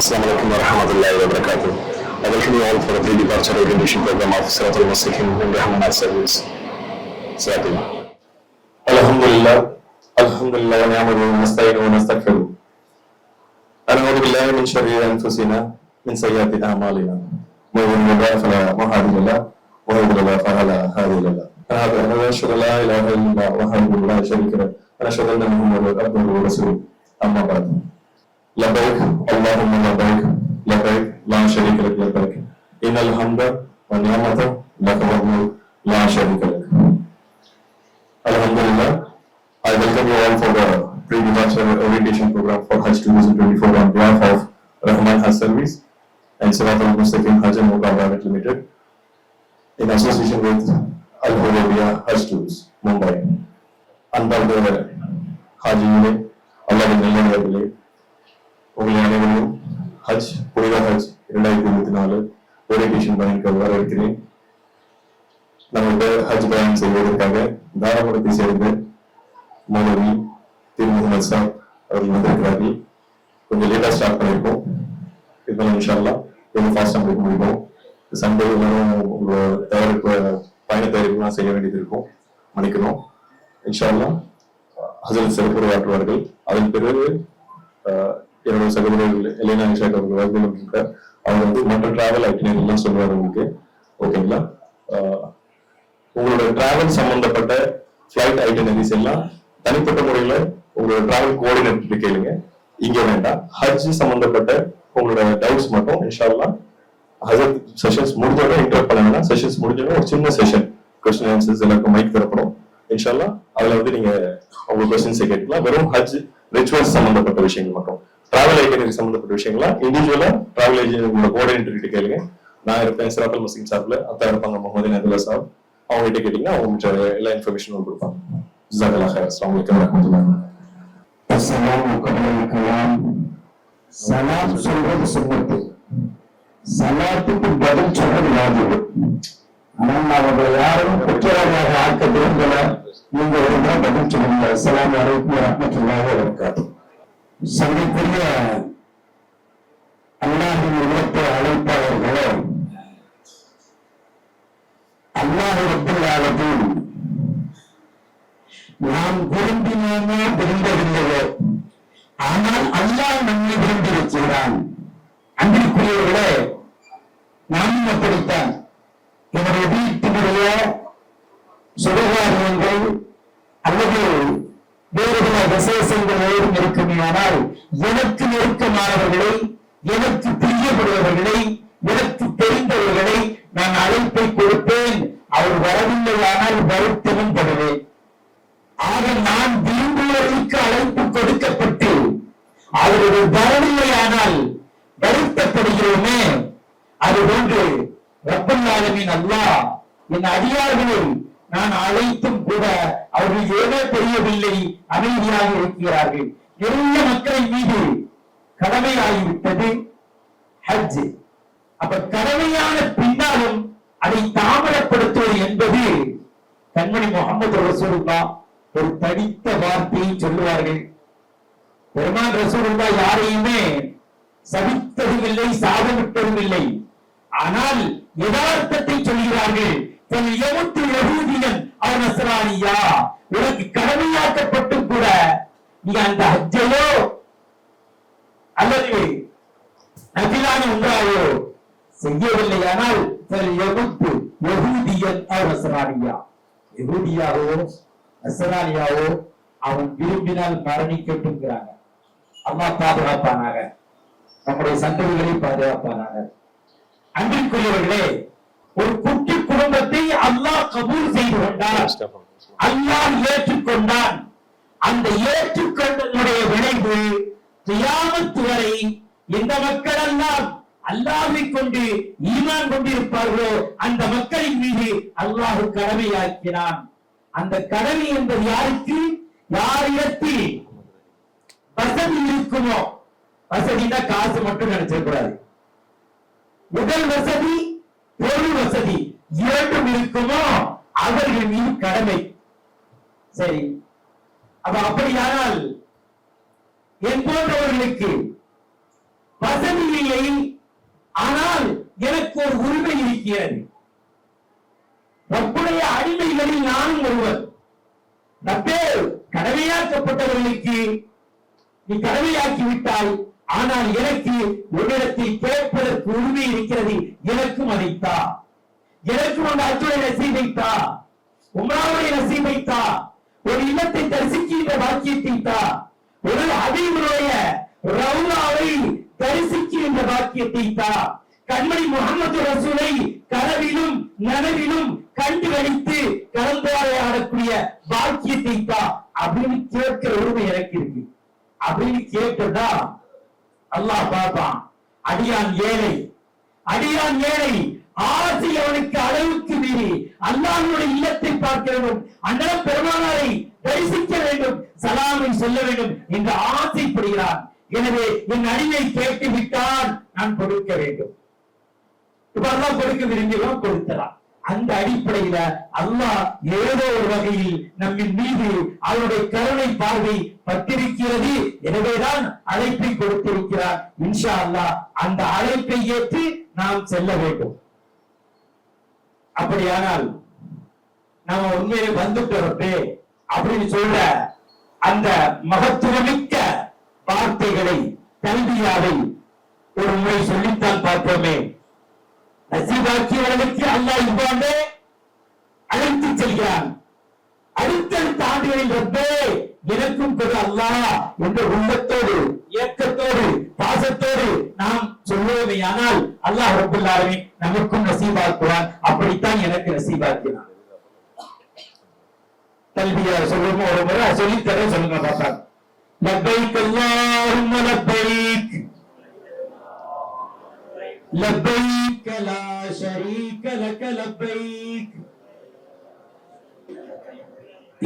Assalamu alaikum wa rahmatullahi wa barakatuh. I welcome you all for the pre-departure orientation program of Siratul Mustaqim in Rahmanat Service. Siratul. Alhamdulillah. Alhamdulillah wa ni'maduhu wa nasta'inu wa nastaghfiruh. A'udhu billahi min sharri anfusina min sayyiati a'malina. Man yahdihillahu fala mudilla lahu wa man yudlil fala hadiya lahu. أشهد أن لا إله إلا الله وحده لا شريك له وأشهد أن محمدا عبده ورسوله أما بعد لبيك اللهم لبيك لبيك لا شريك لك لبيك إن الحمد والنعمة لك والملك لا شريك لك. Alhamdulillah, I welcome you all for the pre-departure orientation program for Hajj 2024 on behalf of Rahman Hajj Service and Siratul Mustaqim Hajj and Umrah Private Limited in association with Al-Hudaybiyah Hajj Tours, Mumbai. அன்பார்ந்த ஹாஜிகளே, அல்லாஹ்வின் நல்லடியார்களே, உங்களை அனைவரையும் ஹஜ் புனித ஹஜ் 2024 orientation பயணிக்க வரவேற்கிறேன். நம்மகிட்ட ஹஜ் பயணம் செய்வதற்காக தாராபுரத்தை சேர்ந்த மௌலவி திரு முகமது சாப் அவர்கள் வந்திருக்கிறார்கள். கொஞ்சம் லேட்டாக ஸ்டார்ட் பண்ணியிருக்கோம். இருந்தாலும் இன்ஷா அல்லாஹ் கொஞ்சம் ஃபாஸ்ட்டாக முடிக்க முடியும். சண்டே எல்லாரும் உங்களோட பயண தயாரிப்புலாம் செய்ய வேண்டியது இருக்கும், மன்னிக்கணும். இன்ஷா அல்லாஹ் ஹஸரத் சிறப்புரையாற்றுவார்கள். அதன் பிறகு என்னோட சகோதரர்கள் எலினா இஷாக் அவர்கள் வருகிறார். அவங்க மற்ற டிராவல் ஐட்டினரி எல்லாம் சொல்லுவார் உங்களுக்கு. ஓகேங்களா? உங்களோட டிராவல் சம்பந்தப்பட்ட ஃபிளைட் ஐட்டினரிஸ் எல்லாம் தனிப்பட்ட முறையில உங்களோட டிராவல் கோஆர்டினேட்டர் கேளுங்க, இங்க வேண்டாம். ஹஜ் சம்பந்தப்பட்ட உங்களோட டவுட்ஸ் மட்டும் இன்ஷா அல்லாஹ் ஹஸரத் செஷன்ஸ் முடிஞ்சோட இன்டர்வ் பண்ணாங்கன்னா செஷன்ஸ் முடிஞ்சோட ஒரு சின்ன செஷன் கொஸ்டின் ஆன்சர்ஸ் எல்லாருக்கும் மைக் தரப்படும். இன்ஷா அல்லாஹ் அதுல நீங்க உங்க கொஸ்டின்ஸை கேட்கலாம். வெறும் ஹஜ் ரிச்சுவல்ஸ் சம்பந்தப்பட்ட விஷயங்கள் மட்டும், டிராவல் ஐட்டினரி சம்பந்தப்பட்ட விஷயங்களா இண்டிவிஜுவலா டிராவல் ஏஜென்ட் உங்களோட கோஆர்டினேட்டர் கிட்ட கேளுங்க. நான் இருப்பேன் சிராத்துல் முஸ்லிம் சார்பில், அத்தா இருப்பாங்க முகமது நதுல்லா சாப். அவங்க கிட்ட கேட்டீங்கன்னா அவங்க எல்லா இன்ஃபர்மேஷனும் கொடுப்பாங்க. ஜஸாக்கல்லாஹ் ஹைர். அஸ்ஸலாமு அலைக்கும் வரஹ்மத்துல்லாஹி. சலாம் சொல்றது சுன்னத்து, சலாத்துக்கு பதில் சொல்றது வாஜிபு. ஆனால் அவர்களை யாரும் குற்றவாளியாக ஆக்க விரும்பல. நீங்க இருந்தால் பதில் சொல்லுங்க. அஸ்ஸலாமு அலைக்கும் வரஹ்மத்துல்லாஹி வபரகாத்துஹு. சங்கைக்குரிய அல்லாஹ்வின் உள்ளத்தை அழைப்பவர்களே, அல்லாஹ் ரப்பல் ஆலமீன் நாம் விரும்பினோமோ விரும்பவில்லையோ, ஆனால் அல்லாஹ் நம்மை விரும்பி இருக்கிறான். அன்பிற்குரியவர்களே, நாமும் அப்படித்தான். என்னுடைய வீட்டினுடைய சுபகாரியங்கள் அல்லது வேறு பல விசேஷங்கள் ஏதும் இருக்குமே, ஆனால் எனக்கு நெருக்கமானவர்களை, எனக்கு பிரியப்படுபவர்களை, எனக்கு தெரிந்தவர்களை நான் அழைப்பை கொடுப்பேன். அவர் வரவில்லை ஆனால் வருத்தமும் படுவேன். ஆக நான் விரும்புவதற்கு அழைப்பு கொடுக்கப்பட்டு அவர்கள் வரவில்லையானால் வருத்தப்படுகிறோமே. அதுபோன்று ரப்பல் ஆலமீன் அல்லாஹ் என் அடியார்களை நான் அழைத்தும் கூட அவர்கள் ஏதோ தெரியவில்லை, அமைதியாக இருக்கிறார்கள். நிறைய மக்களின் மீது கடமையாகிவிட்டது ஹஜ். அப்ப கடமையான பின்னாலும் அதை தாமதப்படுத்துவது என்பது கண்மணி முகமது ரசூலுல்லாஹ் ஒரு தடித்த வார்த்தையை சொல்லுவார்கள். பெருமான் ரசூலுல்லாஹ் யாரையுமே சபித்ததும் இல்லை, சாபமிட்டதும் இல்லை. ஆனால் யதார்த்தத்தை சொல்கிறார்கள். உனக்கு கடமையாக்கப்பட்டும் கூட நீ அந்த ஹஜ்ஜையோ அல்லது நபிலான உம்ராவையோ செய்யவில்லையானால் யஹூதியாவோ நஸ்ரானியாவோ அவன் விரும்பினால் மரணிக்கட்டும்ங்கிறாங்க. அல்லாஹ் பாதுகாப்பானாக, நம்முடைய சந்ததிகளை பாதுகாப்பானாக. அன்பிற்குரியவர்களே, ஒரு குட்டி குடும்பத்தை அல்லாஹ் கபூல் செய்து கொண்டார், அல்லாஹ் ஏற்றுக்கொண்டான். அந்த ஏற்றுக்கொண்டனுடைய விளைவு கியாமத் வரை இந்த மக்கள் எல்லாம் அல்லாஹ்வை கொண்டு ஈமான் கொண்டிருப்பார்களோ அந்த மக்களின் மீது அல்லாஹ் கடமையாக்கினான். அந்த கடமை என்பது யாருக்கு? யாரிடத்தில் வசதி இருக்குமோ, வசதினா காசு மட்டும் நினைச்சிடக்கூடாது. உடல் வசதி, பொருள் வசதி இரண்டும் இருக்குமோ அவர்கள் மீது கடமை. சரி, அப்ப அப்படியானால் என் போன்றவர்களுக்கு வசதி இல்லை, ஆனால் எனக்கு ஒரு உரிமை இருக்கிறது. ரப்புடைய அடிமைகளில் நானும் ஒருவர். ரப்பே, கடமையாக்கப்பட்டவர்களுக்கு நீ கடமையாக்கி விட்டாய், ஆனால் எனக்கு உன்னிடத்தில் கேட்பதற்கு உரிமை இருக்கிறது. எனக்கும் அதைத்தா, எனக்கும் அந்த அச்சுரை நசீபைத்தா, உம்ராவுடைய நசீபைத்தா, ஒரு இல்லத்தை தரிசிக்கின்ற பாக்கியத்தை தா, ஒரு ஹபீபுடைய ரவுலாவை தரிசிக்கின்ற பாக்கியத்தை தா, கண்மணி முகமது ரசூலை கனவிலும் நனவிலும் கண்டு கழித்து கலந்துரையாடக்கூடிய பாக்கியத்தை தா அப்படின்னு கேட்கிற உரிமை எனக்கு இருக்கு. அப்படின்னு கேட்டதா அல்லாஹ் பார்ப்பான். அடியான் ஏழை, அடியான் ஏழை, ஆசை அவனுக்கு அளவுக்கு மீறி அல்லாஹ்வுடைய இல்லத்தை பார்க்க வேண்டும், அண்ணன் பெருமானாரை தரிசிக்க வேண்டும், சலாமை சொல்ல வேண்டும் என்று ஆசைப்படுகிறான். எனவே என் அடிமை கேட்டு விட்டால் நான் கொடுக்க வேண்டும். இப்ப அல்லாஹ் கொடுக்க விரும்பியவன் கொடுத்தலாம். அந்த அடிப்படையில அல்லாஹ் ஏதோ ஒரு வகையில் நம்மின் மீது அவருடைய கருணை பார்வை பட்டிருக்கிறது. எனவேதான் அழைப்பை கொடுத்திருக்கிறார். இன்ஷா அல்லாஹ் அந்த அழைப்பை ஏற்று நாம் செல்ல வேண்டும். அப்படியானால் நாம உண்மையிலே வந்துட்டோமே அப்படின்னு சொல்ற அந்த மகத்துவமிக்க வார்த்தைகளை கல்வியாவை ஒரு முறை சொல்லித்தான் பார்த்தோமே. நசீபாக்கியவர்களுக்கு அல்லாஹ் இவ்வாண்டே அழைத்து செல்கிறான். அடுத்தடுத்த ஆண்டுகளில் ரப்பே எனக்கும் கொடு அல்லாஹ் என்ற உள்ளத்தோடு இயக்கத்தோடு பாசத்தோடு நாம் சொல்லுவோமே, ஆனால் அல்லாஹ் ரப்பல் ஆலமீன் நமக்கும் நசீபாக்குவான். அப்படித்தான் எனக்கு நசீபாக்கினான். தல்பியா சொல்லுங்க, ஒரு முறை சொல்லித்தர சொல்லுங்க பாப்பா. லப்பைக் அல்லாஹும்ம லப்பைக், லப்பைக் லா ஷரீக லக லப்பைக்,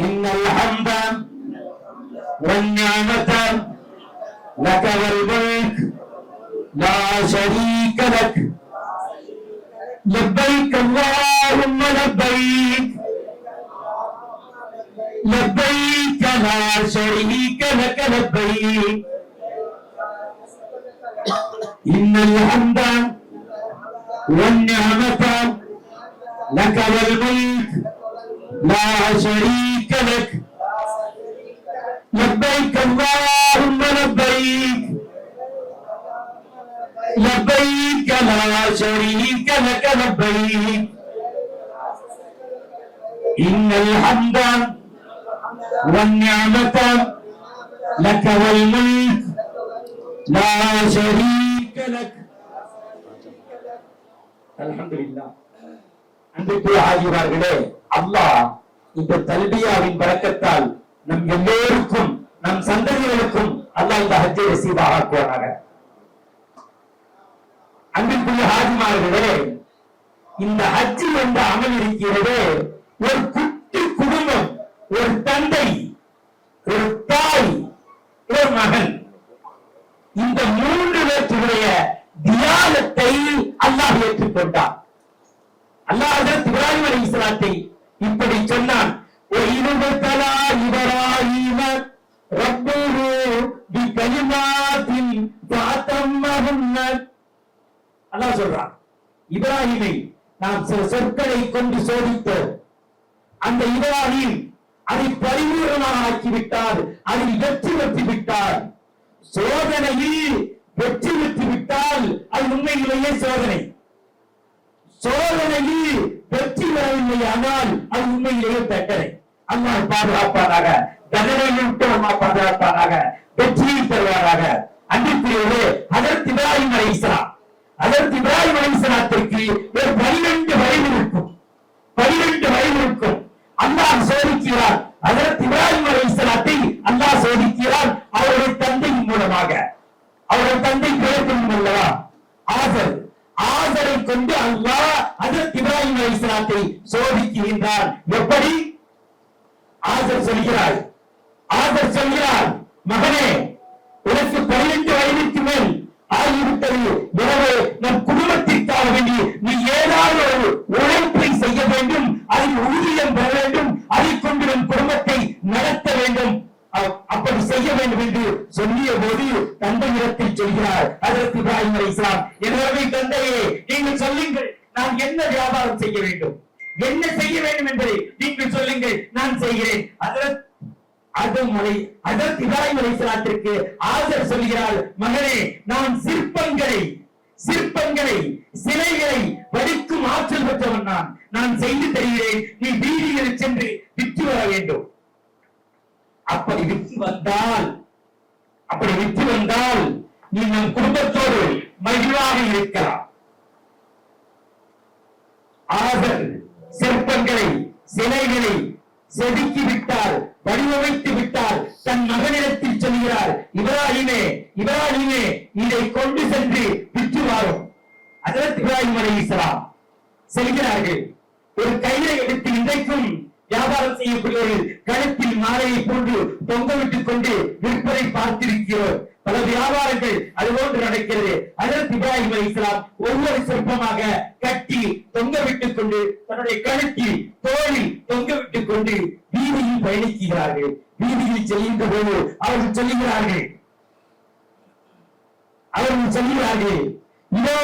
இன்னல் ஹம்த வன்னிஅமத லக வல் முல்க் லா ஷரீக லக், லப்பைக் அல்லாஹும்ம லப்பைக், لبيك لا شريك لك لبيك إن الحمد والنعمة لك والملك لا شريك لك لبيك اللهم لبيك لبيك لا شريك لك لبيك إن الحمد والنعمة لك والملك لا شريك لك. அல்ஹம்துலில்லாஹ். அன்பிற்குரிய ஆஜிமார்களே, அல்லாஹ் இந்த தல்பியாவின் பரக்கத்தால் நம் எல்லோருக்கும் நம் சந்ததிகளுக்கும் அல்லாஹ் இந்த ஹஜ்ஜை நசீபாக ஆக்குவானாக. அன்பிற்குரிய ஆஜிமார்களே, இந்த ஹஜ் என்ற அமல் இருக்கிறது, ஒரு குட்டி குடும்பம், ஒரு தந்தை, ஒரு தாய், ஒரு மகன், இந்த மூன்று பேருடைய தியாகத்தை அல்லாஹ் ஏற்றுக்கொண்டார். அல்லாஹ் ஹஜ்ரத் இப்ராஹிம் அலைஹிஸ்ஸலாத்தை இப்படி சொன்னான். ஒய்யுபதலா இப்ராஹீம ரப்புஹு பிகலிமாத்தின் ஃபஅத்தம்மஹுன்ன. அல்லாஹ் சொல்றான், இப்ராஹிமை நாம் சில சொற்களை கொண்டு சோதித்தோம். அந்த இப்ராஹிம் அதை பரிபூர்ணமாக ஆக்கிவிட்டார், அதில் வெற்றி பெற்று விட்டார். சோதனையில் வெற்றி பெற்று விட்டால் அது உண்மையிலேயே சோதனை. சோதனையில் வெற்றி பெறவில்லை, ஆனால் அது உண்மையிலேயே தண்டனை. அல்லாஹ் பாதுகாப்பானாக, தண்டனையை விட்டு அல்லாஹ் பாதுகாப்பானாக, வெற்றியை தருவாராக. அன்பிற்குரியவர்களே, ஹஜ்ரத் இப்ராஹிம் அலைஹிஸ்ஸலாம், ஹஜ்ரத் இப்ராஹிம் அலைஹிஸ்ஸலாத்திற்கு ஒரு 12 வயது இருக்கும். 12 வயது இருக்கும். அல்லாஹ் சோதிக்கிறார். ஹஜ்ரத் இப்ராஹிம் அலைஹிஸ்ஸலாத்தை அல்லாஹ் சோதிக்கிறார் அவருடைய தந்தையின் மூலமாக. அவருடைய தந்தை பெயர் அல்லவா, ஆசர். ஆசரை கொண்டு அல்லாஹ் ஹஜ்ரத் இப்ராஹிம் அலைஹிஸ்ஸலாத்தை சோதிக்கின்றார். எப்படி? ஆசர் சொல்கிறார், ஆசர் சொல்கிறார், மகனே, உனக்கு 12 வயதுக்கு மேல் ஆகிவிட்டது. எனவே நம் குடும்பத்திற்காக வேண்டி நீ ஏதாவது ஒரு உழைப்பை செய்ய வேண்டும், அதில் ஊதியம் பெற வேண்டும், அதை கொண்டு நம் குடும்பத்தை நடத்த வேண்டும். அப்படி செய்ய வேண்டும் என்று சொல்லிய போது தந்தையிடத்தில் சொல்கிறார் அதற்கு இப்ராஹிம் அலைஹிஸ்ஸலாம், எனவே தந்தையே நீங்கள் சொல்லுங்கள், நான் என்ன வியாபாரம் செய்ய வேண்டும், என்ன செய்ய வேண்டும் என்பதை நீங்கள் சொல்லுங்கள், நான் செய்கிறேன். அதற்கு இப்ராஹிம் அலைஹிஸ்ஸலாத்திற்கு ஆசர் சொல்கிறார், மகனே, நான் சிற்பங்களை சிலைகளை வடிக்கும் ஆற்றல் பெற்றவன் நான் செய்து தருகிறேன், நீ வீதிகளில் சென்று விற்று வர வேண்டும். அப்படி விற்று வந்தால் நீ நம் குடும்பத்தோடு மகிழ்வாக இருக்கலாம். ஆசர் சிற்பங்களை சிலைகளை செதுக்கி விட்டார், வடிவமைத்து விட்டார். தன் மகனிடத்தில் சொல்கிறார், இப்ராஹிமே இதை கொண்டு சென்று விற்று வாரும். ஹஜ்ரத் இப்ராஹிம் அலைஹிஸ்ஸலாம் செல்கிறார்கள். ஒரு கயிறை எடுத்து இன்றைக்கும் வியாபாரம் செய்யக்கூடிய ஒரு கழுத்தில் மாலையை போன்று தொங்கவிட்டுக் கொண்டு விற்பனை பார்த்திருக்கிறோம். பல வியாபாரங்கள் அதுபோன்று நடக்கிறது. ஹஜ்ரத் இப்ராஹிம் அலைஹிஸ்ஸலாம் ஒவ்வொரு சிற்பமாக கட்டி தொங்கவிட்டுக் கொண்டு தன்னுடைய கழுத்தில் தோளில் தொங்கவிட்டுக் கொண்டு வீதியில் பயணிக்கிறார்கள். வீதியில் செல்கின்ற போது அவர்கள் சொல்லுகிறார்கள், இதோ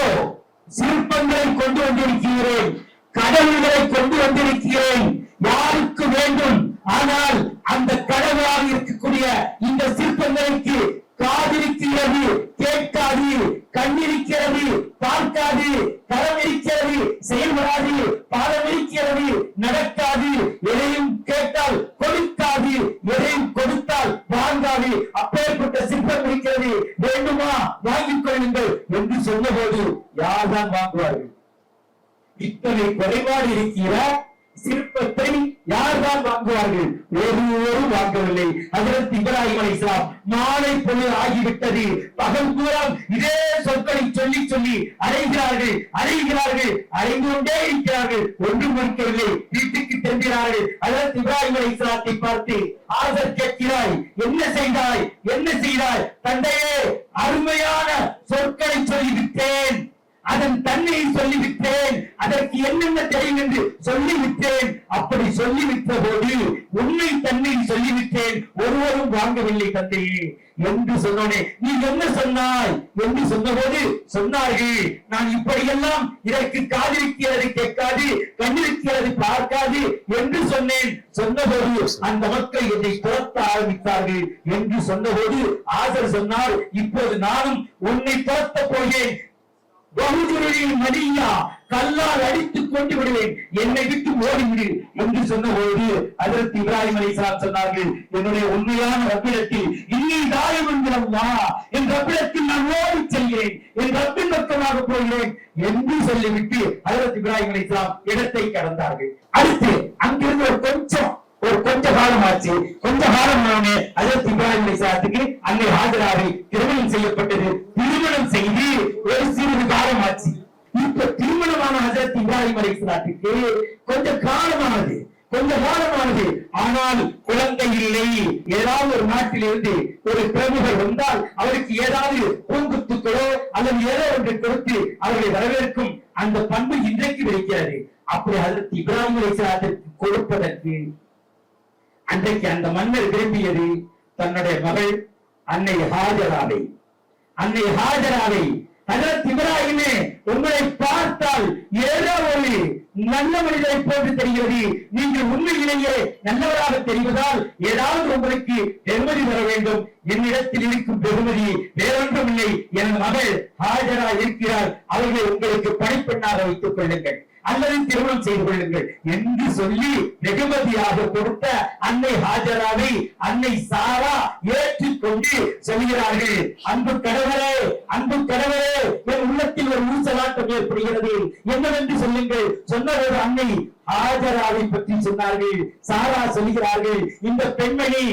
சிற்பங்களை கொண்டு வந்திருக்கிறேன், கடவுள்களை கொண்டு வந்திருக்கிறேன், யாருக்கு வேண்டும். ஆனால் அந்த கடவுளாக இருக்கக்கூடிய இந்த சிற்பங்களுக்கு காதிருக்கிறது, கேட்காது, கண்ணிருக்கிறது, பார்க்காது, கரம் இருக்கிறது, செயல்படாது, பாதம் இருக்கிறது, நடக்காது, எதையும் கேட்டால் கொடுக்காது, எதையும் கொடுத்தால் வாங்காது, அப்பேற்பட்ட சிற்பம் இருக்கிறது, வேண்டுமா வாங்கிக் கொள்ளுங்கள் என்று சொன்னபோது யார்தான் வாங்குவார்கள்? இத்தனை குறைபாடு இருக்கிற சிற்பத்தை யார்தான் வாங்குவார்கள்? ஒருவரும் வாங்கவில்லை. ஹஜ்ரத் இப்ராஹிம் அலைஹிஸ்ஸலாம் மாலை பொழுது ஆகிவிட்டது, பகல் பூரம் இதே சொற்களை சொல்லி அலைகிறார்கள், அலைந்து கொண்டே இருக்கிறார்கள், ஒன்றும் முடிக்கவில்லை. வீட்டுக்கு செல்கிறார்கள். ஹஜ்ரத் இப்ராஹிம் அலைஹிஸ்ஸலாத்தை பார்த்து ஆசர் கேட்கிறாய், என்ன செய்தாய்? தந்தையே, அருமையான சொற்களை சொல்லிவிட்டேன், அதன் தன்மையை சொல்லிவிட்டேன், அதற்கு என்னென்ன தெரியும் என்று சொல்லிவிட்டேன். அப்படி சொல்லிவிட்ட போது உண்மை தன்மையை சொல்லிவிட்டேன், ஒருவரும் வாங்கவில்லை தந்தையே என்று சொன்னோனே, நீ என்ன சொன்னாய் என்று சொன்னபோது சொன்னார்கள், நான் இப்படியெல்லாம் இதற்கு காதிருக்கிறது கேட்காது, கண்ணிருக்கிறது பார்க்காது என்று சொன்னேன். சொன்னபோது அந்த மக்கள் என்னை துரத்த ஆரம்பித்தார்கள் என்று சொன்னபோது ஆசர் சொன்னார், இப்போது நானும் உன்னை துரத்த போகிறேன், மடியா கல்லால் அடித்துக் கொண்டு விடுவேன், என்னை விட்டு ஓடிவிடு என்று சொன்னபோது ஹஜ்ரத் இப்ராஹிம் அலைஹிஸ்ஸலாம் சொன்னார்கள், என்னுடைய உண்மையான ரப்பிடத்தில் இன்னி தாயமன்களா, என் ரப்பிடத்தில் நான் ஓடி செல்கிறேன், என் ரப்பின் பக்கமாக போகிறேன் என்று சொல்லிவிட்டு ஹஜ்ரத் இப்ராஹிம் அலைஹிஸ்ஸலாம் இடத்தை கடந்தார்கள். அடுத்து அங்கிருந்து ஒரு கொஞ்ச காலம் ஆச்சு. கொஞ்ச காலம் ஹஜ்ரத் இப்ராஹிம் அலைஹிஸ்ஸலாத்துக்கு அங்கே ஹாஜராகி திருமணம் செய்யப்பட்டது. திருமணம் செய்து ஒரு சிறிது காலம் ஆச்சு. இப்ப திருமணமான ஹஜ்ரத் இப்ராஹிம் அலைஹிஸ்ஸலாத்துக்கு கொஞ்ச காலமானது, ஆனால் குழந்தை இல்லை. ஏதாவது ஒரு நாட்டிலிருந்து ஒரு பிரமுகர் வந்தால் அவருக்கு ஏதாவது பூங்குத்துக்களோ அல்லது ஏதோ ஒன்று கொடுத்து அவர்களை வரவேற்கும் அந்த பண்பு இன்றைக்கு இருக்கிறது. அப்படி ஹஜ்ரத் இப்ராஹிம் அலைஹிஸ்ஸலாத்துக்கு கொடுப்பதற்கு அன்றைக்கு அந்த மன்னர் விரும்பியது தன்னுடைய மகள் அன்னை ஹாஜராவை. ஹஜ்ரத் இப்ராஹிமே, உங்களை பார்த்தால் ஏதோ ஒரு நல்ல மனிதரை போன்று தெரிகிறது, நீங்கள் உண்மையிலேயே நல்லவராக தெரிவதால் ஏதாவது உங்களுக்கு பெருமதி வர வேண்டும். என்னிடத்தில் இருக்கும் பெருமதி வேறொன்றும் இல்லை, என் மகள் ஹாஜரா இருக்கிறார், அவர்களை உங்களுக்கு பணிப்பெண்ணாக வைத்துக் கொள்ளுங்கள் அல்லது திருமணம் செய்து கொள்ளுங்கள் என்று சொல்லி வெகுமதியாக கொடுத்த அன்னை ஹாஜராவை அன்னை சாரா ஏற்றுக்கொண்டு சொல்கிறார்கள், அன்பு கடவுளே, என் உள்ளத்தில் ஒரு ஊசலாட்டம் ஏற்படுகிறது, என்னவென்று சொல்லுங்கள். சொன்னதோடு அன்னை ஹாஜராவை பற்றி சொன்னார்கள். சாரா சொல்கிறார்கள், இந்த பெண்மணி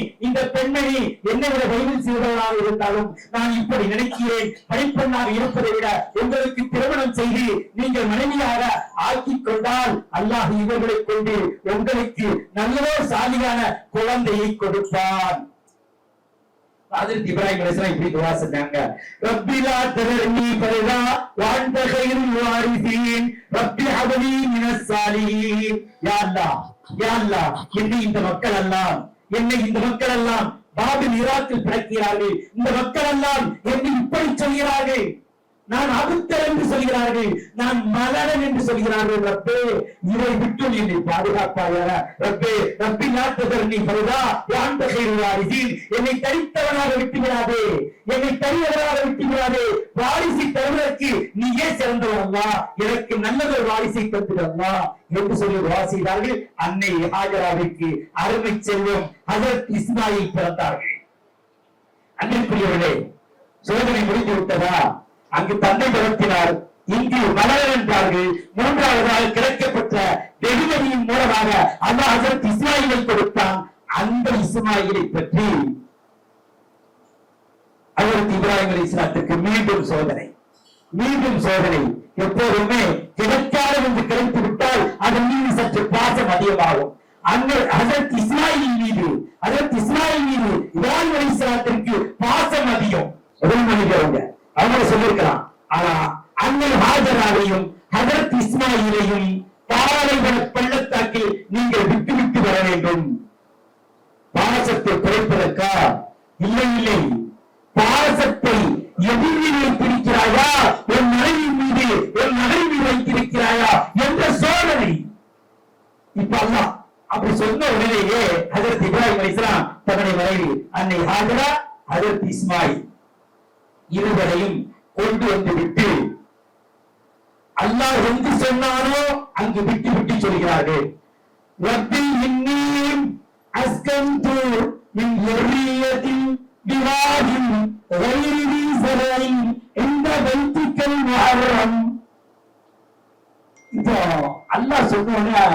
என்னை விட வயதில் சிறுவர்களாக இருந்தாலும் நான் இப்படி நினைக்கிறேன், பணிப்பெண்ணாக இருப்பதை விட உங்களுக்கு திருமணம் செய்து நீங்கள் மனைவியாக ஆக்கிக் கொண்டால் அல்லாஹ் இவர்களை கொண்டு உங்களுக்கு நல்லதோ சாலியான குழந்தையை கொடுப்பான். ஹஜ்ரத் இப்ராஹிம் அலைஹிஸ்ஸலாம் இப்படி துஆ செஞ்சாங்க, ரப்பி லா ததர்னி ஃபர்தா வ அன்த கைருல் வாரிசீன் ரப்பி ஹப்லி மினஸ் சாலிஹீன். யா அல்லாஹ், என்னை இந்த மக்கள் எல்லாம் பாபில் ஈராக்கில் பிறக்கிறார்கள். இந்த மக்கள் எல்லாம் என்னை இப்படி சொல்கிறார்கள், நான் அபுத்தர் என்று சொல்கிறார்கள், நான் மலரன் என்று சொல்கிறார்கள். ரப்பே, இதை விட்டு என்னை பாதுகாப்பாயாக. ரப்பே, ரப்பி நாட்டுதர்னி பருதா யான் தகைருவாரிசின், என்னை தரித்தவனாக விட்டுவிடாதே, என்னை தரியவனாக விட்டுவிடாதே. வாரிசை தருவதற்கு நீயே சிறந்தவன் அல்லா, எனக்கு நல்லதொரு வாரிசை தந்துடு அல்லா என்று சொல்லி துஆ செய்தார்கள். அன்னை ஹாஜராவிற்கு அருமை செல்வம் ஹஜரத் இஸ்மாயில் பிறந்தார்கள். அன்னைக்குரியவர்களே, சோதனை முடிந்து விட்டதா? அங்கு தந்தை பிறத்தினார், இங்கு மலர் என்றார்கள். மூன்றாவதாக கிடைக்கப்பட்ட வெகுமதியின் மூலமாக அல்லாஹ் ஹஜரத் இஸ்மாயிலை கொடுத்தான். அந்த இஸ்மாயிலை பற்றி ஹஜரத் இப்ராஹிம் அலைஹிஸ்ஸலாத்துக்கு மீண்டும் சோதனை, மீண்டும் சோதனை. எப்போதுமே கிடைக்காத என்று கிடைத்து விட்டால் அதன் மீது சற்று பாசம் அதிகமாகும். அங்கே ஹஜரத் இஸ்மாயில் மீது இப்ராஹிம் அலைஹிஸ்ஸலாத்திற்கு பாசம் அதிகம். முதல் மனிதர் அவங்க சொல்லிருக்கலாம். ஆனா அன்னை ஹாஜராவையும் ஹஜரத் இஸ்மாயிலையும் பாலைவன பள்ளத்தாக்கில் நீங்கள் விட்டு விட்டு வர வேண்டும். பாசத்தை குறைப்பதற்கா? இல்லை இல்லை, பாசத்தை எதிரில் வைத்திருக்கிறாயா, என் மனைவி மீது என் மனைவி வைத்திருக்கிறாயா என்ற சோதனை. இப்ப அல்லாஹ் அப்படி சொன்ன உடனேயே ஹஜரத் இப்ராஹிம் அலைஹிஸ்ஸலாம் தன்னுடைய மனைவி அன்னை ஹாஜரா, ஹஜரத் இஸ்மாயில் இருவரையும் கொண்டு வந்து விட்டு அல்லாஹ் எங்கு சொன்னானோ அங்கு விட்டு விட்டு சொல்கிறார்கள். ரப்பி இன்னீ அஸ்கன்து மின் ذريتي بواد غير ذي زرع عند بيتك المحرم. இப்போ அல்லாஹ் சொன்ன உடனே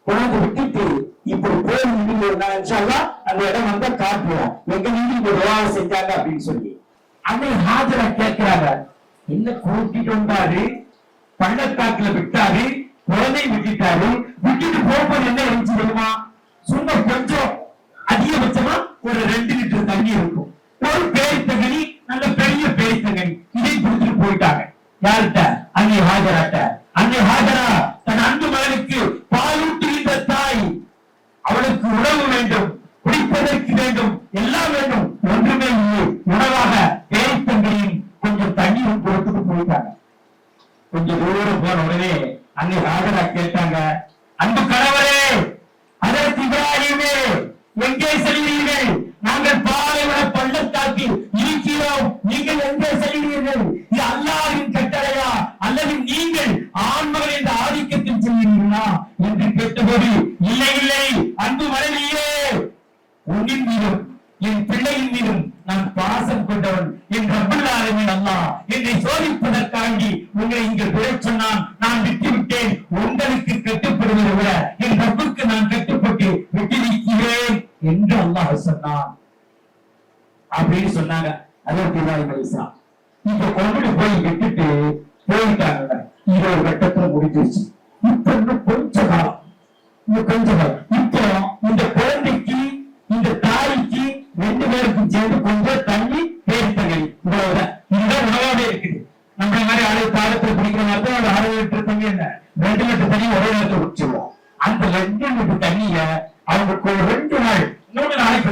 கொண்டு விட்டுட்டு இப்படி போய் இன்ஷா அல்லாஹ் அந்த இடம் வந்தா காட்டுவோம், எங்க நீங்க இப்ப துஆ செஞ்சாங்க அப்படின்னு சொல்லி அன்னை ஹாஜரா கேட்கிறாங்க. என்ன கூட்டிட்டு வந்தாரு, பள்ளத்தாக்குல விட்டாரு, குழந்தை விட்டுட்டாரு, விட்டுட்டு போகும்போது என்ன இருந்துச்சு தெரியுமா? சும்மா கொஞ்சம் அதிகபட்சமா ஒரு 2 லிட்டர் தண்ணி இருக்கும், ஒரு பேரித்தங்கனி, நல்ல பெரிய பேரித்தங்கனி, இதை கொடுத்துட்டு போயிட்டாங்க. யார்கிட்ட? அன்னை ஹாஜராட்ட. அன்னை ஹாஜரா தன் அன்பு மகனுக்கு பாலூட்டுகின்ற தாய், அவளுக்கு உணவு வேண்டும், குடிப்பதற்கு வேண்டும், எல்லாம் வேண்டும், ஒன்றுமே இல்லை. உணவாக பேரித்தங்கனையும் கொஞ்சம் தண்ணீரும் கொடுத்துட்டு போயிட்டாங்க. கொஞ்சம் தூரம் போன உடனே அன்னை ஹாஜரா கேட்டாங்க, அன்பு கணவரே, ஹஜரத் இப்ராஹிமே, எங்கே செல்கிறீர்கள்? நாங்கள் பாலைவன பள்ளத்தாக்கில் இருக்கிறோம், நீங்கள் எங்கே செல்கிறீர்கள்? இது அல்லாஹ்வின் கட்டளையா அல்லது நீங்கள் ஆண்மகள் என்ற ஆதிக்கத்தில் செல்கிறீர்களா என்று கேட்டபோது, இல்லை இல்லை அன்பு மனைவியே, உன்னின் மீதும் என் பிள்ளையின் மீதும் நான் பாசம் கொண்டவன், என் ரப்பல் ஆலமீன் அல்லாஹ் என்னை சோதிப்பதற்காண்டி உங்களை இங்கு விடச் சொன்னான், நான் விட்டுவிட்டேன். உங்களுக்கு கட்டுப்படுவதை விட என் ரப்புக்கு நான் கட்டுப்பட்டு விட்டிருக்கிறேன் என்று அல்லாஹ் சொன்னான் அப்படின்னு சொன்னாங்க. ஹஜரத் இப்ராஹிம் அலைஹிஸ்ஸலாம் இப்ப கொண்டு போய் விட்டுட்டு போயிட்டாங்க. இது ஒரு கட்டத்துல முடிஞ்சிருச்சு. இப்ப இன்னும் கொஞ்ச காலம், இப்போ இந்த குழந்தைக்கு, இந்த தாய்க்கு 2 பேருக்கும் சேர்ந்து கொஞ்சம் தண்ணி பேரித்தங்கனி, இவ்வளவுதான். இதுதான் உணவாவே இருக்குது. நம்மள மாதிரி அளவு காலத்துல குடிக்கிற மாதிரி தான் ஒரு 6 லிட்டர் தண்ணி, என்ன 2 லிட்டர் தண்ணி ஒரே நேரத்தில் குடிச்சிருவோம். அந்த 2 லிட்டர் தண்ணிய அவங்களுக்கு ஒரு 2 நாள் 3 நாளைக்கு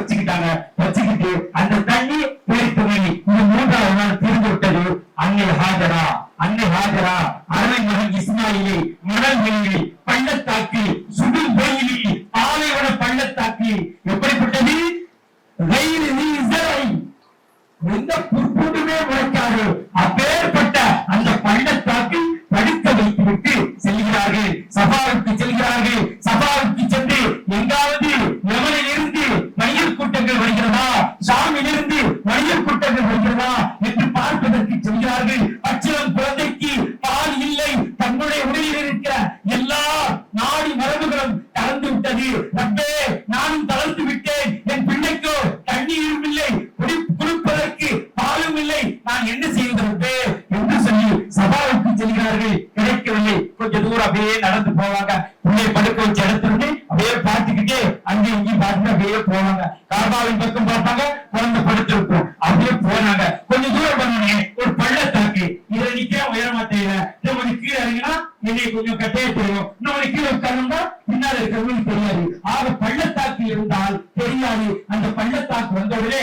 வச்சுக்கிட்டு அந்த தண்ணி பேரித்தங்கனி இந்த 3ஆவது நாள் திருந்து விட்டது. அன்னை ஹாஜரா அருமை மகன் இஸ்மாயிலை மணல் வெளியில் பள்ளத்தாக்கில் சுடும் வெயிலில் பாலைவன பள்ளத்தாக்கில் எப்படிப்பட்டது? எந்த புற்புண்டுமே முளைக்காது அப்பேற்பட்ட அந்த பள்ளத்தாக்கில் படுக்க வைத்துவிட்டு செல்கிறார்கள். சபாவுக்கு செல்கிறார்கள். சபாவுக்கு சென்று எங்காவது யமனில் இருந்து மனிதர் கூட்டங்கள் வருகிறதா, ஷாமில் இருந்து மனிதர் கூட்டங்கள் வருகிறதா என்று பார்ப்பதற்கு செல்கிறார்கள். அச்சலம் குழந்தைக்கு பால் இல்லை, தன்னுடைய உடலில் இருக்கிற எல்லா நாடி மரபுகளும் தளர்ந்து விட்டது. ரப்பே, நானும் தளர்ந்து விட்டேன், என் பிள்ளைக்கோ தண்ணீரும் இல்லை, குடிப்பதற்கு பாலும் இல்லை, நான் என்ன செய்வது ரப்பே என்று சொல்லி சபாவுக்கு செல்கிறார்கள். கிடைக்கவில்லை. கொஞ்சம் தூரம் அப்படியே நடந்து போவாங்க. பிள்ளை படுக்க வச்சு இடத்துல அப்படியே பார்த்துக்கிட்டே அங்கே இங்கேயும் பார்த்துட்டு அப்படியே போவாங்க. காபாவின் பக்கம் பார்ப்பாங்க, குழந்தை படுத்திருக்கும். அப்படியே போனாங்க. கொஞ்சம் தூரம் பண்ணே ஒரு பள்ளத்தாக்கு, இதுல நிக்க உயரமா தெரியல, இன்னும் கீழே இறங்கினா என்னை கொஞ்சம் கட்டையா தெரியும், இன்னும் கீழே உட்கார்ந்தா பின்னால இருக்கிறவங்களுக்கு தெரியாது. ஆக பள்ளத்தாக்கு இருந்தால் தெரியாது. அந்த பள்ளத்தாக்கு வந்தவுடனே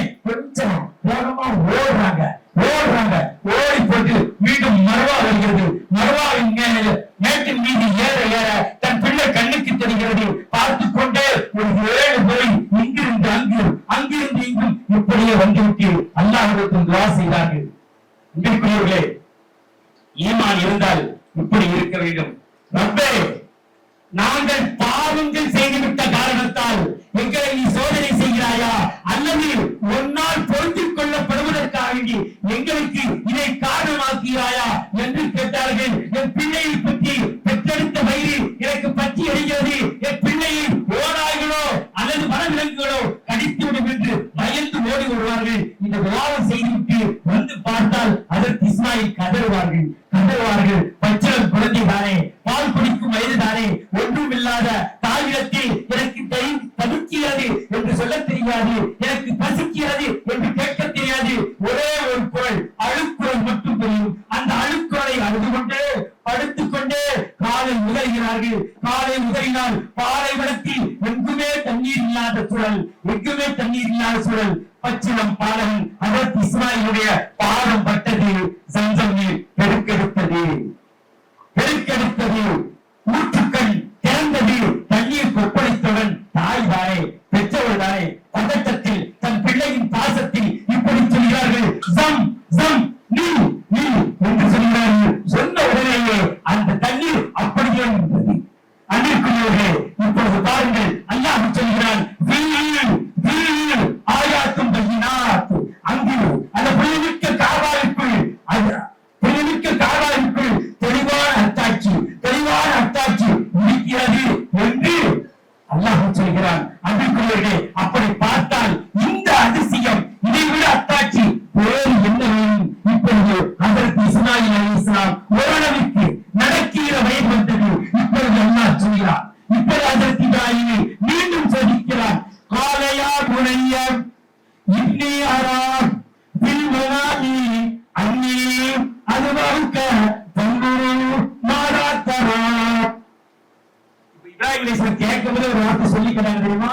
வந்துவிட்டு அல்லாஹ்விடத்தில் துஆ செய்தார்கள். அன்பிற்குரியவர்களே, ஈமான் இருந்தால் இப்படி இருக்க வேண்டும். ரப்பே, நாங்கள் பாவங்கள் செய்துவிட்ட காரணத்தால் எங்களை நீ சோதனை செய்கிறாயா அல்லது ஒன்னால் பொறுத்துக் கொள்ளப்படுவதற்காக வேண்டி எங்களுக்கு இதை காரணமாக்கிறாயா என்று கேட்டார்கள். என் பிள்ளையை பற்றி பெற்றெடுத்த வயிறு எனக்கு பற்றி எறிகிறது, என் பிள்ளையை ஓநாய்களோ அல்லது வனவிலங்குகளோ கடித்துவிடும் என்று பயந்து ஓடி வருவார்கள். இந்த விவாதம் செய்துவிட்டு வந்து பார்த்தால் அதற்கு இஸ்மாயில் கதறுவார்கள். பச்சளம் குழந்தைதானே, பால் குடிக்கும் வயதுதானே, ஒன்றும் இல்லாத தாயிடத்தில் எனக்கு தவிக்கிறது என்று சொல்ல தெரியாது, எனக்கு பசிக்கிறது என்று கேட்க தெரியாது. ஒரே ஒரு குரல், அழுக்குரல் மட்டும் தெரியும். அந்த அழுக்குரலை அழுது கொண்டே படுத்துக்கொண்டே காலை உதறுகிறார்கள். காலை உதறினால் பாலைவனத்தில் எங்குமே தண்ணீர் இல்லாத சூழல், பச்சிலம் பாலகன் அதற்கு இஸ்மாயிலுடைய பாதம் பட்டது. சம்சம் நீர் பெருக்கெடுத்தது, ஊற்றுக்கள் திறந்தது. தண்ணீர் கொப்பளித்தவுடன் தாய் தானே, பெற்றவள் தானே, பதட்டத்தில் தன் பிள்ளையின் பாசத்தில் இப்படி சொல்கிறார்கள், ஜம் ஜம் நீர் என்று சொல்கிறார்கள். சொன்ன உடனேயே அந்த தண்ணீர் அப்படியே இருந்தது. அன்பிற்குரியவர்களே, இப்பொழுது பாருங்கள், அல்லாஹ் சொல்கிறான், ஆயாத்தும் பையினாத். அங்கு அந்த புனிதமிக்க காபாவுக்குள் தெளிவான அத்தாட்சி இருக்கிறது என்று அல்லாஹ் சொல்கிறான். அன்பிற்குரியவர்களே, அப்படி பார்த்தால் இந்த அதிசயம், இதைவிட அத்தாட்சி வேறு என்ன வேணும்? இப்பொழுது அதற்கு இஸ்மாயில் அலைஹிஸ்ஸலாம் ஓரளவுக்கு நடக்கிற வயது வந்தது. இப்பொழுது அல்லாஹ் சொல்கிறான், இப்பொழுது அதற்கு இப்ராஹீமை மீண்டும் சோதிக்கிறான். காலையா புனைய இன்னி அரா பில் மனாமி அன்னி அதுவாக தங்குரு மாறாத்தரா. இப்ராஹிம் அலைஹிஸ்ஸலாம் கேட்கும்போது ஒரு வார்த்தை சொல்லிக்கிறாங்க தெரியுமா?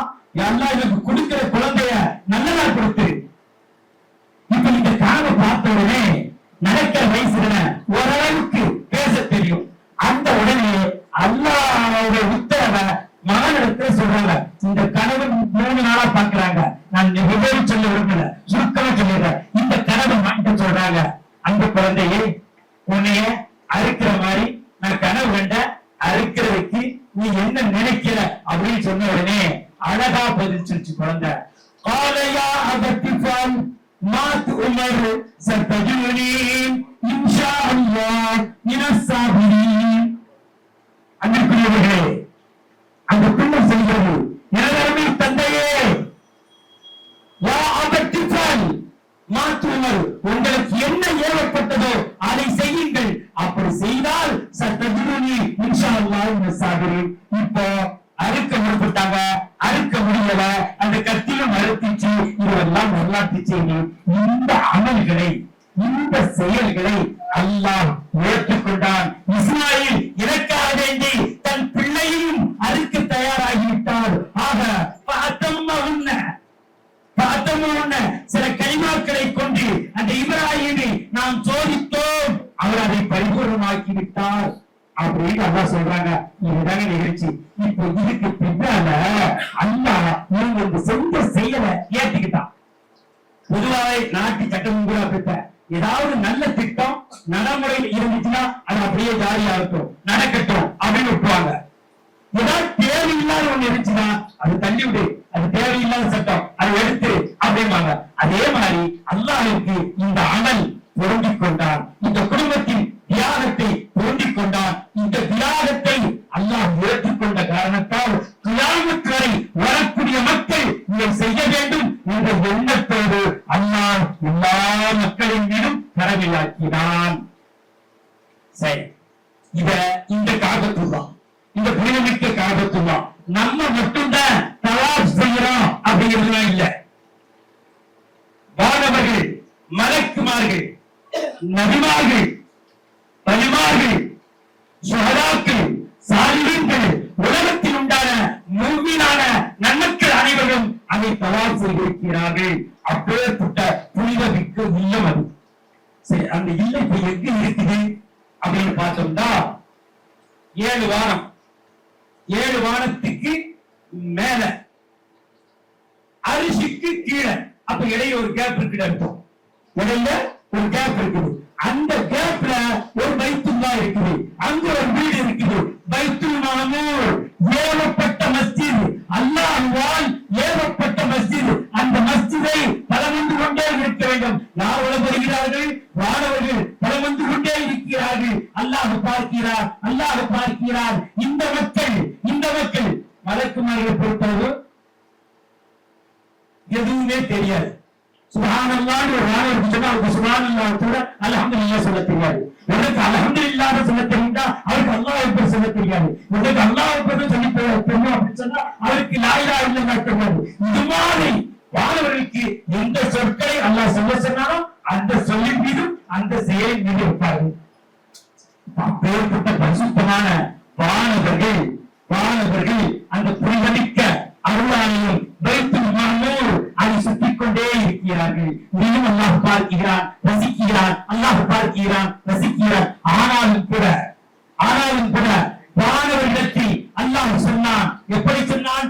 அல்லாஹ் எனக்கு கொடுக்கிற குழந்தைய நல்லதா கொடுத்து. இப்ப இந்த கனவை பார்த்த உடனே நடக்கிற வயசுல ஓரளவுக்கு பேச தெரியும். அந்த உடனே அல்லாஹ்வோட உத்தரவை மகனிடத்துல சொல்றாங்க. இந்த கனவு 3 நாளா பாக்குறாங்க. நான் விவரி சொல்ல விரும்பல, சுருக்கமா சொல்லிடுறேன். இந்த கனவு மாட்ட சொல்றாங்க, அந்த குழந்தையை உன்னைய அறுக்கிற மாதிரி நான் கனவு கண்ட, அறுக்கிறதுக்கு நீ என்ன நினைக்கிற அப்படின்னு சொன்ன உடனே அழகா பதில் குழந்தை. காலையா அதற்கால் மாத் உமர் சத்தஜுனி இன்ஷா அல்லாஹ் மினஸ் சாபிரீன். அன்பிற்குரியவர்களே, அந்த பிள்ளை சொல்கிறது, எனதருமை தந்தையே, யா அபத்திஃபால் மாத் உமர், உங்களுக்கு என்ன ஏவப்பட்டதோ அதை செய்யுங்கள். அப்படி செய்தால் சத்தஜுனி இன்ஷா அல்லாஹ் மினஸ் சாபிரீன். இப்போ அறுக்க முற்பட்டாங்க, அறுக்க முடியல, அந்த கத்தியும் அறுத்துச்சு. இதுவெல்லாம் வரலாற்று செய்தி. இந்த அமல்களை, இந்த செயல்களை அல்லாஹ் ஏற்றுக்கொண்டான். இஸ்மாயில் இறக்காக வேண்டி தன் பிள்ளையும் அறுக்க தயாராகிவிட்டார். ஆக சில கலிமாக்களை கொண்டு அந்த இப்ராஹீமை நாம் சோதித்தோம், அவர் அதை பரிபூர்ணமாக்கி விட்டார் அப்படின்னு அல்லாஹ் சொல்றாங்க. இதுதாங்க நிகழ்ச்சி. இப்போ இதுக்கு பின்னால அல்லாஹ் நீங்க சொந்த செயலை ஏற்றுக்கிட்டான். பொதுவாக நாட்டு சட்டம் ஏதாவது நல்ல திட்டம் நடைமுறையில் இருந்துச்சுன்னா அது அப்படியே ஜாலியாகட்டும், நடக்கட்டும் அப்படின்னு விட்டுவாங்க. ஏதாவது தேவையில்லாத ஒண்ணு இருந்துச்சுன்னா அது தள்ளி விடு, அது தேவையில்லாத சட்டம், அதை எடுத்து அப்படிம்பாங்க. அதே மாதிரி அல்லாஹ்வுக்கு இந்த அமல் பொருந்திக் கொண்டான். இந்த குடும்பத்தின் தியாகத்தை பொருந்திக் கொண்டான். இந்த தியாகத்தை அல்லாஹ் ஏற்றுக்கொண்ட காரணத்தால் கியாமத் வரை வரக்கூடிய மக்கள் இதை செய்ய வேண்டும் என்ற எண்ணத்தோடு அல்லாஹ் எல்லா மக்களின் மீதும் கடமையாக்கினான். சரி, இந்த காபத்துல்லா, இந்த புனிதமிக்க காபத்துல்லா நம்ம மட்டும்தான் தவாப் செய்யறோம் அப்படிங்கிறதுலாம் இல்ல. வானவர்கள், மலக்குமார்கள், நபிமார்கள், பலிமார்கள், சுஹதாக்கள், சாலிஹீன்கள், உலகத்தில் உண்டான முஃமினான நன்மக்கள் அனைவரும் அதை தவாப் செய்திருக்கிறார்கள். அப்பேற்பட்ட புனிதமிக்க இல்லம் அது. சரி, அந்த இல்லம் இப்ப எங்க இருக்குது அப்படின்னு பார்த்தோம்னா 7 வானம், 7 வானத்துக்கு மேல, அரிசிக்கு கீழே அப்ப இடையில ஒரு கேப் இருக்குது அர்த்தம். இடையில ஒரு கேப் இருக்குது. அந்த கேப்ல ஒரு பைத்துல்லா இருக்குது, அங்க ஒரு வீடு இருக்குது. பைத்துல் மாமூர் ஏவப்பட்ட மஸ்ஜித், அல்லாஹ்வால் ஏவப்பட்ட மஸ்ஜித். அந்த மஸ்ஜிதை பலம் வந்து கொண்டே இருக்க வேண்டும். யார் உள்ள வருகிறார்கள்? வானவர்கள் பலம் வந்து கொண்டே இருக்கிறார்கள். அல்லாஹ் பார்க்கிறார், அல்லாஹ் பார்க்கிறார். இந்த மக்கள் மலக்குமார்களை பொறுத்தவரை எதுவுமே தெரியாது. சுப்ஹானல்லாஹ் ஒரு வானவர் சொன்னா அவருக்கு சுப்ஹானல்லாஹ் தவிர அல்ஹம்துலில்லாஹ் சொல்ல தெரியாது. எனக்கு அல்ஹம்துலில்லாஹ் சொல்ல தெரியுமா, அவருக்கு அல்லாஹ் அக்பர் சொல்ல தெரியாது. எனக்கு அல்லாஹ் அக்பர் சொல்லி தெரியும் அப்படின்னு சொன்னா அவருக்கு லா இலாஹ இல்லல்லாஹ் தெரியாது. இது மாதிரி வானவர்களுக்கு எந்த சொற்களை அல்லாஹ் சொல்ல சொன்னாலும் அந்த சொல்லின் மீதும் அந்த செயலின் மீது இருப்பார்கள். அப்பேற்பட்ட பரிசுத்தமான வானவர்கள் அந்த புனிதமிக்க அருளாலையும் பைத்துல் மாமூர் அதை சுற்றிக் கொண்டே இருக்கிறார்கள். இதையும் அல்லாஹ் பார்க்கிறான், ரசிக்கிறான். அல்லாஹ் பார்க்கிறான், ரசிக்கிறான். ஆனாலும் கூட வானவரிடத்தில் அல்லாஹ் சொன்னான். எப்படி சொன்னான்?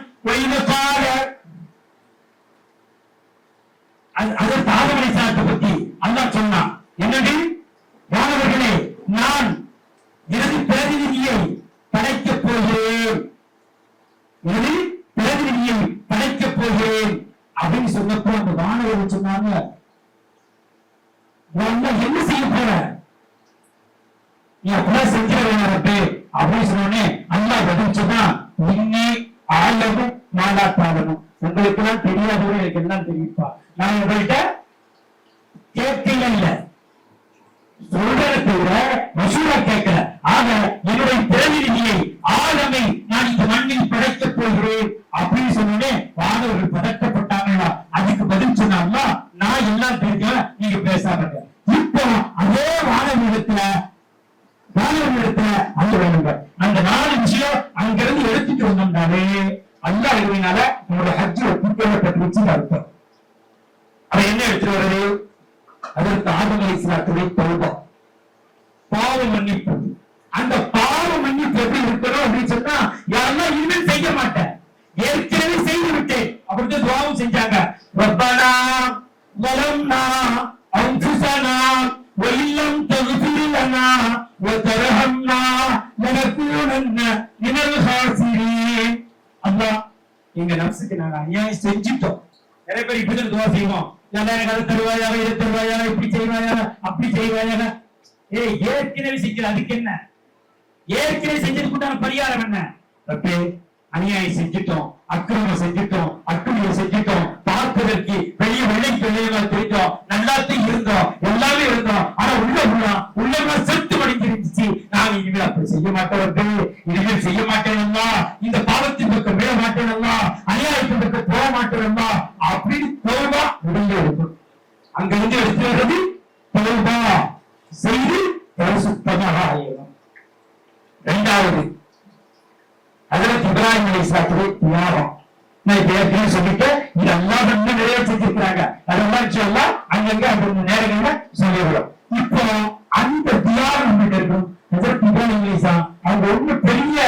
அதற்கு ஆதம் அலைஹிஸ்ஸலாத்தை பத்தி அல்லாஹ் சொன்னான். என்னது? வானவர்களே, நான் எனது பிரதிநிதியை படைக்கப் போகிறேன், அப்படின்னு சொன்னப்போ அந்த வானவர்கள் சொன்னாங்க, என்ன செய்ய போற, நீ அப்படிலாம் செஞ்சிடவே அப்படின்னு சொன்னோடனே அல்லாஹ் பதில் சொன்னா, இன்னே ஆழமும் மாலா தாழமும், உங்களுக்கு எல்லாம் தெரியாதவங்க எனக்கு எல்லாம் தெரியுப்பா. நான் உங்கள்கிட்ட கேட்கல, இல்ல சொல்றதை விட மசூரா கேட்கல. ஆக என்னுடைய பிரதிநிதியை ஆழமை நான் இந்த மண்ணில் படைக்கப் போகிறேன் அப்படின்னு சொன்னோடனே வானவர்கள் பதட்டப்பட்டாங்களா? அதுக்கு பதில் சொன்னாங்களா, நான் எல்லாம் தெரிஞ்சவன், நீங்க பேசாம. இப்போ அதே வானவரிடத்துல அங்க வேணுங்க. அந்த 4 விஷயம் அங்கிருந்து எடுத்துட்டு வந்தோம்னாலே அல்லாஹ் இருவினால நம்மளுடைய ஹஜ்ஜ் ஒப்புக்கொள்ளப்பட்டு வச்சு அர்த்தம். அதை என்ன எடுத்துட்டு வருது? அதற்கு ஆதம் அலைஹிஸ்ஸலாத்துடைய தௌபா, பாவ மன்னிப்பு. அந்த பாவ மன்னிப்பு எப்படி இருக்கணும் அப்படின்னு சொன்னா, யாரெல்லாம் இனிமேல் செய்ய மாட்டேன், ஏற்கனவே செய்து விட்டேன் அப்படின்னு துஆவும் செஞ்சாங்க. ரப்பனா வலம்னா அன்ஃபுஸனா வ இல்லம் தக்ஃபிர் லனா வ தர்ஹம்னா லனகூனன்ன மினல் ஹாசிரீன். அல்லாஹ், எங்க நஃப்ஸுக்கு நாங்க அநியாயம் செஞ்சிட்டோம். நிறைய பேர் இப்படி துஆ செய்வோம், யல்லா எனக்கு அது தருவாயா, இதை தருவாயா, இப்படி செய்வாயா, அப்படி செய்வாயா. ஏற்கனவே செஞ்சது, அதுக்கு என்ன? ஏற்கனவே செஞ்சதுக்குண்டான பரிகாரம் என்ன? ரப்பே, அநியாயம் செஞ்சிட்டோம், அக்கிரமம் செஞ்சிட்டோம், அட்டுழியம் செஞ்சிட்டோம், பார்ப்பதற்கு பெரிய வெள்ளைக்கு வெள்ளையமா தெரிஞ்சோம், நல்லாத்தையும் இருந்தோம், எல்லாமே இருந்தோம். ஆனா உள்ளமா செத்து மடிஞ்சிருந்துச்சு. நாங்க இனிமேல் அப்படி செய்ய மாட்டோம், இனிமேல் செய்ய மாட்டேனம்மா, இந்த பாவத்தின் பக்கம் விட மாட்டேனம்மா, அநியாயத்தின் பக்கம் போக மாட்டேனம்மா அப்படின்னு தௌபா உடனே இருக்கும். அங்க வந்து எடுத்து வர்றது தௌபா செய்து பரிசுத்தமாக ஆயிடும். இரண்டாவது ஹஜ்ரத் இப்ராஹிம் அலைஹிஸ்ஸலாத்துடைய தியாகம். நான் இப்ப ஏற்கனவே சொல்லிட்டேன், இது அல்லாஹ் வந்து நிறைய செஞ்சிருக்கிறாங்க. அதெல்லாம் இன்ஷாஅல்லாஹ் அங்கங்க அந்த நேரங்கள்ல சொல்லிடுறோம். இப்போ அந்த தியாகம் நம்மகிட்ட இருக்கும். ஹஜ்ரத் இப்ராஹிம் அலைஹிஸ்ஸலாம் அவங்க ஒன்றும் பெரிய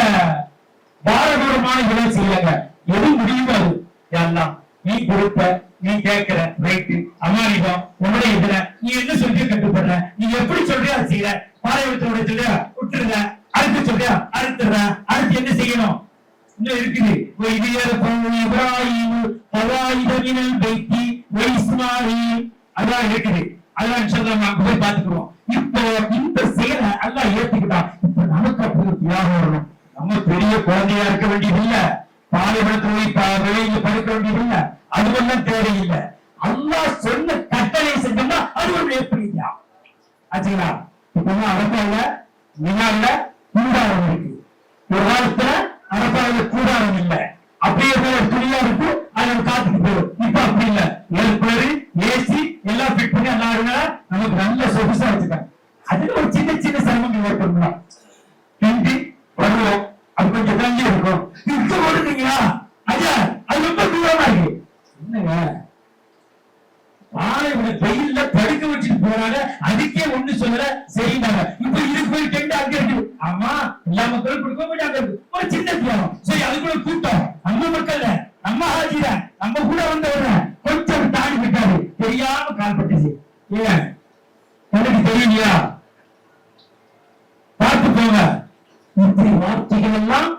பாரதூரமான வேலை செய்யலங்க. எது முடியுமோ அது எல்லாம் நீ கொடுத்த, நீ கேட்கிற ரைட்டு அமானிதம் உன்னுடைய இதுல நீ என்ன சொல்றியோ கட்டுப்படுற, நீ எப்படி சொல்றியோ அதை செய்யற. பாலைவனத்தோட சொல்றியா விட்டுருங்க, அடுத்து சொல்றியா அறுத்துற, அடுத்து என்ன செய்யணும் இன்னும் இருக்குது. இப்ராஹிம் ஹவாயிதமினல் பைத்தி வ இஸ்மாயில், அதான் இருக்குது. அதான் இன்ஷாஅல்லாஹ் நாம போய் பார்த்துக்கிறோம். இப்போ இந்த செயலை அல்லாஹ் ஏத்துக்கிட்டான். இப்ப நமக்கு அப்படி ஒரு தியாகம் வரணும். நம்ம பெரிய குழந்தையா இருக்க வேண்டியதில்லை, பாலைவனத்துல வெளியில படுக்க வேண்டியதில்லை, அதுவெல்லாம் தேவையில்லை. அல்லாஹ் சொன்ன கட்டளை செஞ்சோம்னா அது ஒரு எப்படி ஆச்சுங்களா? இப்ப அரசாங்க மினால கூடாரம் இருக்கு, ஒரு காலத்துல அரசாங்க கூடாரம் இல்லை, அப்படியே ஒரு துணியா இருக்கு, அதை காத்துட்டு போகும். இப்ப அப்படி இல்லை, ஏற்கனவே ஏசி எல்லாம் ஃபிட் பண்ணி எல்லாரும் நமக்கு நல்ல சொகுசா வச்சுக்காங்க. அதுல ஒரு சின்ன சின்ன சிரமங்கள் ஏற்படலாம். பிந்தி வருவோம், அது கொஞ்சம் தள்ளி இருக்கும், இருக்க ஓடுறீங்களா ஐயா, அது ரொம்ப தூரமா இருக்கு. என்னங்க வெயில்ல படுக்க வச்சுட்டு போறாங்க, அதுக்கே ஒண்ணு சொல்லல சரிந்தாங்க. இப்ப இதுக்கு போய் டெண்ட் அங்க இருக்கு. ஆமா, எல்லா மக்களும் கொடுக்க போய் அங்க இருக்கு. ஒரு சின்ன தியாகம் சரி, அதுக்குள்ள கூட்டம் நம்ம மக்கள், நம்ம ஹாஜிர, நம்ம கூட வந்தவங்க கொஞ்சம் தாண்டி விட்டாங்க. தெரியாம கால் பட்டுச்சு. ஏன் எனக்கு தெரியலையா? பார்த்து போங்க. இப்படி வார்த்தைகள் எல்லாம்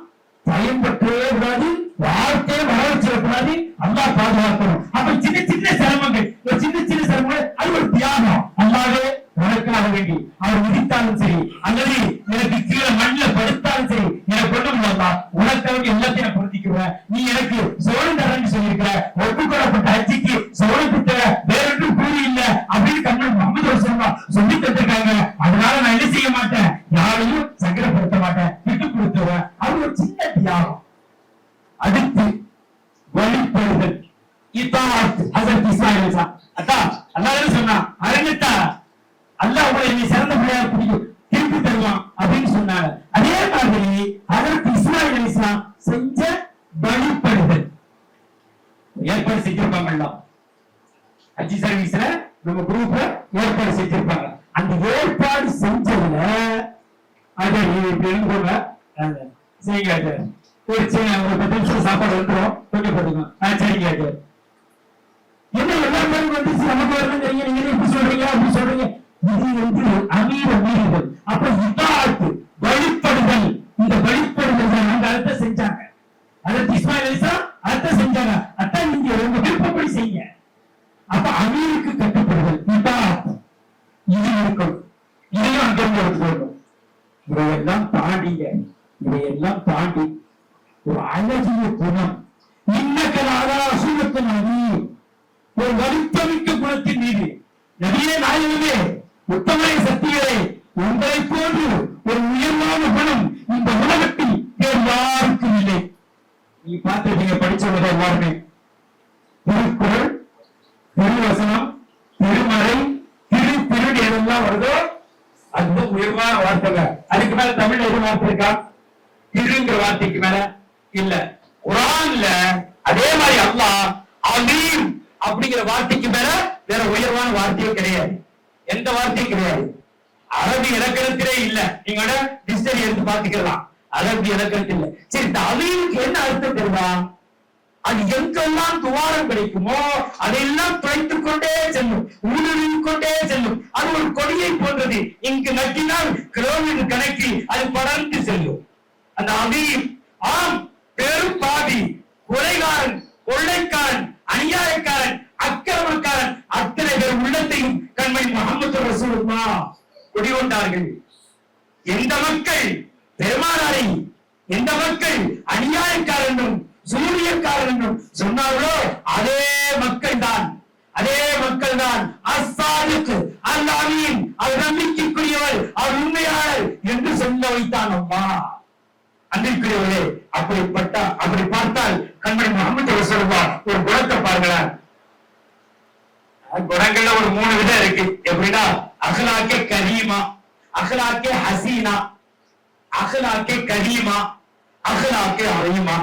பயன்பற்றவே கூடாது, வார்த்தையை வரவச்சிடக்கூடாது. அல்லாஹ் பாதுகாக்கணும். அப்ப சின்ன சின்ன சிரமங்கள், ஒரு சின்ன சின்ன சிரமங்கள், அது ஒரு தியாகம். அல்லாஹ்வே உனக்காக வேண்டி அவர் விதித்தாலும் சரி, அல்லது எனக்கு கீழே மண்ணில் படுத்தாலும் சரி, எனக்கு கொண்டு முடியாதா, உனக்காக எல்லாத்தையும் நான் பொருத்திக்குவேன். நீ எனக்கு சோழன் தரன்னு சொல்லியிருக்கிற, ஒப்புக்கொள்ளப்பட்ட ஹஜ்ஜிக்கு சோழன் தர வேறொன்றும் கூலி இல்ல அப்படின்னு கண்ணன் முகமது ரசூலுல்லாஹ் சொல்லி தந்திருக்காங்க. அதனால நான் என்ன செய்ய மாட்டேன், யாரையும் சங்கடப்படுத்த மாட்டேன், விட்டு கொடுத்துருவேன். அது ஒரு சின்ன தியாகம். அடுத்து வழிபடுதல். இத்தாத் ஹஸரத் இஸ்மாயில் அதான் அல்லாஹ் சொன்னா, அரங்கத்தா அல்லாஹ் உங்களை நீ சிறந்த பிள்ளையாக பிடிக்கும் திருப்பி தருவான் அப்படின்னு சொன்னாங்க. அதே மாதிரி ஹஸரத் இஸ்மாயில் அலைஹிஸ்ஸலாம் செஞ்ச வழிபடுதல் ஏற்பாடு செஞ்சிருப்பாங்கல்ல, ஹஜ் சர்வீஸ்ல நம்ம குரூப்ல ஏற்பாடு செஞ்சிருப்பாங்க. அந்த ஏற்பாடு செஞ்சதுல அதை இப்படி எழுதுவாங்க, சரிங்க ஒரு 10 நிமிஷம் சாப்பாடு வந்துடும், கொஞ்சம் போட்டுக்கோங்க. சரிங்க, என்ன எல்லா பேரும் வந்துச்சு, நமக்கு வரணும் தெரியுங்க, நீங்க எப்படி சொல்றீங்க அப்படி சொல்றீங்க. இது வந்து அமீர மீறுதல். அப்ப இதாத்து வழிபடுதல், இந்த வழிபடுதல் அந்த அர்த்த செஞ்சாங்க. அதற்கு இஸ்மாயில் அலைஹிஸ்ஸலாம் அர்த்த செஞ்சாங்க. அதான் நீங்க உங்க விருப்பப்படி செய்யுங்க. அப்ப அமீருக்கு கட்டுப்படுதல் இதாத் இது இருக்கும். இதையும் அங்கே எடுத்துக்கணும். இதையெல்லாம் தாண்டிங்க, இதையெல்லாம் தாண்டி ஒரு அழகிய குணம், இன்னக்கலாக அசூரத்தின் அணி, ஒரு வலித்தமிக்க குணத்தின் மீது நபியே நாயகமே உத்தமரை சக்திகளே, உங்களை போன்று ஒரு உயர்வான குணம் இந்த உலகத்தில் வேறு யாருக்கும் இல்லை. நீ பார்த்துட்டீங்க, படிச்சவங்க எல்லாருமே திருக்குறள், திருவசனம், திருமறை, திருப்பிரடு எதெல்லாம் வருதோ அந்த உயர்வான வார்த்தைங்க. அதுக்கு மேல தமிழ்ல எது வார்த்தை இருக்கா? திருங்கிற வார்த்தைக்கு மேல இல்ல. குர்ஆன்ல அதே மாதிரி அல்லாஹ் அலீம் அப்படிங்கிற வார்த்தைக்கு மேல வேற உயர்வான வார்த்தையே கிடையாது, எந்த வார்த்தையும் கிடையாது. அரபி இலக்கணத்திலே இல்ல, நீங்க டிக்ஷனரி எடுத்து பாத்துக்கலாம், அரபி இலக்கணத்தில் இல்ல. சரி, இந்த அலீமுக்கு என்ன அர்த்தம் தெரியுமா? அது எங்கெல்லாம் துவாரம் கிடைக்குமோ அதையெல்லாம் துளைத்துக் கொண்டே செல்லும், ஊடுருவிக் கொண்டே செல்லும். அது ஒரு கொடியை போன்றது, இங்கு நட்டினால் கிலோமீட்டர் கணக்கில் அது படர்ந்து செல்லும். அந்த அலீம் ஆம் பெரும் பாவி, கொலைகாரன், கொள்ளைக்காரன், அநியாயக்காரன், அக்கிரமக்காரன் அத்தனை பேர் உள்ளத்தையும் கண்மணி முஹம்மது ரசூலுல்லாஹ் குடிகொண்டார்கள். எந்த மக்கள் பெருமானாரை, எந்த மக்கள் அநியாயக்காரனும் சூரியக்காரனும் சொன்னார்களோ அதே மக்கள் தான், அதே மக்கள் தான் அஸ்ஸாதிக் அல்-அமீன், அவர் நம்பிக்கைக்குரியவர், அவர் உண்மையாளர் என்று சொல்ல வைத்தான் அல்லாஹ். அன்பிற்குரியவர்களே, அப்படி பார்த்தால் கண்மணி முஹம்மது ரசூலுல்லாஹ் ஒரு குணத்தை பாருங்களேன். குணங்கள்ல ஒரு 3 விதம் இருக்கு. எப்படின்னா அஹ்லாக்கே கரீமா, அஹ்லாக்கே ஹசீனா, அஹ்லாக்கே கரீமா, அஹ்லாக்கே அரீமா.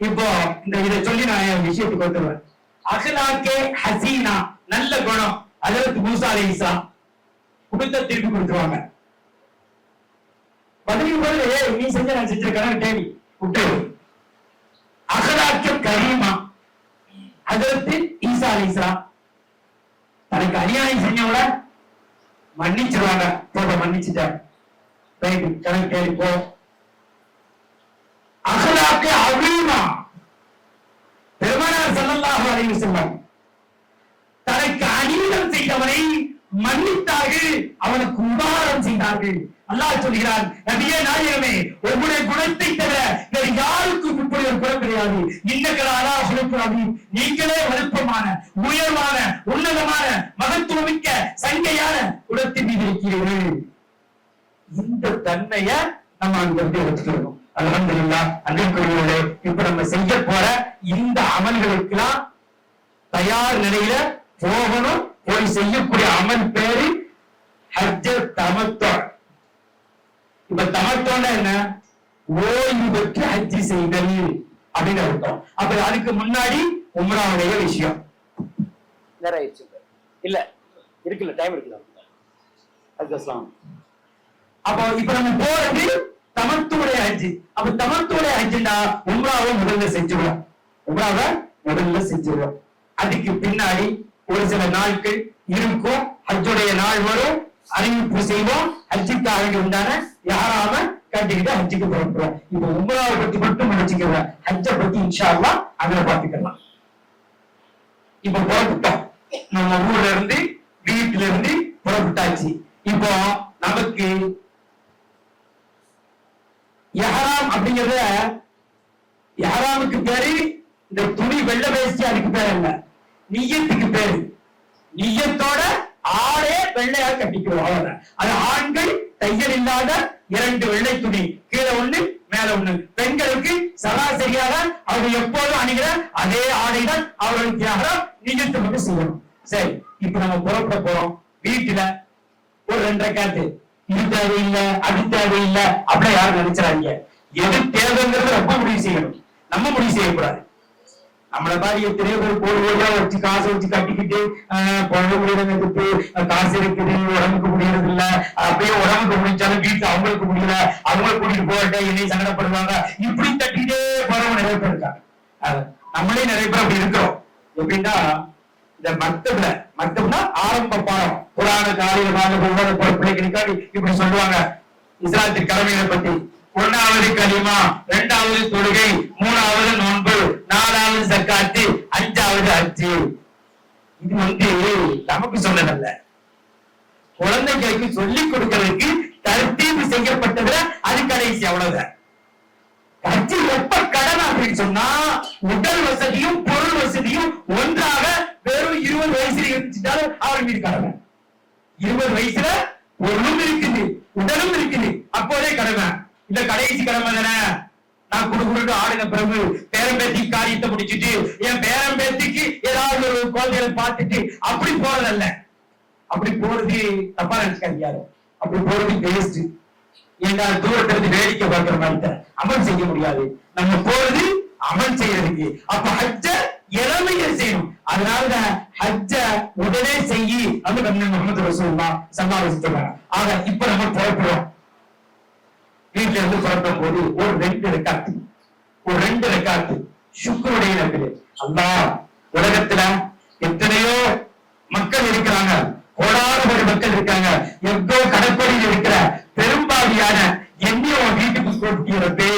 இப்போ இந்த இதை சொல்லி நான் விஷயத்துக்கு வந்துடுவேன். அஹ்லாக்கே ஹசீனா நல்ல குணம். ஹஜ்ரத் மூசா அலைஹிஸ்ஸலாம் கொடுத்த திருப்பி கொடுத்துருவாங்க. பதிலுக்கு நீ செஞ்ச நான் செஞ்சிருக்கேன் கேள்வி விட்டு. அஹ்லாக்கே கரீமா ஹஜ்ரத் ஈசா அலைஹிஸ்ஸலாம் தனக்கு அநியாயம் செஞ்சவங்கள மன்னிச்சிருவாங்க. போக மன்னிச்சுட்டேன், கணக்கு கேள்வி போ. அஹ்லாக்கே அரீமா பெருமானார் ஸல்லல்லாஹு அலைஹி வஸல்லம் தனக்கு அநீதம் செய்தவனை மன்னித்தார்கள், அவனுக்கு உபகாரம் செய்தார்கள். அல்லாஹ் சொல்கிறான், நபியே நாயகமே, உங்களுடைய குணத்தை தவிர வேறு யாருக்கும் இப்படி ஒரு குணம் கிடையாது. இன்னக்கலா சுலப்புறாதி, நீங்களே வலுப்பமான, உயர்வான, உன்னதமான, மகத்துவமிக்க, சங்கையான குணத்தின் மீது இருக்கிறீர்கள். இந்த தன்மைய நம்ம அங்க எடுத்துக்கணும். அல்ஹம்துலில்லாஹ். அன்பிற்குரியவர்களே, இப்ப நம்ம செய்ய போற இந்த அமல்களுக்கெல்லாம் தயார் நிலையில போகணும். போய் செய்யக்கூடிய அமல் பேரு ஹஜ்ஜ தமத்தோ. இப்ப தமத்தோன்னா என்ன? ஓய்வு பெற்று ஹஜ்ஜி செய்தல் அப்படின்னு அர்த்தம். அப்ப அதுக்கு முன்னாடி உம்ராவுடைய விஷயம் நிறைய இல்ல இருக்குல்ல, டைம் இருக்குல்ல. அப்போ இப்ப நம்ம போறது தமத்துடைய ஹஜ்ஜி. அப்ப தமத்துடைய ஹஜ்ஜினா உம்ராவை முதல்ல செஞ்சுடுவோம், உம்ராவை முதல்ல செஞ்சுடுவோம். அதுக்கு பின்னாடி ஒரு சில நாட்கள் இருக்கும். ஹஜ்ஜுடைய நாள் வரும், அறிவிப்பு செய்வோம். ஹஜ்ஜுக்காக உண்டான யாராம கட்டிக்கிட்டு ஹஜ்ஜுக்கு புறப்படுறோம். இப்ப உம்ராவை பத்தி மட்டும் நினைச்சுக்கிறேன். ஹஜ்ஜை பத்தி இன்ஷா அல்லாஹ் அதுல பாத்துக்கலாம். இப்ப புறப்பட்டோம், நம்ம ஊர்ல இருந்து வீட்டுல இருந்து புறப்பட்டாச்சு. இப்போ நமக்கு இஹ்ராம் அப்படிங்கறத, இஹ்ராமுக்கு பேரு இந்த துணி வெள்ளை வேஷ்டி, அதுக்கு பேர் இல்ல, நிய்யத்துக்கு பேரு. நிய்யத்தோட ஆடே வெள்ளையா கட்டிக்கிறோம், அவ்வளவுதான். அது ஆண்கள் தையல் இல்லாத 2 வெள்ளை துணி, கீழே ஒண்ணு மேல ஒண்ணு. பெண்களுக்கு சராசரியாக அவங்க எப்போதும் அணிகிற அதே ஆடைதான் அவர்களுக்கு இஹ்ராம். நிய்யத்து மட்டும் செய்யணும். சரி, இப்ப நம்ம புறப்பட போறோம். வீட்டுல ஒரு 2 ரக்காத்து, இது தேவையில்லை அது தேவையில்லை அப்படி யாரும் நினைச்சாங்க. எது தேவைங்கிறது ரொம்ப முடிவு செய்யணும், நம்ம முடிவு செய்யக்கூடாது. நம்மள மாதிரி எத்தனையோ பேர் கோடி கோடியா வச்சு காசை வச்சு கட்டிக்கிட்டு பொண்ணு முடியறதுக்கு காசு இருக்குது, உடம்புக்கு முடியறது இல்ல, அப்படியே உடம்புக்கு முடிச்சாலும் வீட்டுல அவங்களுக்கு முடியல, அவங்களுக்கு கூட்டிட்டு போகட்ட என்னையும் சங்கடப்படுவாங்க, இப்படி தட்டிக்கிட்டே போறவங்க நிறைய பேர் இருக்காங்க. நம்மளே நிறைய பேர் அப்படி இருக்கிறோம். எப்படின்னா இந்த மக்தப்னா ஆரம்ப பாடம், புராண காலையில பிள்ளைகளுக்காண்டி இப்படி சொல்லுவாங்க இஸ்லாத்தின் கடமைகளை பத்தி. 1வது கலிமா, 2வது தொழுகை, 3வது நோன்பு, 4வது ஜக்காத்து, 5வது ஹஜ்ஜு. இது நமக்கு சொன்னதல்ல, குழந்தைகளுக்கு சொல்லிக் கொடுக்கிறதுக்கு தர்த்தீபு செய்யப்பட்டதுல அது கடைசி, அவ்வளவுதான். ஹஜ்ஜு எப்ப கடமை அப்படின்னு சொன்னா, உடல் வசதியும் பொருள் வசதியும் ஒன்றாக வெறும் 20 வயசுல இருந்துட்டாலும் அவர் மீது கடமை. 20 வயசுல பொருளும் இருக்குது உடலும் இருக்குது, அப்போதே கடமை. இந்த கடைசி கடமை தானே. நான் குடுக்குறது ஆடின பிறகு பேரம்பேத்தி காரியத்தை முடிச்சுட்டு என் பேரம்பேத்திக்கு ஏதாவது ஒரு குழந்தைகளை பார்த்துட்டு அப்படி போறதல்ல. அப்படி போறது தப்பா நினைச்சுக்காது யாரும். அப்படி போறது வேஸ்ட். ஏன்னா தூரத்துல இருந்து வேடிக்கை பார்க்கிற மாதிரி அமல் செய்ய முடியாது. நம்ம போறது அமல் செய்யறதுக்கு. அப்ப ஹஜ்ஜ இளமைய செய்யணும். அதனால ஹஜ்ஜ உடனே செய்யி அப்படின்னு முஹம்மது ரசூலுல்லாஹ் ஸல்லல்லாஹு அலைஹி வஸல்லம். ஆக இப்ப நம்ம புறப்படுறோம். வீட்டுல இருந்து புறப்படும் போது ஒரு 2 ரக்காத்து சுக்ருடைய நபிலே. அல்லாஹ், உலகத்துல எத்தனையோ மக்கள் இருக்கிறாங்க, கோடான மக்கள் இருக்காங்க, எவ்வளோ கடற்கரையில் இருக்கிற பெரும்பாலியான என்னைய உன் வீட்டுக்கு கூட்டியறப்பே,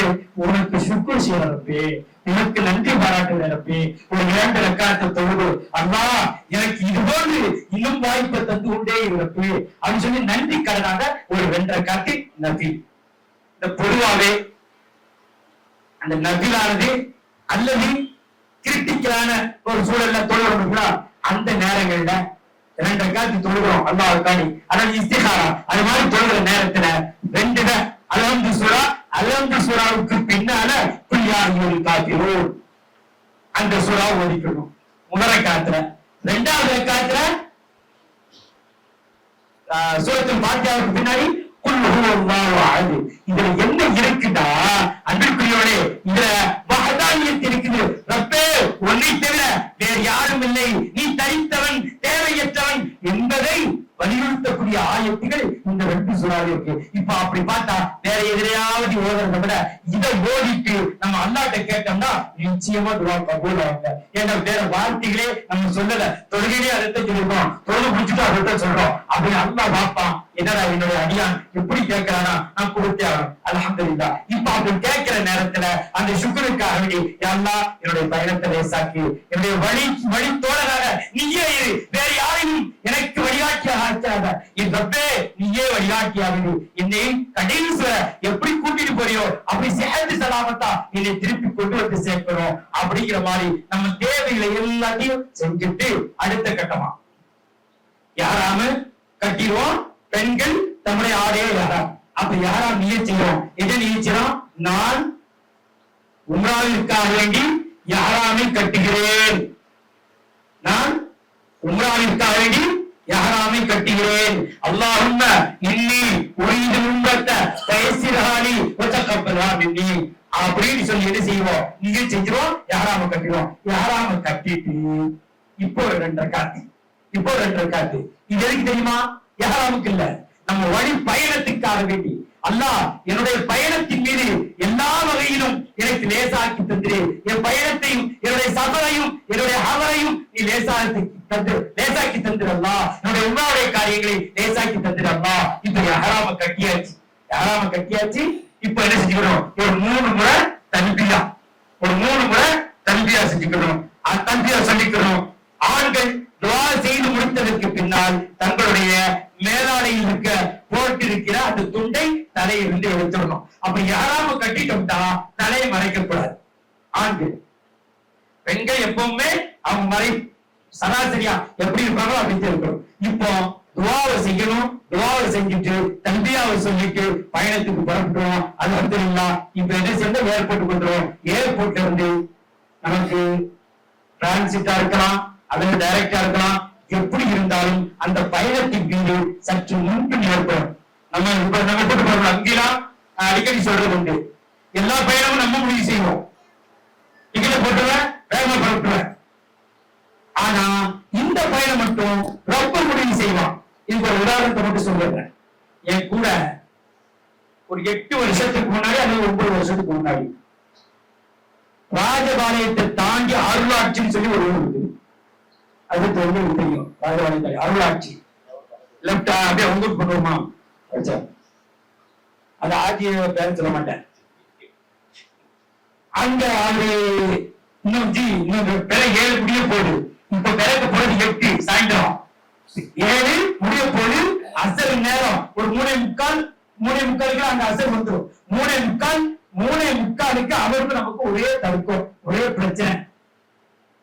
உனக்கு சுக்குர் செய்யறப்பே, உனக்கு நன்றி பாராட்டுறப்பே, ஒரு 2 ரக்காத்தை தொழுது அல்லாஹ் எனக்கு இது போன்று இன்னும் வாய்ப்பை தந்து கொண்டே இருப்பே அப்படின்னு சொல்லி நன்றி கடனாக ஒரு 2 ரக்காத்து நபி. இந்த பொதுவாவே அந்த நபிலானது அல்லது கிரிட்டிக்கலான ஒரு சூழல்ல தொழுகிறோம்னா, அந்த நேரங்கள்ல 2 ரக்காத்து தொழுகிறோம் அல்லாஹ்வுக்காண்டி, அதாவது இஸ்திகாரா, அது மாதிரி தொழுகிற நேரத்துல 2 அல்ஹம்து சூராவுக்கு பின்னால குல் யா அய்யுல் காஃபிரூன் அந்த சூரா ஓதிக்கணும் முதல் ரக்காத்துல. 2வது ரக்காத்துல சூரத்துல் ஃபாத்திஹாவுக்கு பின்னாடி குல் ஹுவல்லாஹு அஹத். இதுல என்ன இருக்குன்னா அன்பிற்குரியவனே, இதுல வஹதானியத் இருக்குது. ரப்பே, உன்னை தவிர வேறு யாரும் இல்லை, நீ தனித்தவன், தேவையற்றவன் என்பதை வலியுறுத்தக்கூடிய ஆயத்துகள் இந்த 2 சூறாவில் இருக்கு. இப்ப அப்படி பார்த்தா வேற எதிரையாவது ஓதுறதை விட இதை ஓதிட்டு நம்ம அல்லாஹ்ட்ட கேட்டோம்னா நிச்சயமா துஆ கபூல் ஆகுங்க. ஏன்னா வேற வார்த்தைகளே நம்ம சொல்லல, தொழுகையிலே அதைத்தான் சொல்லிருக்கோம், தொழுது முடிச்சுட்டு அதைத்தான் சொல்றோம். அப்படி அல்லாஹ் பார்ப்பான், என்னடா என்னுடைய அடியான் எப்படி கேட்கிறானா, நான் கொடுத்தே ஆகணும். அல்ஹம்துலில்லாஹ். இப்ப அப்படி கேட்கிற நேரத்துல அந்த சுக்ருக்காக வேண்டி, யா அல்லாஹ் என்னுடைய பயணத்தை லேசாக்கி, என்னுடைய வழி தோழராக நீயே இரு, வேற யாரையும் எனக்கு வழிகாட்டியாக ஆக்காத. என் ரப்பே, நீயே வழிகாட்டியாகுது. என்னை கடைசி எப்படி கூட்டிட்டு போறியோ அப்படி சேது சலாமத்தா என்னை திருப்பி கொண்டு வந்து சேர்க்கணும். அப்படிங்கிற மாதிரி நம்ம தேவைகளை எல்லாத்தையும் செஞ்சுட்டு அடுத்த கட்டமா யாராம கட்டிடுவோம். பெண்கள் தம்முடைய ஆடையே யாரா, அப்ப யாரா நியச்சிடும், எதை நியச்சிடும், நான் உம்ராவிற்காக வேண்டி யாராமை கட்டுகிறேன், நான் உம்ராவிற்காக வேண்டி யாராமை கட்டுகிறேன். அல்லாஹும்ம இன்னி உரீது உம்மத்த ஃபயஸ்ஸிர்ஹாலி வதகப்பல்ஹா மின்னி அப்படின்னு சொல்லி என்ன செய்வோம், நீங்க செஞ்சிரோம், யாராம கட்டிடுவோம். யாராம கட்டிட்டு இப்போ 2 ரக்காத்து, இது எதுக்கு தெரியுமா, யாராமுக்கு இல்ல, நம்ம வழி பயணத்துக்காக வேண்டி அல்லாஹ் என்னுடைய பயணத்தின் மீது எல்லா வகையிலும் எனக்கு லேசாக்கி தந்திரு. என் பயணத்தையும் என்னுடைய சபரையும் என்னுடைய அவரையும் நீ லேசாக்கி தந்திரு அல்லாஹ். என்னுடைய உம்ராவுடைய காரியங்களை லேசாக்கி தந்திரு அல்லாஹ். இப்ப ஹராம கட்டியாச்சு. இப்ப என்ன செஞ்சுக்கணும்? ஒரு 3 முறை தல்பியா செஞ்சுக்கணும். தல்பியா சொல்லிக்கணும். ஆண்கள் துஆ செய்து முடித்ததற்கு பின்னால் தங்களுடைய மேலாடையில் போட்டிருக்கிற அந்த துண்டை தலையிலிருந்து எடுத்துடணும். அப்ப யாராம கட்டிட்டோம்னா தலையை மறைக்க கூடாது. ஆண்கள், பெண்கள் எப்பவுமே அவங்க சராசரியா எப்படி இருப்பாங்களோ அப்படி இருக்கணும். இப்போ துஆவை செய்யணும். துஆவை செஞ்சுட்டு தல்பியாவை சொல்லிட்டு பயணத்துக்கு புறப்பட்டுருவோம். அது அல்ஹம்துலில்லாஹ். இப்ப என்ன செய்யணும்? ஏர்போர்ட் கொண்டுருவோம். ஏர்போர்ட்ல இருந்து நமக்கு டிரான்சிட்டா இருக்கலாம் அல்லது டைரக்டா இருக்கலாம். எப்படி இருந்தாலும் அந்த பயணத்தின் மீது சற்று முன்பின் ஏற்படும். நம்ம கூட்டு போறோம். அங்கெல்லாம் அடிக்கடி சொல்றது உண்டு, எல்லா பயணமும் நம்ம முடிவு செய்வோம். டிக்கெட்டை போட்டுருவேன், வேகமா புறப்பட்டுருவேன். ஆனா இந்த பயணம் மட்டும் ரொம்ப முடிவு செய்வான். இதுக்கு ஒரு உதாரணத்தை மட்டும் சொல்றேன். என் கூட ஒரு 8 வருஷத்துக்கு முன்னாடி அல்லது 9 வருஷத்துக்கு முன்னாடி ராஜபாளையத்தை தாண்டி அருளாட்சின்னு சொல்லி ஒரு ஊர் இருக்கு. அது தெரியும். ராஜபாளையம் அருளாட்சி லெப்டா அப்படியே உங்களுக்கு பண்ணுவோமா? அது ஆட்சியை பேர சொல்ல மாட்டேன். அங்க அது இன்னும் பிற 7 முடிய போகுது. இப்ப பிறகு போறது 8 சாயந்தரம் 7 முடிய போது அசல் நேரம் ஒரு 3:45 அந்த அசல் வந்துடும். 3:45 அவருக்கு நமக்கு ஒரே தர்க்கம், ஒரே பிரச்சனை.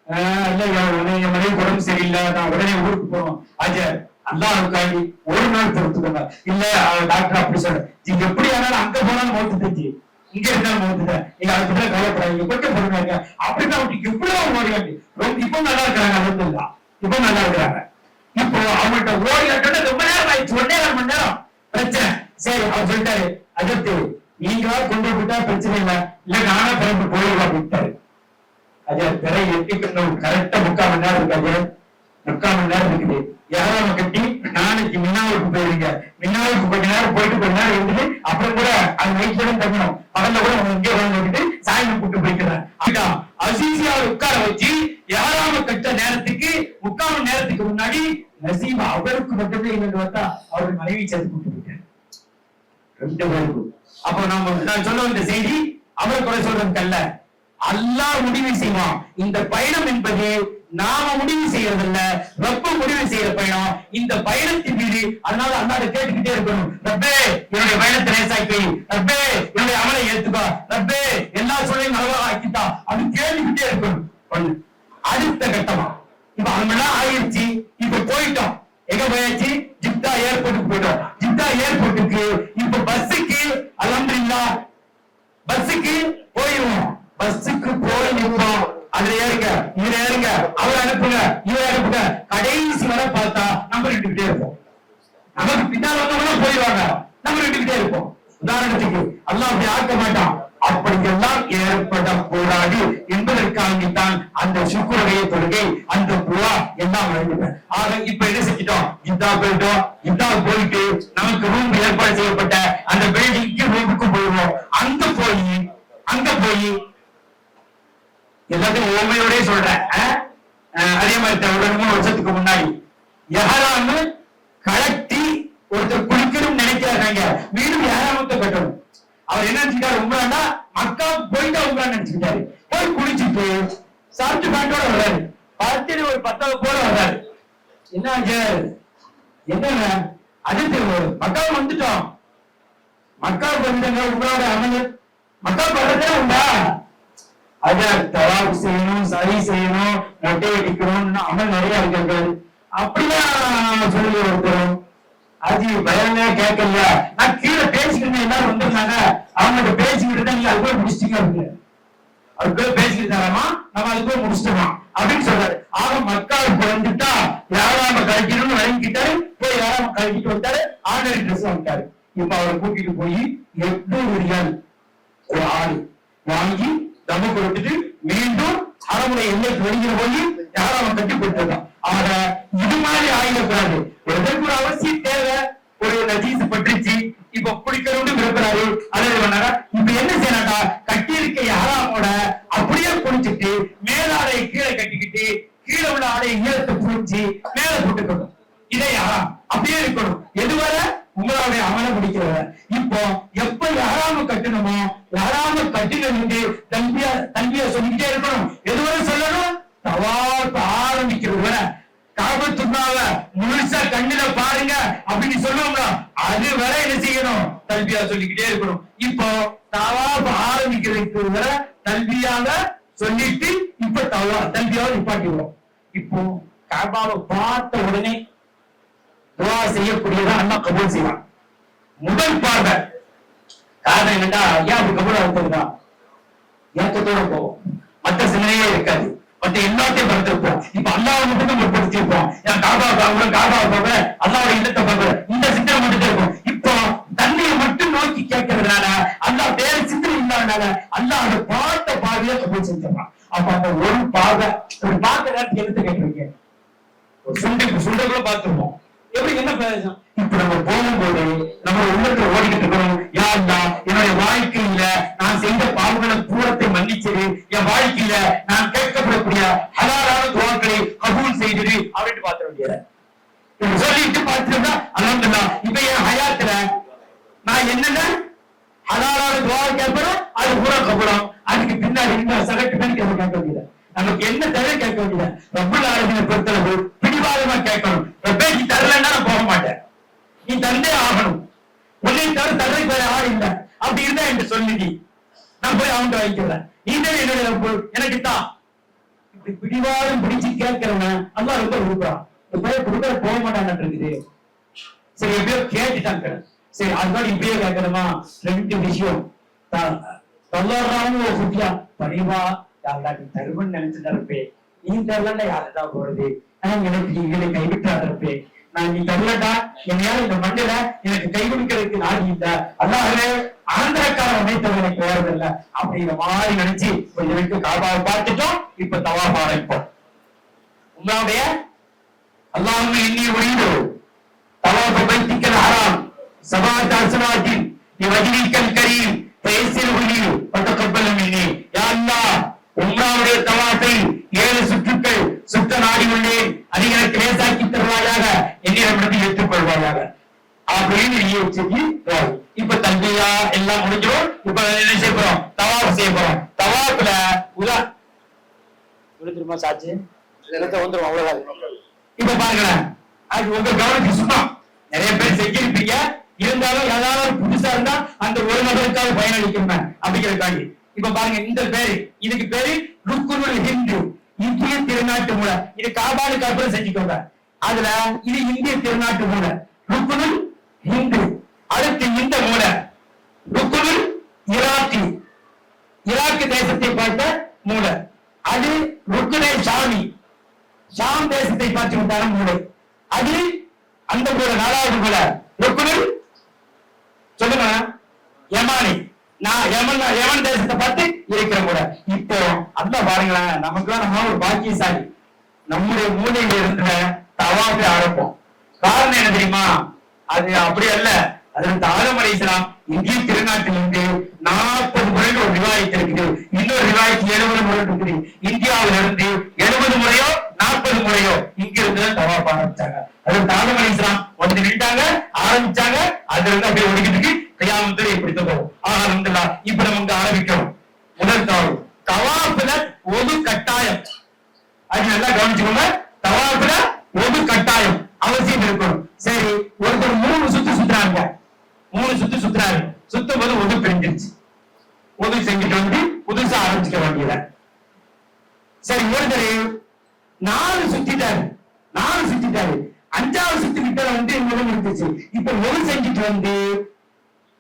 மனைவி உடம்பு சரியில்லை, நான் உடனே ஊருக்கு போறோம். ஆஜர் அல்லாஹ்வுக்காண்டி ஒரு நாள் பொறுத்துக்கோங்க. இல்ல டாக்டர் அப்படி சொல்ற, நீங்க எப்படி ஆனாலும் அங்க போனாலும் மௌத்து தெரிஞ்சு, இங்க இருந்தாலும் மௌத்து தான். நீங்க அதை பத்தி கவலைப்படாதீங்க, கொஞ்சம் பொறுமையா அப்படிதான் அவங்களுக்கு எவ்வளவு ஓடியாண்டி இப்ப நல்லா இருக்கிறாங்க. அல்ஹம்துலில்லாஹ் இப்ப நல்லா இருக்கிறாங்க. இப்போ அவங்கள்ட்ட ஓடியாட்ட ரொம்ப நேரம் ஆயிடுச்சு, 1.5 மணி நேரம் பிரச்சனை. சரி அவர் சொல்லிட்டாரு, அதற்கு நீங்களா கொண்டு விட்டா பிரச்சனை இல்லை, இல்ல நானா பிறப்பு போயிடலாம் அப்படின்ட்டாரு. அஜர் பிறை எட்டிக்கணும் கரெக்டா 3/4 மணி நேரம் இருக்கு. அஜர் 3/4 மணி நேரம் இருக்குது. யாராவது கட்டி நாளைக்கு மின்னாவுக்கு போயிருங்க. மின்னாவுக்கு கொஞ்ச நேரம் போயிட்டு கொஞ்ச நேரம் இருந்துட்டு அப்புறம் கூட அது நைட்ல தான் தங்கணும். பகல்ல கூட இங்கே வந்துட்டு சாயந்தரம் கூட்டு போய்க்கிறேன். அதுதான் அசீசியாவை உட்கார வச்சு யாராம கட்ட நேரத்துக்கு 3/4 மணி நேரத்துக்கு முன்னாடி நசீபா அவருக்கு மட்டுமே இல்லைன்னு பார்த்தா அவருக்கு மனைவி சேர்த்து கூட்டு போயிட்டாரு 2 பேருக்கும். அப்போ நான் சொல்ல வந்த செய்தி அவரை குறை சொல்றதுக்கு அல்ல, அல்லாஹ் முடிவு செய்வான். இந்த பயணம் என்பது நாம முடிவு செய்யறதில்ல, ரப்ப முடிவு செய்யற பயணம். இந்த பயணத்தின் மீது அதனால அல்லாஹ்வை கேட்டுக்கிட்டே இருக்கணும். ரப்பே என்னுடைய பயணத்தை லேசாக்கி, ரப்பே என்னுடைய அமலை ஏத்துக்கோ, ரப்பே எல்லா சூழலையும் நலவாக ஆக்கிட்டா, அது கேட்டுக்கிட்டே இருக்கணும். அடுத்த கட்டமா இப்ப அவங்கெல்லாம் ஆயிடுச்சு. இப்ப போயிட்டோம். எங்க போயாச்சு? ஜித்தா ஏர்போர்ட்டுக்கு போயிட்டோம். ஜித்தா ஏர்போர்ட்டுக்கு இப்ப பஸ்ஸுக்கு அல்ஹம்துலில்லாஹ் பஸ்ஸுக்கு போயிடுவோம். பஸ்ஸுக்கு போய் நிற்போம். அதுல ஏறுங்க, இதுல ஏறுங்க, அவர் அனுப்புங்க, இவரை அனுப்புங்க. கடைசி வரை பார்த்தா நம்ம ரெண்டுகிட்டே இருப்போம். நமக்கு பின்னால் வந்தவங்க போயிடுவாங்க, நம்ம ரெண்டுகிட்டே இருப்போம். உதாரணத்துக்கு அல்லாஹ் அப்படி ஆக்க மாட்டான். அப்படியெல்லாம் ஏற்படக்கூடாது என்பதற்காகத்தான் அந்த சுக்ருடைய தொழுகை, அந்த துஆ எல்லாம் வழங்குவேன். ஆக இப்ப என்ன செஞ்சிட்டோம்? ஜித்தா போயிட்டோம். ஜித்தா போயிட்டு நமக்கு ரூம் ஏற்பாடு செய்யப்பட்ட அந்த பில்டிங்க்கு ரூமுக்கு போயிடுவோம். அங்க போய் எல்லாத்தையும் உண்மையோட சொல்றேன். அதே மாதிரி 3 வருஷத்துக்கு முன்னாடி யாராம கலட்டி ஒருத்தர் குளிக்கணும் நினைக்கிறாங்க. மீண்டும் யாராமத்தை கட்டணும். அவர் என்ன நினைச்சுட்டாரு? உங்களாண்டா மக்கா போயிட்டா உங்களான்னு நினைச்சுக்கிட்டாரு. போய் குளிச்சுட்டு சாப்பிட்டு பாட்டோட வர்றாரு. பார்த்து ஒரு 10 போல வர்றாரு. என்ன அடுத்து மக்காவுக்கு வந்துட்டோம். மக்காவுக்கு வந்துட்டாங்க. உங்களோட அமல் மக்காவுக்கு வர்றதே உண்டா? அத தவாப் செய்யணும், சரி செய்யணும், மொட்டை அடிக்கணும், அமல் நிறைய இருக்கிறது. அப்படிதான் சொல்லி ஒருத்தரும் அது பயமே கேட்கல. நான் கீழே பேசிக்கிட்டு எல்லாரும் வந்திருந்தாங்க. அவங்க பேசிக்கிட்டு தான் நீங்க அதுக்குள்ள முடிச்சிட்டீங்க. அதுக்குள்ள பேசிக்கிட்டு தாராமா, நம்ம அதுக்குள்ள முடிச்சிட்டோமா அப்படின்னு சொல்றாரு. ஆக மக்காவுக்கு வந்துட்டா யாராம கழிக்கணும்னு வழங்கிட்டாரு. போய் யாராம கழிக்கிட்டு வந்தாரு. ஆர்டினரி ட்ரெஸ் வந்துட்டாரு. இப்ப அவரை கூட்டிட்டு போய் 800 ரியால் ஒரு ஆடு வாங்கி தம கொடுத்துட்டு மீண்டும் அரமுறை எல்லைக்கு வெளியில போய் யாரும் கட்டி போட்டுருக்கான். ஆக இது மாதிரி ஆகிடக்கூடாது. எதற்கு ஒரு அவசியம் தேவை? ஒரு நஜீஸ் பட்டுருச்சு, இப்ப குளிக்கணும்னு விரும்புறாரு, அல்லது பண்ணாரா, இப்ப என்ன செய்யறாங்க, கட்டி இருக்க யாராமோட அப்படியே குளிச்சுட்டு மேலாடை கீழே கட்டிக்கிட்டு கீழே உள்ள ஆடை ஈரத்தை புடிச்சு மேல போட்டுக்கணும். இதை யாரா அப்படியே இருக்கணும். எதுவரை உங்களுடைய அமலை முடிக்கிறவரை. இப்போ எப்ப யாராம கட்டணுமோ யாராம கட்டினு தம்பியா சொல்லிக்கிட்டே இருக்கணும். எதுவரை சொல்லணும், தவாப் ஆரம்பிக்கிறது வரை காபத்துள்ளாவ முழுசா கண்ணுல பாருங்க அப்படின்னு சொல்லுவோம்ல, அது வரை என்ன செய்யணும், தல்பியா சொல்லிக்கிட்டே இருக்கணும். இப்போ தவாப் ஆரம்பிக்கிறதுக்கு வரை தல்பியாவை சொல்லிட்டு இப்ப தல்பியாவை நிப்பாட்டிடுவோம். இப்போ காபாவை பார்த்த உடனே துவா செய்யக்கூடியதான் அண்ணா கபூல் செய்வான். முதல் பார்வை காரணம் என்னன்னா, ஏன் அப்படி கபூல் ஆகுதுன்னா ஏக்கத்தோட போவோம், மற்ற சிந்தனையே இருக்காது, மற்ற எல்லாத்தையும் படுத்திருப்போம். இப்ப அல்லாவை மட்டும் முற்படுத்திருப்போம். ஏன் காபாவை பார்க்கிறோம், காபாவை பார்க்கிறேன், அல்லாவோட இல்லத்தை பார்க்கிறேன், இந்த சிந்தனை மட்டும் இருக்கும். இப்போ தண்ணியை மட்டும் நோக்கி கேட்கறதுனால, அல்லாஹ் வேற சிந்தனை இல்லாதனால அல்லாஹ் அந்த பார்த்த பார்வையை கபூல் செஞ்சிடறான். அப்ப அந்த ஒரு பார்வை, ஒரு பார்க்க நேரத்துக்கு எடுத்து கேட்டிருக்கீங்க, ஒரு சுண்டைக்குள்ள பார்த்துருப்போம். எப்படி என்ன பிரயோஜனம்? இப்ப நம்ம போகும்போது நம்ம உள்ளத்துல ஓடிக்கிட்டு இருக்கணும், யா அல்லாஹ் என்னுடைய வாழ்க்கையில நான் செய்த பாவங்களை பூரத்தை மன்னிச்சிரு, என் வாழ்க்கையில நான் கேட்கப்படக்கூடிய ஹலாலான துவாக்களை கபூல் செய்திரு அப்படின்னு பாத்திர வேண்டியது. சொல்லிட்டு பார்த்துட்டா அல்ஹம்துலில்லாஹ். இப்ப என் ஹயாத்துல நான் என்னென்ன ஹலாலான துவா கேட்பறோம், அது பூரா கபூலம். அதுக்கு பின்னாடி இன்னும் செலக்ட் பண்ணி கேட்க வேண்டியது. நமக்கு என்ன தேவை கேட்க வேண்டியது. ரப்பல் ஆலமீனை பொறுத்தளவு பிடிவாதமா கேட்கணும். ரப்பே நீ தரலன்னா நான் போக மாட்டேன், நீ தந்தே ஆகணும், உன்னை தரதுக்கு வேற ஆள் இல்லை, அப்படி இருந்தா என்று சொல்லி நான் போய் அவங்க வாங்கிக்கிறேன், நீ தான் என்னுடைய எனக்கு தான். இப்படி பிடிவாதம் பிடிச்சு கேட்கிறவன் அல்லாஹ் ரொம்ப விரும்புறான். போய் கொடுக்க போக மாட்டான்னு இருக்குது. சரி எப்படியோ கேட்டுட்டாங்க, சரி அதுதான் இப்படியே கேட்கணுமா. ரெண்டு விஷயம், தொல்லறாவும் குட்டியா பணிவா யாரா நீ தருவன்னு நினைச்சுட்டு இருப்பே, நீ தரலன்னா யாருதான் போறது, எனக்கு இவனை கைவிட்டாத இருப்பே, நான் நீ தரலடா என்னையால இந்த மண்ணில எனக்கு கைவிடுக்கிறதுக்கு நாடி இல்ல, அல்லாஹ்வே ஆந்திரக்கார அமைத்தவன் எனக்கு வேறதில்ல அப்படிங்கிற மாதிரி நினைச்சு கொஞ்சம் வரைக்கும் காபாவை பார்த்துட்டோம். இப்ப தவாஃப் ஆரம்பிப்போம். உங்களுடைய அல்லாஹ்வும்ம இன்னி உரீது தவாஃப பைத்திக்கல் ஹராம் சபாத் அஸ்வாத்தின் வஜ்ஹிக்கல் கரீம் ஃபயஸ்ஸிர்ஹு லி வதகப்பல் மின்னி. யா அல்லாஹ் உம்ராவுடைய தவாஃபை 7 சுற்றுக்கள் சுத்த நாடி உள்ளேன், அதை எனக்கு லேசாக்கி தருவாயாக, என்னிடமிருந்து ஏற்றுக்கொள்வாயாக அப்படின்னு சொல்லி. இப்ப தல்பியா எல்லாம் முடிஞ்சிடும். இப்ப என்ன செய்ய போறோம், தவாஃப் செய்ய போறோம். தவாஃப்ல திரும்ப சாச்சு வந்துடும், அவ்வளவுதான். இப்ப பாருங்களேன், அது உங்க கவனத்துக்கு சும்மா நிறைய பேர் செஞ்சிருப்பீங்க, இருந்தாலும் ஏதாவது புதுசா இருந்தா அந்த ஒரு நபருக்காக பயனளிக்கணும் அப்படிங்கிறதுக்காண்டி. இப்ப பாருங்க, இந்த பேரு, இதுக்கு பேரு ருக்குனுல் ஹிந்து, இந்திய திருநாட்டு மூலை. இது காபாலுக்கு அப்புறம் செஞ்சுக்கோங்க. அதுல இது இந்திய திருநாட்டு மூலை, ருக்குனுல் ஹிந்து. அடுத்து இந்த மூலை ருக்குனுல் இராக்கி, ஈராக்கு தேசத்தை பார்த்த மூலை. அது ருக்குனே ஷாமி, ஷாம் தேசத்தை பார்த்து விட்டான மூலை. அது அந்த மூலை 4வது மூலை ருக்குனுல் சொல்லுங்க யமானி, நான் யமன் தேசத்தை பார்த்து இருக்கிற கூட. இப்போ அந்த பாருங்களேன், நமக்குலாம் நம்ம ஒரு பாக்கியசாலி, நம்முடைய மூலையில இருந்த தவாஃபை ஆரம்பிப்போம். காரணம் என்ன தெரியுமா, அது அப்படி அல்ல. அதற்கு ஆதம் அலைஹிஸ்ஸலாம் இந்திய திருநாட்டிலிருந்து 40 முறைகள் ஒரு ரிவாயத் இருக்குது, இன்னொரு ரிவாயத் 70 முறை இருக்குது. இந்தியாவில இருந்து 70 முறையோ 40 முறையோ இங்கிருந்து தவாஃப் ஆரம்பிச்சாங்க. அதற்கு ஆதம் அலைஹிஸ்ஸலாம் வந்து நின்றாங்க, ஆரம்பிச்சாங்க, அதுல இருந்து அப்படியே ஓடிக்கிட்டு கியாமத்துல இப்படி போகும். அல்ஹம்துலில்லாஹ். இப்ப நம்ம ஆரம்பிக்கிறோம். முதல் தவாஃப்ல ஒது கட்டாயம், அது நல்லா கவனிச்சுக்கோங்க. தவாஃப்ல ஒது கட்டாயம் அவசியம் இருக்கணும். சரி, ஒருத்தர் 3 சுத்து சுத்துறாங்க, 3 சுத்து சுத்துறாரு, சுத்தும் போது ஒது பிரிஞ்சிருச்சு, ஒது செஞ்சுட்டு வந்து புதுசா ஆரம்பிச்சுக்க வேண்டியத. சரி, ஒருத்தர் 4 சுத்திட்டாரு, 5வது சுத்து கிட்ட வந்து ஒது இருந்துச்சு. இப்ப ஒது செஞ்சுட்டு வந்து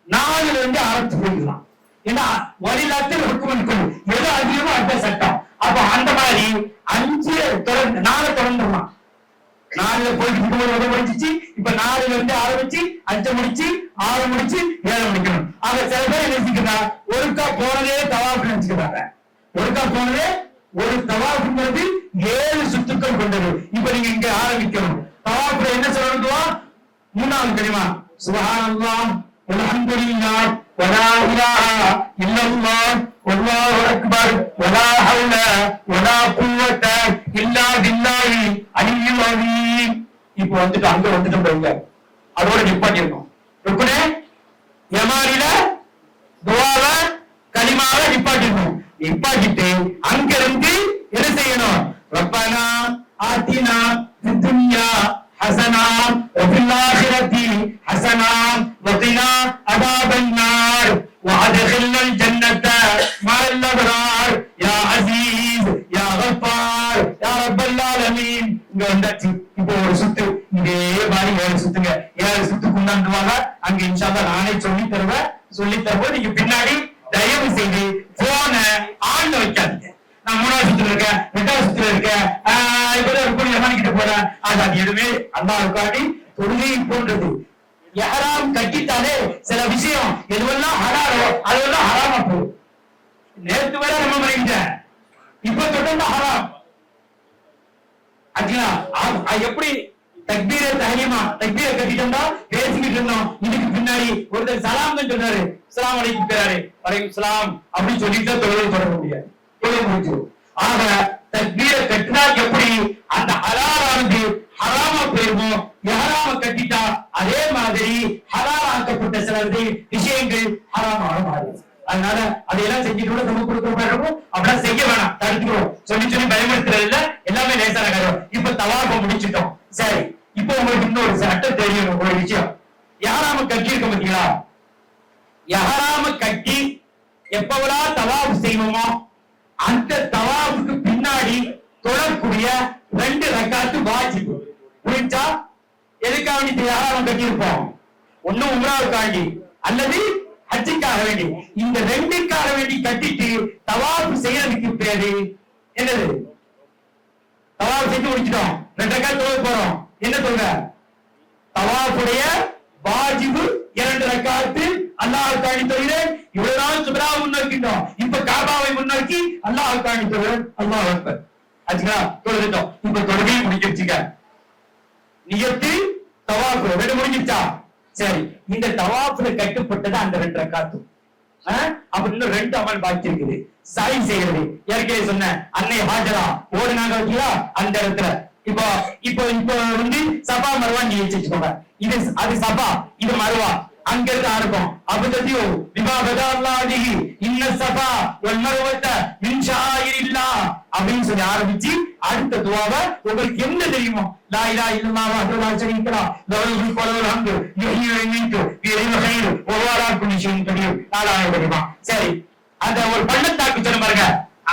4ல இருந்து ஆரம்பிச்சு போயிடலாம். ஏன்னா வழிலாத்தில் இருக்கும் எது அதிகமோ அந்த சட்டம். அப்ப அந்த மாதிரி 5 தொடர்ந்து 4 தொடர்ந்துடலாம். 4ல போயிட்டு உதவி முடிஞ்சிச்சு. இப்ப 4ல இருந்து ஆரம்பிச்சு 5 முடிச்சு 6 முடிச்சு 7 முடிக்கணும். ஆக சில பேர் நினைச்சுக்கிறா ஒருக்கா போனதே தவாஃப் நினைச்சுக்கிறாங்க. ஒருக்கா போனதே ஒரு தவாஃப்ங்கிறது 7 சுத்துக்கள் கொண்டது. இப்ப நீங்க இங்க ஆரம்பிக்கணும். தவாஃப்ல என்ன சொல்லணும், 3வது தெரியுமா, சுப்ஹானல்லாஹ் வல்ஹம்துலில்லாஹ் வலா இலாஹா இல்லல்லாஹ் வல்லாஹு அக்பர் வலா ஹவ்ல வலா குவத்த இல்லா பில்லாஹி அலிய்யுல் அஸீம். இப்போ வந்துட்டு அங்க வந்துட்டு போங்க, அதோட நிப்பாட்டிடணும். ருக்குனே யமானில துஆவை கலிமாவை நிப்பாட்டிடணும். நிப்பாட்டிட்டு அங்க இருந்து என்ன செய்யணும்? ரப்பனா ஆத்தினா ஃபித் துன்யா ஹஸனா வஃபில் ஆখিরাতি ஹஸனா வகினா அஸாபன் நார் வஅத்கில்னல் ஜன்னத மஅல் அப்ரார் யா அஸீஸ் யா கஃபார் யா ரப்பல் ஆலமீன். இங்க வந்தாச்சு. இப்போ ஒரு சுத்து இதே மாதிரி 7 சுத்துங்க. 7 சுத்துக்கு உண்டாண்டுவாங்க. அங்க இன்ஷாஅல்லாஹ் நானே சொல்லி தருவேன். சொல்லி தரும்போது நீங்க பின்னாடி தயவு செய்து போனை ஆன்ல வைக்காதீங்க. நான் 3வது சுத்துல இருக்கேன், 2வது சுத்துல இருக்கேன், இப்பதான் ருக்குனி யமானிக்கிட்ட போறேன். அது எதுவுமே அல்லாஹ்வுக்காண்டி தொழுகை போன்றது. இஹ்ராம் கட்டிட்டாலே சில விஷயம் எதுவெல்லாம் ஹலாலோ அதெல்லாம் ஹராமா போகும். நேத்து வரை நம்ம பண்ணிக்கிட்டேன், இப்ப தொடர்ந்து ஹராம். எப்படி தக்பீரை தஹரீமா தக்பீரை கட்டிட்டோம்னா பேசிக்கிட்டு இருந்தோம். இதுக்கு பின்னாடி ஒருத்தர் சலாம் தான் சொன்னாரு, அஸ்ஸலாமு அலைக்கும் பேராரு, வலைக்கும் சலாம் அப்படின்னு சொல்லிட்டு தொழுகை தொடர முடியாது, தொழுகை முடிஞ்சிடும். ஆக தக்பீரை கட்டினா எப்படி அந்த ஹலாலானது ஹராமா போயிருமோ, ஹராம கட்டிட்டா அதே மாதிரி ஹலால் ஆக்கப்பட்ட சில விஷயங்கள் ஹராமாக மாறும். அதனால அதையெல்லாம் செஞ்சுட்டு நம்ம கொடுக்க மாட்டோம், அப்படிலாம் செய்ய வேணாம், தடுத்துக்கிறோம். சொல்லி சொல்லி பயமுறுத்துறது இல்ல, எல்லாமே லேசான காரியம். இப்ப தவாஃப முடிச்சிட்டோம். சரி, இப்போ உங்களுக்கு இன்னொரு சட்டம் தெரியும். ஒரு விஷயம், யாராம கட்டி இருக்க மாட்டீங்களா? யாராம கட்டி எப்பவெல்லாம் தவாஃப் செய்வோமோ அந்த தவாஃபுக்கு பின்னாடி தொழக்கூடிய 2 ரக்காத்து வாஜிப். புரிஞ்சா? எதுக்காக வேண்டி யாராம கட்டி இருப்போம்? ஒண்ணு உம்ராவுக்காண்டி அல்லது ஹஜ்ஜுக்காக வேண்டி. இந்த 2க்காக வேண்டி கட்டிட்டு தவாஃப் செய்யறதுக்கு பேரு என்னது? தவாஃப் செஞ்சு முடிச்சிட்டோம், 2 ரக்காத் தொழ போறோம். என்ன சொல்ற? தவாஃபுடைய வாஜிபு 2 ரக்காத்து அல்லாஹ்வுக்காண்டி தொழுகிறேன். இவ்வளவுதான் சுப்ராவை முன்னோக்கிட்டோம். இப்ப காபாவை முன்னோக்கி அல்லாஹ்வுக்காண்டி தொழுகிறேன். அல்லாஹ் அக்பர். அஜ்கா தொழுதுட்டோம். இப்ப தொழுகையை முடிச்சிருச்சுங்க. நியத்து தவாஃப் 2 முடிஞ்சிச்சா? சரி, இந்த தவாஃப்ல கட்டுப்பட்டது அந்த 2 ரக்காத்து. அப்ப இன்னும் 2 அமல் பாக்கி இருக்குது. சாய் செய்யறது. ஏற்கனவே சொன்ன அன்னை ஹாஜரா ஓடுனாங்க வச்சியா அந்த இடத்துல. இப்போ இப்போ இப்போ வந்து சபா மர்வா நீ வச்சுக்கோங்க. இது அது சபா, இது மர்வா. அங்க இருந்து ஆரம்பம். அபததியோ பிமா பதல்லாஹி இன்ன சபா வல் மர்வத மின் ஷாயிரில்லாஹ் அப்படின்னு சொல்லி ஆரம்பிச்சு அடுத்த துஆவை உங்களுக்கு என்ன தெரியுமோ, லா இலாஹ இல்லல்லாஹ் வஹ்தஹு லா ஷரீக லஹு லஹுல் முல்கு வ லஹுல் ஹம்து யுஹ்யி வ யுமீத்து பியதிஹில் கைர் வ ஹுவ அலா குல்லி ஷைஇன் கதீர். நாலாவது தெரியுமா? சரி, அந்த ஒரு பள்ளத்தாக்கு சொன்ன பாருங்க,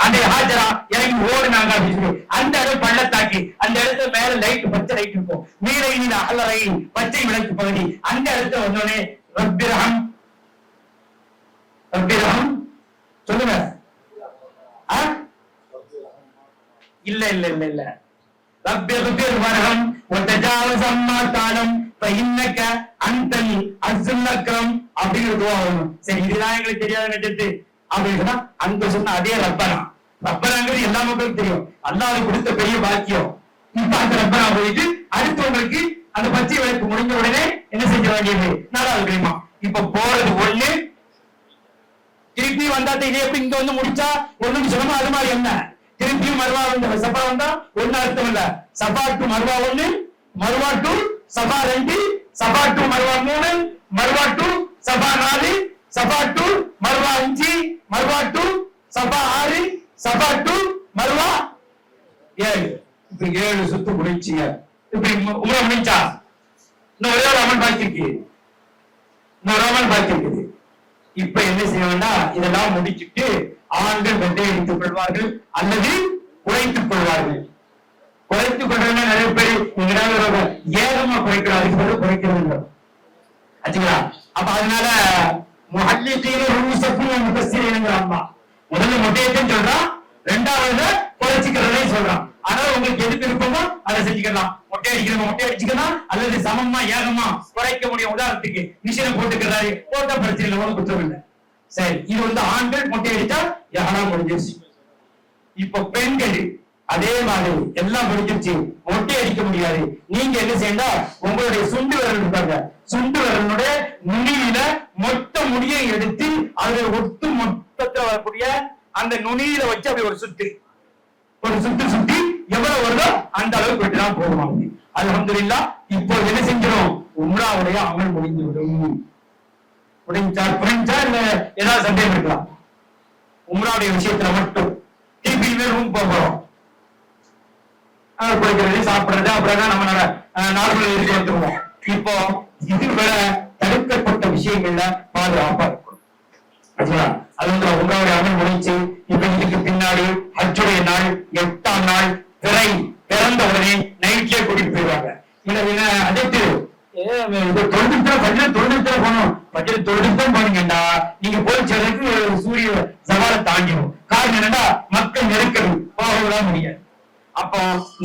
அந்த ஹாஜரா இறங்கி ஓடுனாங்க அப்படின்னு சொல்லி அந்த இடம் பள்ளத்தாக்கி, அந்த இடத்துல மேல லைட் பச்சை லைட் இருக்கும், நீல அலரை பச்சை விளக்கு பகுதி. அந்த இடத்துல வந்தோடனே ரப்பிரஹம் ரப்பிரஹம் சொல்லுங்க. இல்ல இல்ல இல்ல இல்ல ரப்பிர் வரஹம் வதஜாவஸ் அம்மா தாலம் ஃபஇன்னக அன்தல் அஸ்ஸல் அக்ரம் அப்படிங்கிற துஆ வரும். சரி, இதுதான் எங்களுக்கு தெரியாத நெட்டத்து அப்படின்னா அங்க சொன்ன அதே ரப்பனா. ரப்பனாங்கிறது எல்லா மக்களுக்கும் தெரியும், அல்லாஹ் கொடுத்த பெரிய பாக்கியம். இப்ப அந்த ரப்பனா போயிட்டு அடுத்தவங்களுக்கு அந்த பச்சை விளக்கு முடிஞ்ச உடனே என்ன செஞ்ச வேண்டியது? 4வது தெரியுமா? இப்ப போறது 1, திருப்பி வந்தா இது எப்படி இங்க வந்து முடிச்சா 1 சொன்னோமோ அது மாதிரி என்ன? திருப்பி மர்வா வந்து சபா வந்தா 1 அர்த்தம் இல்ல. Safa to Marwa 1, Marwa to Safa 2, Safa to Marwa 3, Marwa to Safa 4, Safa to Marwa 5, Marwa to Safa 6, Safa to Marwa 7. இப்ப 7 சுத்து முடிச்சிங்க. இப்ப உம்ரா முடிஞ்சா இன்னும் ஒரே ஒரு அமல் பாக்கி இருக்கு, இன்னொரு அமல் பாக்கி இருக்குது. இப்ப என்ன செய்யணும்னா இதெல்லாம் முடிச்சுட்டு ஆண்கள் வெட்டை எடுத்துக் கொள்வார்கள் அல்லது குறைத்துக் கொள்வார்கள். குறைத்துக் கொள்றதுன்னா நிறைய பேர் எங்கடாவது ஏகமா குறைக்கிறோம், அதுக்கு பதில் குறைக்கிறது இல்லை. ஆச்சுங்களா? அப்ப அதனால முகஸ்ஸிரீன்ங்கறாம்மா முதல்ல மொட்டையத்தையும் சொல்றான், 2வது குறைச்சிக்கிறதே சொல்றான். ஆனா உங்களுக்கு எது விருப்பமோ அதை செஞ்சுக்கலாம். மொட்டை அடிக்கிறவங்க மொட்டை அடிச்சுக்கலாம் அல்லது சமமா ஏகமா குறைக்க முடியும். உதாரணத்துக்கு மிஷினை போட்டுக்கிறாரு, போட்ட பிரச்சனை இல்லை, ஒன்றும் குற்றம் இல்லை. சரி, இது வந்து ஆண்கள் மொட்டை அடிச்சா யாரும் முடிஞ்சிருச்சு. இப்ப பெண்கள் அதே மாதிரி எல்லாம் முடிஞ்சிருச்சு, மொட்டை அடிக்க முடியாது. நீங்க என்ன செய்யணும்? உங்களுடைய சுண்டு விரல விரல் இருக்காங்க, சுண்டு விரலுடைய நுனியில மொத்த முடியை எடுத்து அதுல ஒட்டு மொத்தத்துல வரக்கூடிய அந்த நுனியில வச்சு அப்படி ஒரு சுத்தி சுத்தி எவ்வளவு வருதோ அந்த அளவுக்கு வெட்டிதான் போடுவாங்க. அல்ஹம்துலில்லாஹ். இப்போ என்ன செஞ்சிடும், உம்ராவுடைய அமல் முடிந்துவிடும். புரிஞ்சா இல்ல ஏதாவது சந்தேகம் இருக்கலாம்? உம்ராவுடைய விஷயத்துல மட்டும் திருப்பி ரூம் போகிறோம், குடிக்கிறது சாப்பிடுறது அப்புறம் நம்ம நார்மல் இருக்கு வந்துருவோம். இப்போ இது வேற தடுக்கப்பட்ட விஷயங்கள்ல பாதுகாப்பா இருக்கும். அது வந்து உங்களுடைய அமல் முடிச்சு இப்ப இதுக்கு பின்னாடி ஹஜ்ஜுடைய நாள் 8ஆம் நாள் பிறந்த உடனே நைட்லயே கூட்டிட்டு போயிடுவாங்க. அதற்கு தொழுதுட்டு போகணும், பட்ஜெட் தொழுதுட்டு போனீங்கன்னா நீங்க போய் சேர்றதுக்கு சூரிய சவாலை தாண்டிடும். காரணம் என்னன்னா மக்கள் நெருக்கடி, போகலாம் முடியாது. அப்போ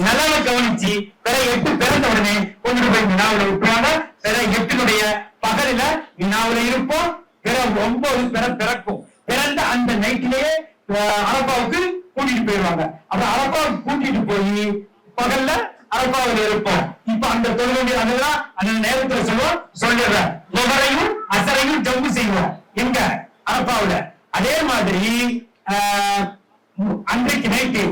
நலவை கவனிச்சு பிற 8 பிறந்த உடனே கொண்டுட்டு போய் வினாவுல விட்டுவாங்க. பிற 8னுடைய பகலில வினாவுல இருப்போம். பிற 9 பிறக்கும். பிறந்த அந்த நைட்டிலேயே அரபாவுக்கு கூட்டிட்டு போயிடுவாங்க. அப்ப அரபாவுக்கு கூட்டிட்டு போய் பகல்ல அரபாவில் இருப்போம். இப்ப அந்த தொழிலுடைய அதுதான் அந்த நேரத்துல சொல்லிடுறேன். லொஹரையும் அசரையும் ஜம்பு செய்வோம் எங்க அரபாவுல. அதே மாதிரி அன்றைக்கு நைட்டு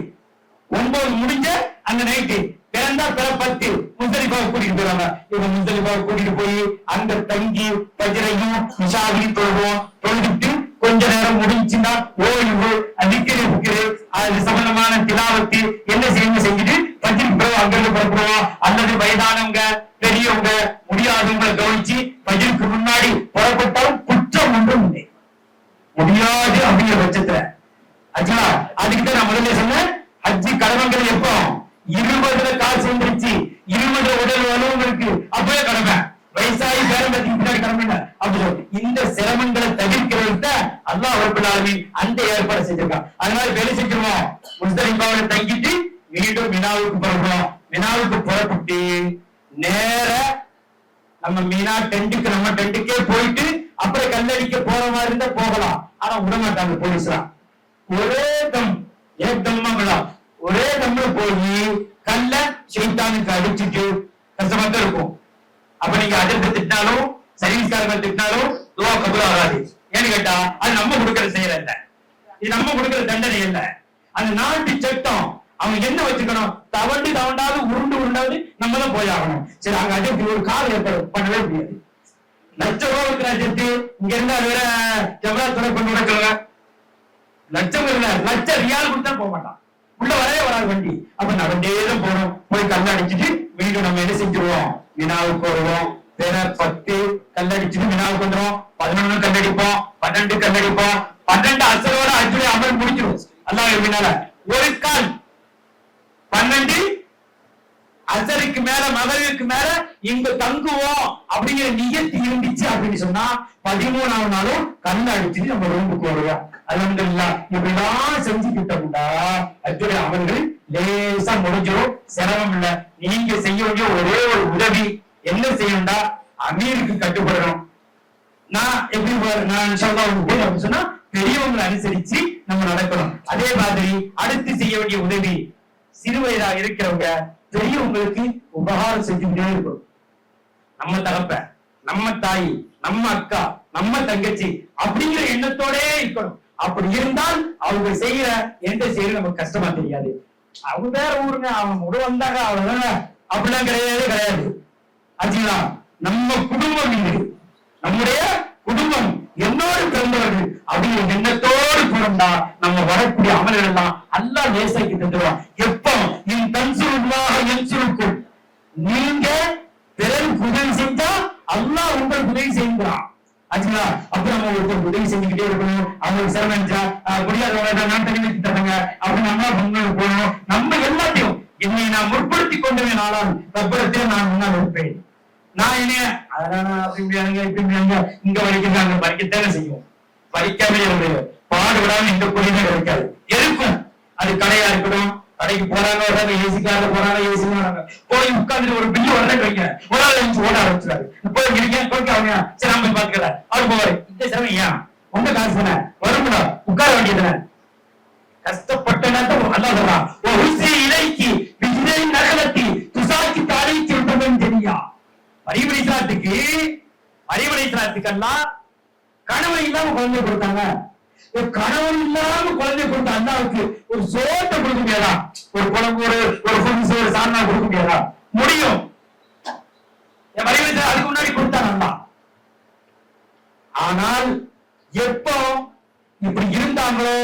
9 முடிஞ்ச அந்த நைட்டு பிறந்தா பிற 10 முஸ்தலிஃபாவை கூட்டிட்டு போயிடுவாங்க. இப்ப முஸ்தலிஃபாவை கூட்டிட்டு போய் அங்க தங்கி பஜ்ரையும் இஷாவையும் தொழுவோம். தொழுதுட்டு கொஞ்ச நேரம் முடிஞ்சுன்னா ஓய்வு அதிகரிப்பு அது சம்பந்தமான திலாவத்து என்ன செய்யணும் செஞ்சுட்டு பஜ்ருக்கு பிறகு அங்கிருந்து புறப்படுவோம். அல்லது வயதானவங்க பெரியவங்க முடியாதவங்களை கவனிச்சு பஜ்ருக்கு முன்னாடி புறப்பட்டாலும் குற்றம் ஒன்றும் இல்லை, முடியாது அப்படிங்கிற பட்சத்துல ஆச்சுங்களா. அதுக்குதான் நான் முதல்ல சொன்னேன், ஹஜ்ஜி கடமைகள் எப்போ 20ல காசு வந்துருச்சு, 20 உடல் வலுவும் இருக்கு, அப்பவே கடமை. வயசாகி பேரம்பத்திக்கு பின்னாடி கடமை இல்லை. அப்படி இந்த சிரமங்களை தவிர்க்கிறதுக்கு அல்லாஹ் ரப்பல் ஆலமீன் அந்த ஏற்பாடு செஞ்சிருக்கான். அதனால வேலை செஞ்சிருவோம். முஸ்தலிஃபாவுல தங்கிட்டு மீண்டும் மினாவுக்கு புறப்படுவோம். மினாவுக்கு புறப்பட்டு நேர நம்ம மீனா டென்ட்டுக்கு நம்ம டென்ட்டுக்கே போயிட்டு அப்புறம் கல்லடிக்க போற மாதிரி இருந்தா போகலாம். ஆனா விடமாட்டாங்க போலீஸ்லாம். ஒரே தம் ஏத்தம்மா விழா ஒரே தம்ல போய் கல்ல ஷைத்தானுக்கு அடிச்சுட்டு கஷ்டமா தான் இருக்கும். அப்ப நீங்க அதற்கு திட்டினாலும் சர்வீஸ்காரர்கள் திட்டினாலும் துவா கபூல் ஆகாது. ஏன்னு கேட்டா அது நம்ம கொடுக்கிற செயல் இல்ல, இது நம்ம கொடுக்கிற தண்டனை இல்ல. அந்த நாட்டு சட்டம் அவங்க என்ன வச்சுக்கணும், தவண்டாவது உருண்டாவது நம்ம தான் போய் ஆகணும். சரி, அங்க அஜெக்ட் ஒரு கால் ஏற்பாடு பண்ணவே முடியாது. லட்சம் ரூபாய் இருக்கிற அஜெக்ட் இங்க இருந்தா வேற ஜமரா துணை பண்ணி நடக்கல, லட்சம் இல்ல லட்சம் ரியால் கொடுத்தா போக மாட்டான், உள்ள வரவே வராது வண்டி. அப்ப நடந்தேதான் போறோம். போய் கல்ல அடிச்சுட்டு மீண்டும் நம்ம என்ன செஞ்சிருவோம், வினாவுக்கு வருவோம். வேற 10 கல்லடிச்சுட்டு வினாவுக்கு வந்துடும். 11 கல்லடிப்போம், 12 கல்லடிப்போம். 12 அசரோட அஜுடைய அமல் முடிச்சிடும். அல்லாஹ் வினால ஒரு கால் 12 அசருக்கு மேல மகரிற்கு மேல இங்க தங்குவோம் அப்படிங்கிற நியத்து இருந்துச்சு அப்படின்னு சொன்னா 13ஆவது நாளும் கல்ல அடிச்சுட்டு நம்ம ரூமுக்கு வருவோம். அல்ஹம்துலில்லாஹ். இப்படிதான் செஞ்சுக்கிட்டோம்டா அஜுடைய அமல்கள் லேசா முடிஞ்சிடும், சிரமம் இல்ல. நீங்க செய்ய வேண்டிய ஒரே ஒரு உதவி என்ன செய்யணும்டா, அமீருக்கு கட்டுப்படணும். நான் எப்படி நான் சொல்ல சொன்னா பெரியவங்களை அனுசரிச்சு நம்ம நடக்கணும். அதே மாதிரி அடுத்து செய்ய வேண்டிய உதவி, சிறு வயதா இருக்கிறவங்க பெரியவங்களுக்கு உபகாரம் செஞ்சுக்கிட்டே இருக்கணும். நம்ம தகப்ப, நம்ம தாய், நம்ம அக்கா, நம்ம தங்கச்சி அப்படிங்கிற எண்ணத்தோட இருக்கணும். அப்படி இருந்தால் அவங்க செய்யற எந்த செயலும் நமக்கு கஷ்டமா தெரியாது. அவங்க வேற ஊருங்க, அவங்க முழு வந்தாங்க அவ்வளவுதாங்க, அப்படிலாம் கிடையாது. ஆச்சுங்களா, நம்ம குடும்பம் இது, நம்முடைய குடும்பம் என்னோடு பிறந்தவர்கள் அப்படிங்கிற எண்ணத்தோடு பிறந்தா நம்ம வரக்கூடிய அமல்கள் எல்லாம் அல்லாஹ் லேசாக்கி தந்துடுவான். எப்போ என் தன்சுருவாக என் சுருக்கும், நீங்க பிறருக்கு உதவி செஞ்சா அல்லாஹ் உங்களுக்கு உதவி செய்கிறான். ஆச்சுங்களா, அப்ப நம்ம ஒருத்தர் உதவி செஞ்சுக்கிட்டே இருக்கணும். அவங்களுக்கு சிரமஞ்சா முடியாதவங்க நான் தனிமை தரங்க அப்படின்னு நம்ம முன்னாடி போகணும். நம்ம எல்லாத்தையும் என்னை நான் முற்படுத்தி கொண்டவன் நாளால் ரப்பரத்தில் நான் முன்னால் இருப்பேன். நான் என்ன அதெல்லாம் அப்படி முடியாதுங்க இப்படி முடியாங்க, இங்க வரைக்கும் பறிக்கத்தானே செய்வோம். பறிக்காமே பாடுபடாம இந்த கொடிதான் கிடைக்காது இருக்கும். அது கடையா இருக்கட்டும், கடைக்கு போறாங்க வர்றாங்க, ஏசிக்கார போறாங்க, ஏசி வராங்க, போய் உட்கார்ந்து ஒரு பில்லு வரலன்னு வைங்க, ஒரு ஆள் எழுந்து ஓட ஆரம்பிச்சாரு. போய் இருக்கேன் அவங்க சரி நம்ம பாத்துக்கல அவர் போவாரு. இந்த சிரமம் ஏன் உங்க காசு தானே வரும்டா, உட்கார வேண்டியதுதானே. கஷ்டப்பட்ட அல்லா சொல்றான், இலைக்கு விஜய் நகலத்தி துசாக்கி தாளைக்கு விட்டவன் தெரியா. மரியம் அலைஹிஸ்ஸலாத்துக்கெல்லாம் கணவன் இல்லாம குழந்தை கொடுத்தாங்க. கணவன் இல்லாம குழந்தை கொடுத்த அண்ணாவுக்கு ஒரு சோத்தை கொடுக்க முடியாதா? ஒரு குழம்பு ஒரு சாணா கொடுக்க முடியாதா? முடியும். மரியம் அலைஹிஸ்ஸலாம் அதுக்கு முன்னாடி கொடுத்தாங்க அண்ணா. ஆனால் எப்போ இப்படி இருந்தாங்களோ,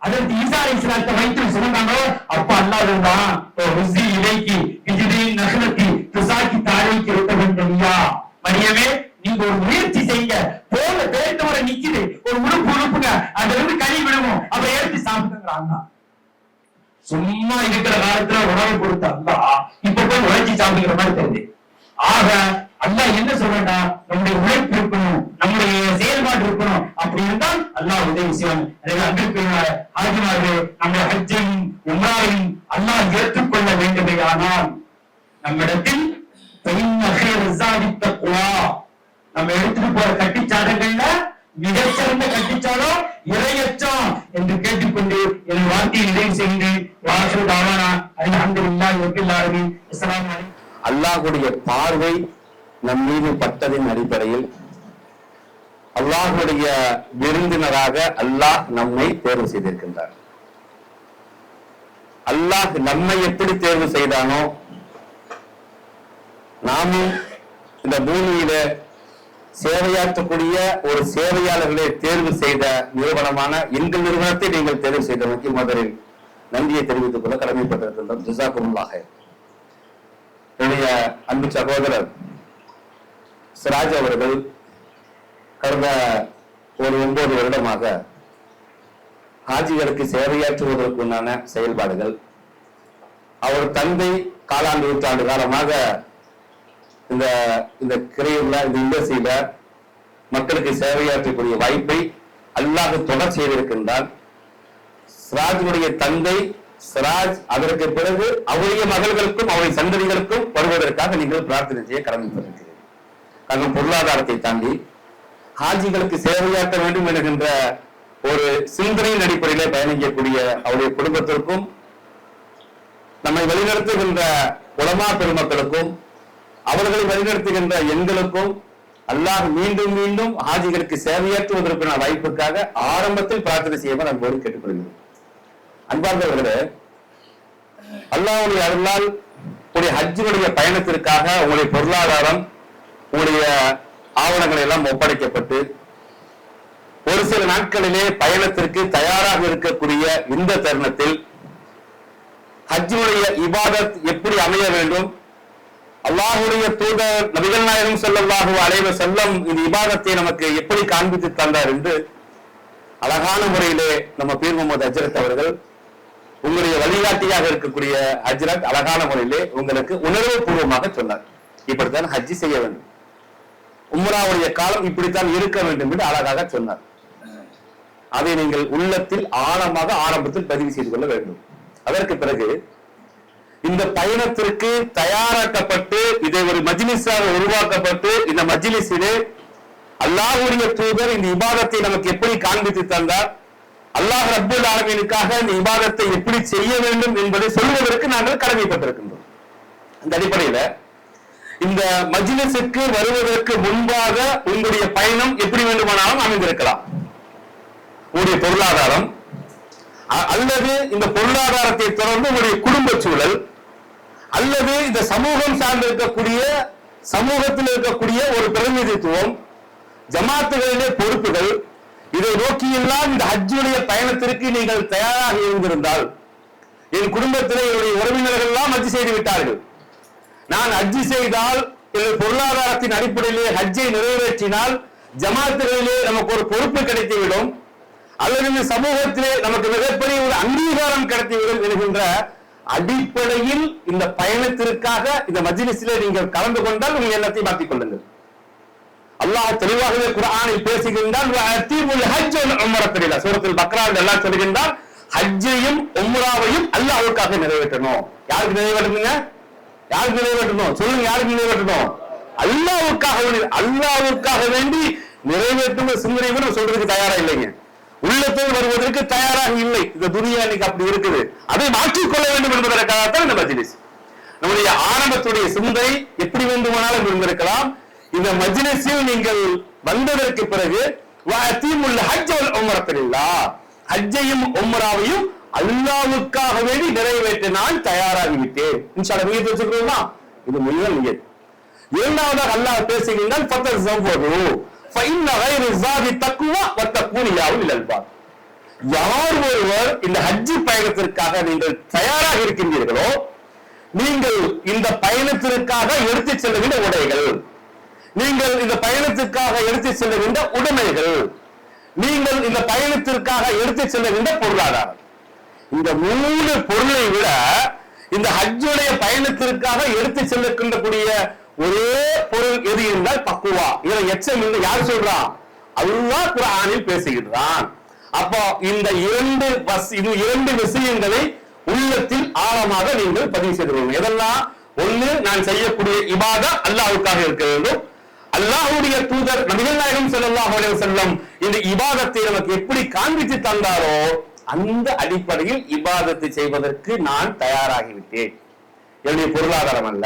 அதற்கு ஈசா அலைஹிஸ்ஸலாத்தை வைத்து சுமந்தாங்களோ, அப்ப அல்லாஹ் இருந்தான். ருஸி இலைக்கி இஜ்ரின் நஹ்லத்தி துசாக்கி தாரிக்கு ருத்தபன்னியா. மரியமே, நீங்க ஒரு முயற்சி செய்யுங்க. போல பேட்டோட நிக்குது, ஒரு உழுப்புங்க, அதுல இருந்து கனி விடுவோம், அப்ப எடுத்து சாப்பிட்டுங்கிறாங்க. சும்மா இருக்கிற காலத்துல உணவு கொடுத்த அல்லாஹ் இப்ப போய் உழைச்சி சாப்பிடுங்கிற மாதிரி தெரியுது. ஆக அல்லாஹ் என்ன சொல்றா, நம்முடைய உழைப்பு இருக்கணும், நம்முடைய செயல்பாடு இருக்கணும். அப்படி இருந்தால் அல்லாஹ் உதவி செய்வான். அன்பிற்கு ஆகினார்கள், நம்முடைய ஹஜ்ஜையும் உம்ராவையும் அல்லாஹ் ஏற்றுக்கொள்ள வேண்டுமே. ஆனால் நம்மிடத்தில் நம்ம எடுத்துட்டு போற கட்டிச்சாடங்கள்ல மிகச்சிறந்த கட்டிச்சாடம் இறையச்சம் என்று கேட்டுக்கொண்டு என் வார்த்தையை நிறைவு செய்து அல்லாஹ்வுடைய பார்வை நம் மீது பட்டதின் அடிப்படையில் அல்லாஹ்வுடைய விருந்தினராக அல்லாஹ் நம்மை தேர்வு செய்திருக்கின்றார். அல்லாஹ் நம்மை எப்படி தேர்வு செய்தானோ, நாமும் இந்த பூமியில சேவையாற்றக்கூடிய ஒரு சேவையாளர்களை தேர்வு செய்த நிறுவனமான எங்கள் நிறுவனத்தை நீங்கள் தேர்வு செய்ததற்கு முதலில் நன்றியை தெரிவித்துக் கொள்ள கடமைப்பட்டிருக்கின்றோம். ஜஸாக்குமுல்லாஹ். என்னுடைய அன்பு சகோதரர் சிராஜ் அவர்கள் கடந்த ஒரு 9 வருடமாக ஹாஜிகளுக்கு சேவையாற்றுவதற்குண்டான செயல்பாடுகள், அவர் தந்தை காலாண்டு நூற்றாண்டு காலமாக இந்த கிரையில இந்த இண்டஸ்ட்ரியில மக்களுக்கு சேவையாற்றக்கூடிய வாய்ப்பை அல்லாஹ் தொடர் செய்திருக்கின்றார். சிராஜுடைய தந்தை சிராஜ் அதற்கு பிறகு அவருடைய மகள்களுக்கும் அவருடைய சந்ததிகளுக்கும் வருவதற்காக நீங்கள் பிரார்த்தனை செய்ய கடமைப்பட்டிருக்கிறீர்கள். காரணம் பொருளாதாரத்தை தாண்டி ஹாஜிகளுக்கு சேவையாற்ற வேண்டும் என்கின்ற ஒரு சிந்தனையின் அடிப்படையிலே பயணிக்கக்கூடிய அவருடைய குடும்பத்திற்கும் நம்மை வழிநடத்துகின்ற உலமா பெருமக்களுக்கும் அவர்களை வழிநடத்துகின்ற எங்களுக்கும் அல்லாஹ் மீண்டும் மீண்டும் ஹாஜிகளுக்கு சேவையாற்றுவதற்கான வாய்ப்புக்காக ஆரம்பத்தில் பிரார்த்தனை செய்ய அன்போடு கேட்டுக்கொள்கிறோம். அன்பார்ந்தவர்களே, அல்லாஹ்வுடைய அருளால் உங்களுடைய ஹஜ்ஜுடைய பயணத்திற்காக உங்களுடைய பொருளாதாரம், உங்களுடைய ஆவணங்கள் எல்லாம் ஒப்படைக்கப்பட்டு ஒரு சில நாட்களிலே பயணத்திற்கு தயாராக இருக்கக்கூடிய இந்த தருணத்தில் ஹஜ்ஜுடைய இபாதத் எப்படி அமைய வேண்டும், அல்லாஹ்வுடைய தூதர் நபிகள் நாயகம் ஸல்லல்லாஹு அலைஹி வஸல்லம் இந்த இபாதத்தை நமக்கு எப்படி காண்பித்து தந்தார் என்று அழகான முறையிலே நம்ம பீர் முகமது ஹஜ்ரத் அவர்கள் உங்களுடைய வழிகாட்டியாக இருக்கக்கூடிய ஹஜ்ரத் அழகான முறையிலே உங்களுக்கு உணர்வு பூர்வமாக சொன்னார். இப்படித்தான் ஹஜ்ஜி செய்ய வேண்டும், உம்ராவுடைய காலம் இப்படித்தான் இருக்க வேண்டும் என்று அழகாக சொன்னார். அதை நீங்கள் உள்ளத்தில் ஆழமாக ஆரம்பத்தில் பதிவு செய்து கொள்ள வேண்டும். அதற்கு பிறகு இந்த பயணத்திற்கு தயாராக்கப்பட்டு இதை ஒரு மஜ்லிஸாக உருவாக்கப்பட்டு இந்த மஜ்லிஸிலே அல்லாஹ்வுடைய தூதர் இந்த இபாதத்தை நமக்கு எப்படி காண்பித்து தந்தார், அல்லாஹ் ரப்பல் ஆலமீனுக்காக இந்த இபாதத்தை எப்படி செய்ய வேண்டும் என்பதை சொல்வதற்கு நாங்கள் கடமைப்பட்டிருக்கின்றோம். அந்த அடிப்படையில இந்த மஜ்லிஸுக்கு வருவதற்கு முன்பாக உங்களுடைய பயணம் எப்படி வேண்டுமானாலும் அமைந்திருக்கலாம். உங்களுடைய பொருளாதாரம் அல்லது இந்த பொருளாதாரத்தை தொடர்ந்து உங்களுடைய குடும்ப சூழல் அல்லது இந்த சமூகம் சார்ந்து இருக்கக்கூடிய சமூகத்தில் இருக்கக்கூடிய ஒரு பிரதிநிதித்துவம், ஜமாத்துகளிலே பொறுப்புகள், இதை நோக்கியெல்லாம் இந்த ஹஜ்ஜுடைய பயணத்திற்கு நீங்கள் தயாராக இருந்திருந்தால், என் குடும்பத்திலே என்னுடைய உறவினர்கள் எல்லாம் ஹஜ் செய்து விட்டார்கள், நான் ஹஜ் செய்தால் எனது பொருளாதாரத்தின் அடிப்படையிலே ஹஜ்ஜை நிறைவேற்றினால் ஜமாத்துகளிலே நமக்கு ஒரு பொறுப்பு கிடைத்துவிடும் அல்லது இந்த சமூகத்திலே நமக்கு மிகப்பெரிய ஒரு அங்கீகாரம் கிடைத்துவிடும் என்கின்ற அடிப்படையில் இந்த பயணத்திற்காக இந்த மஜ்லிஸிலே நீங்கள் கலந்து கொண்டால் உங்கள் எண்ணத்தை மாற்றிக் கொள்ளுங்கள். அல்லாஹ் தெளிவாகவே குர்ஆனில் பேசுகின்றான், சூரத்துல் பக்ராவில் எல்லாம் சொல்கின்றான், ஹஜ்ஜையும் உம்ராவையும் அல்லாஹ்வுக்காக நிறைவேற்றணும். யாருக்கு நிறைவேற்றணுங்க? யாருக்கு நிறைவேற்றணும் சொல்லுங்க? யாருக்கு நிறைவேற்றணும்? அல்லாஹ்வுக்காக வேண்டி நிறைவேற்றும் சிந்தனை கூட சொல்றதுக்கு தயாரா இல்லைங்க. உள்ளத்தில் வருவதற்கு தயாராக இல்லை. இந்த துனியா இன்னைக்கு அப்படி இருக்குது. அதை மாற்றிக்கொள்ள வேண்டும் என்பதற்காகத்தான் இந்த மஜ்லிஸ். நம்முடைய ஆரம்பத்துடைய சிந்தை எப்படி வேண்டுமானாலும் இருந்திருக்கலாம். இந்த மஜ்லிஸில் நீங்கள் வந்ததற்கு பிறகு ஹஜ்ஜையும் உம்ராவையும் அல்லாஹ்வுக்காக வேண்டி நிறைவேற்ற நான் தயாராகிவிட்டேன். இன்ஷா அல்லாஹ் நியத் வச்சுக்கிறோமா? இது முதல் நியத். இரண்டாவதாக அல்லாஹ் பேசுகின்றான் யார் ஒருவர் இந்த ஹஜ்ஜி பயணத்திற்காக நீங்கள் தயாராக இருக்கின்றீர்களோ, நீங்கள் இந்த பயணத்திற்காக எடுத்துச் செல்லுகின்ற உடைகள், நீங்கள் இந்த பயணத்திற்காக எடுத்துச் செல்லுகின்ற உடைமைகள், நீங்கள் இந்த பயணத்திற்காக எடுத்துச் செல்லுகின்ற பொருளாதாரம், இந்த 3 பொருளை விட இந்த ஹஜ்ஜுடைய பயணத்திற்காக எடுத்துச் செல்லக்கூடிய ஒரே பொருள் எது என்றால் தக்குவா. இதுல எச்சம் இல்லை. யார் சொல்றான்? அல்லாஹ் குர்ஆனில் பேசுகிறான். அப்போ இந்த 2 விஷயங்களை உள்ளத்தில் ஆழமாக நீங்கள் பதிவு செய்து கொள்ளணும். எதெல்லாம்? ஒண்ணு, நான் செய்யக்கூடிய இபாதத் அல்லாஹ்வுக்காக இருக்க வேண்டும். அல்லாஹ்வுடைய தூதர் நபிகள் நாயகம் ஸல்லல்லாஹு அலைஹி வஸல்லம் இந்த இபாதத்தை நமக்கு எப்படி காண்பித்து தந்தாரோ அந்த அடிப்படையில் இபாதத்தை செய்வதற்கு நான் தயாராகிவிட்டேன். என்னுடைய பொருளாதாரம் அல்ல,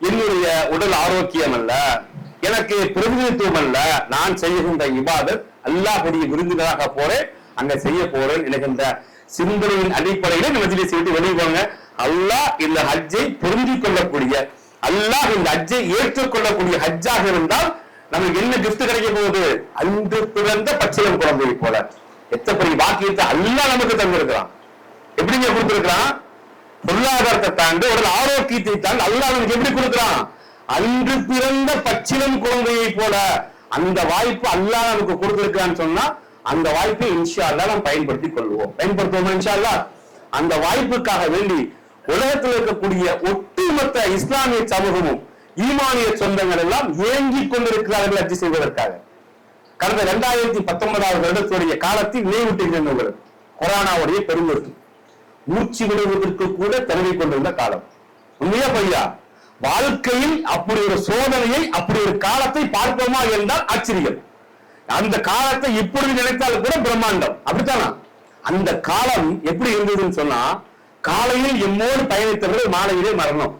என்னுடைய உடல் ஆரோக்கியம் அல்ல, எனக்கு பிரதிநிதித்துவம் அல்ல, நான் செய்கின்ற இபாதத் அல்லாஹ்வுடைய விருந்தினராக போறேன், அங்க செய்ய போறேன் என்கின்ற சிந்தனையின் அடிப்படையில் மஜ்லிஸை விட்டு வெளியே போங்க. அல்லாஹ் இந்த ஹஜ்ஜை பொருந்திக் கொள்ளக்கூடிய, அல்லாஹ் இந்த ஹஜ்ஜை ஏற்றுக்கொள்ளக்கூடிய ஹஜ்ஜாக இருந்தால் நமக்கு என்ன கிஃப்ட் கிடைக்க போகுது? அன்று பிறந்த பச்சிலம் குழந்தை போல எத்தனை பெரிய வாக்கியத்தை அல்லாஹ் நமக்கு தந்திருக்கிறான். எப்படிங்க கொடுத்திருக்கிறான்? பொருளாதாரத்தை தாண்டி உடல் ஆரோக்கியத்தை தாண்டி அல்லாஹ் நமக்கு எப்படி கொடுக்கிறான்? அன்று பிறந்த பச்சிலம் குழந்தையை போல அந்த வாய்ப்பு அல்லாஹ் நமக்கு கொடுத்திருக்கான்னு சொன்னா அந்த வாய்ப்பை இன்ஷா அல்லாஹ் நாம் பயன்படுத்திக் கொள்வோம். பயன்படுத்துவோம் இன்ஷா அல்லாஹ். அந்த வாய்ப்புக்காக வேண்டி உலகத்தில் இருக்கக்கூடிய ஒட்டுமொத்த இஸ்லாமிய சமூகமும் ஈமானிய சொந்தங்கள் எல்லாம் ஏங்கிக் கொண்டிருக்கிறார்கள் ஹஜ் செய்வதற்காக. கடந்த 2019 வருடத்துடைய காலத்தில் நினைவூட்டுகின்றவர்கள் கொரோனாவுடைய பெருந்தொற்று மூச்சு விடுவதற்கு கூட திணறி கொண்டிருந்த காலம். உண்மையா பையா? வாழ்க்கையில் அப்படி ஒரு சோதனையை, அப்படி ஒரு காலத்தை பார்ப்போமா என்றால் ஆச்சரியம். அந்த காலத்தை இப்பொழுது நினைத்தால் கூட பிரம்மாண்டம். அப்படித்தானா? அந்த காலம் எப்படி இருந்ததுன்னு சொன்னா, காலையில் எம்மோடு பயணித்தவர்கள் மாலையிலே மரணம்.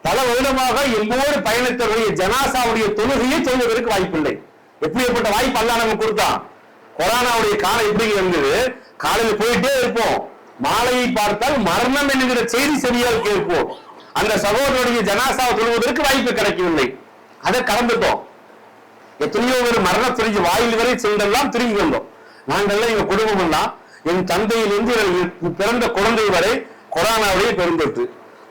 பல வருடமாக எம்மோடு பயணித்தவருடைய ஜனாசாவுடைய தொழுகையை சொல்வதற்கு வாய்ப்பில்லை. எப்படிப்பட்ட வாய்ப்பு அல்லாஹ் நமக்கு கொடுத்தான்? கொரோனாவுடைய காலம் எப்படி இருந்தது? காலையில் போயிட்டே இருப்போம், மாலையை பார்த்தால் மரணம் என்கிற செய்தி சரியாக கேட்போம். அந்த சகோதரருடைய ஜனாசாவை தொழுவதற்கு வாய்ப்பு கிடைக்கவில்லை. அதை கடந்துட்டோம். எத்தனையோ ஒரு மரண துறைக்கு வாயில் வரை சென்றெல்லாம் திரும்பி வந்தோம். நாங்கள்லாம் எங்க குடும்பம் எல்லாம், என் தந்தையிலிருந்து பிறந்த குழந்தை வரை கொரோனாவுடைய பெருந்தொற்று,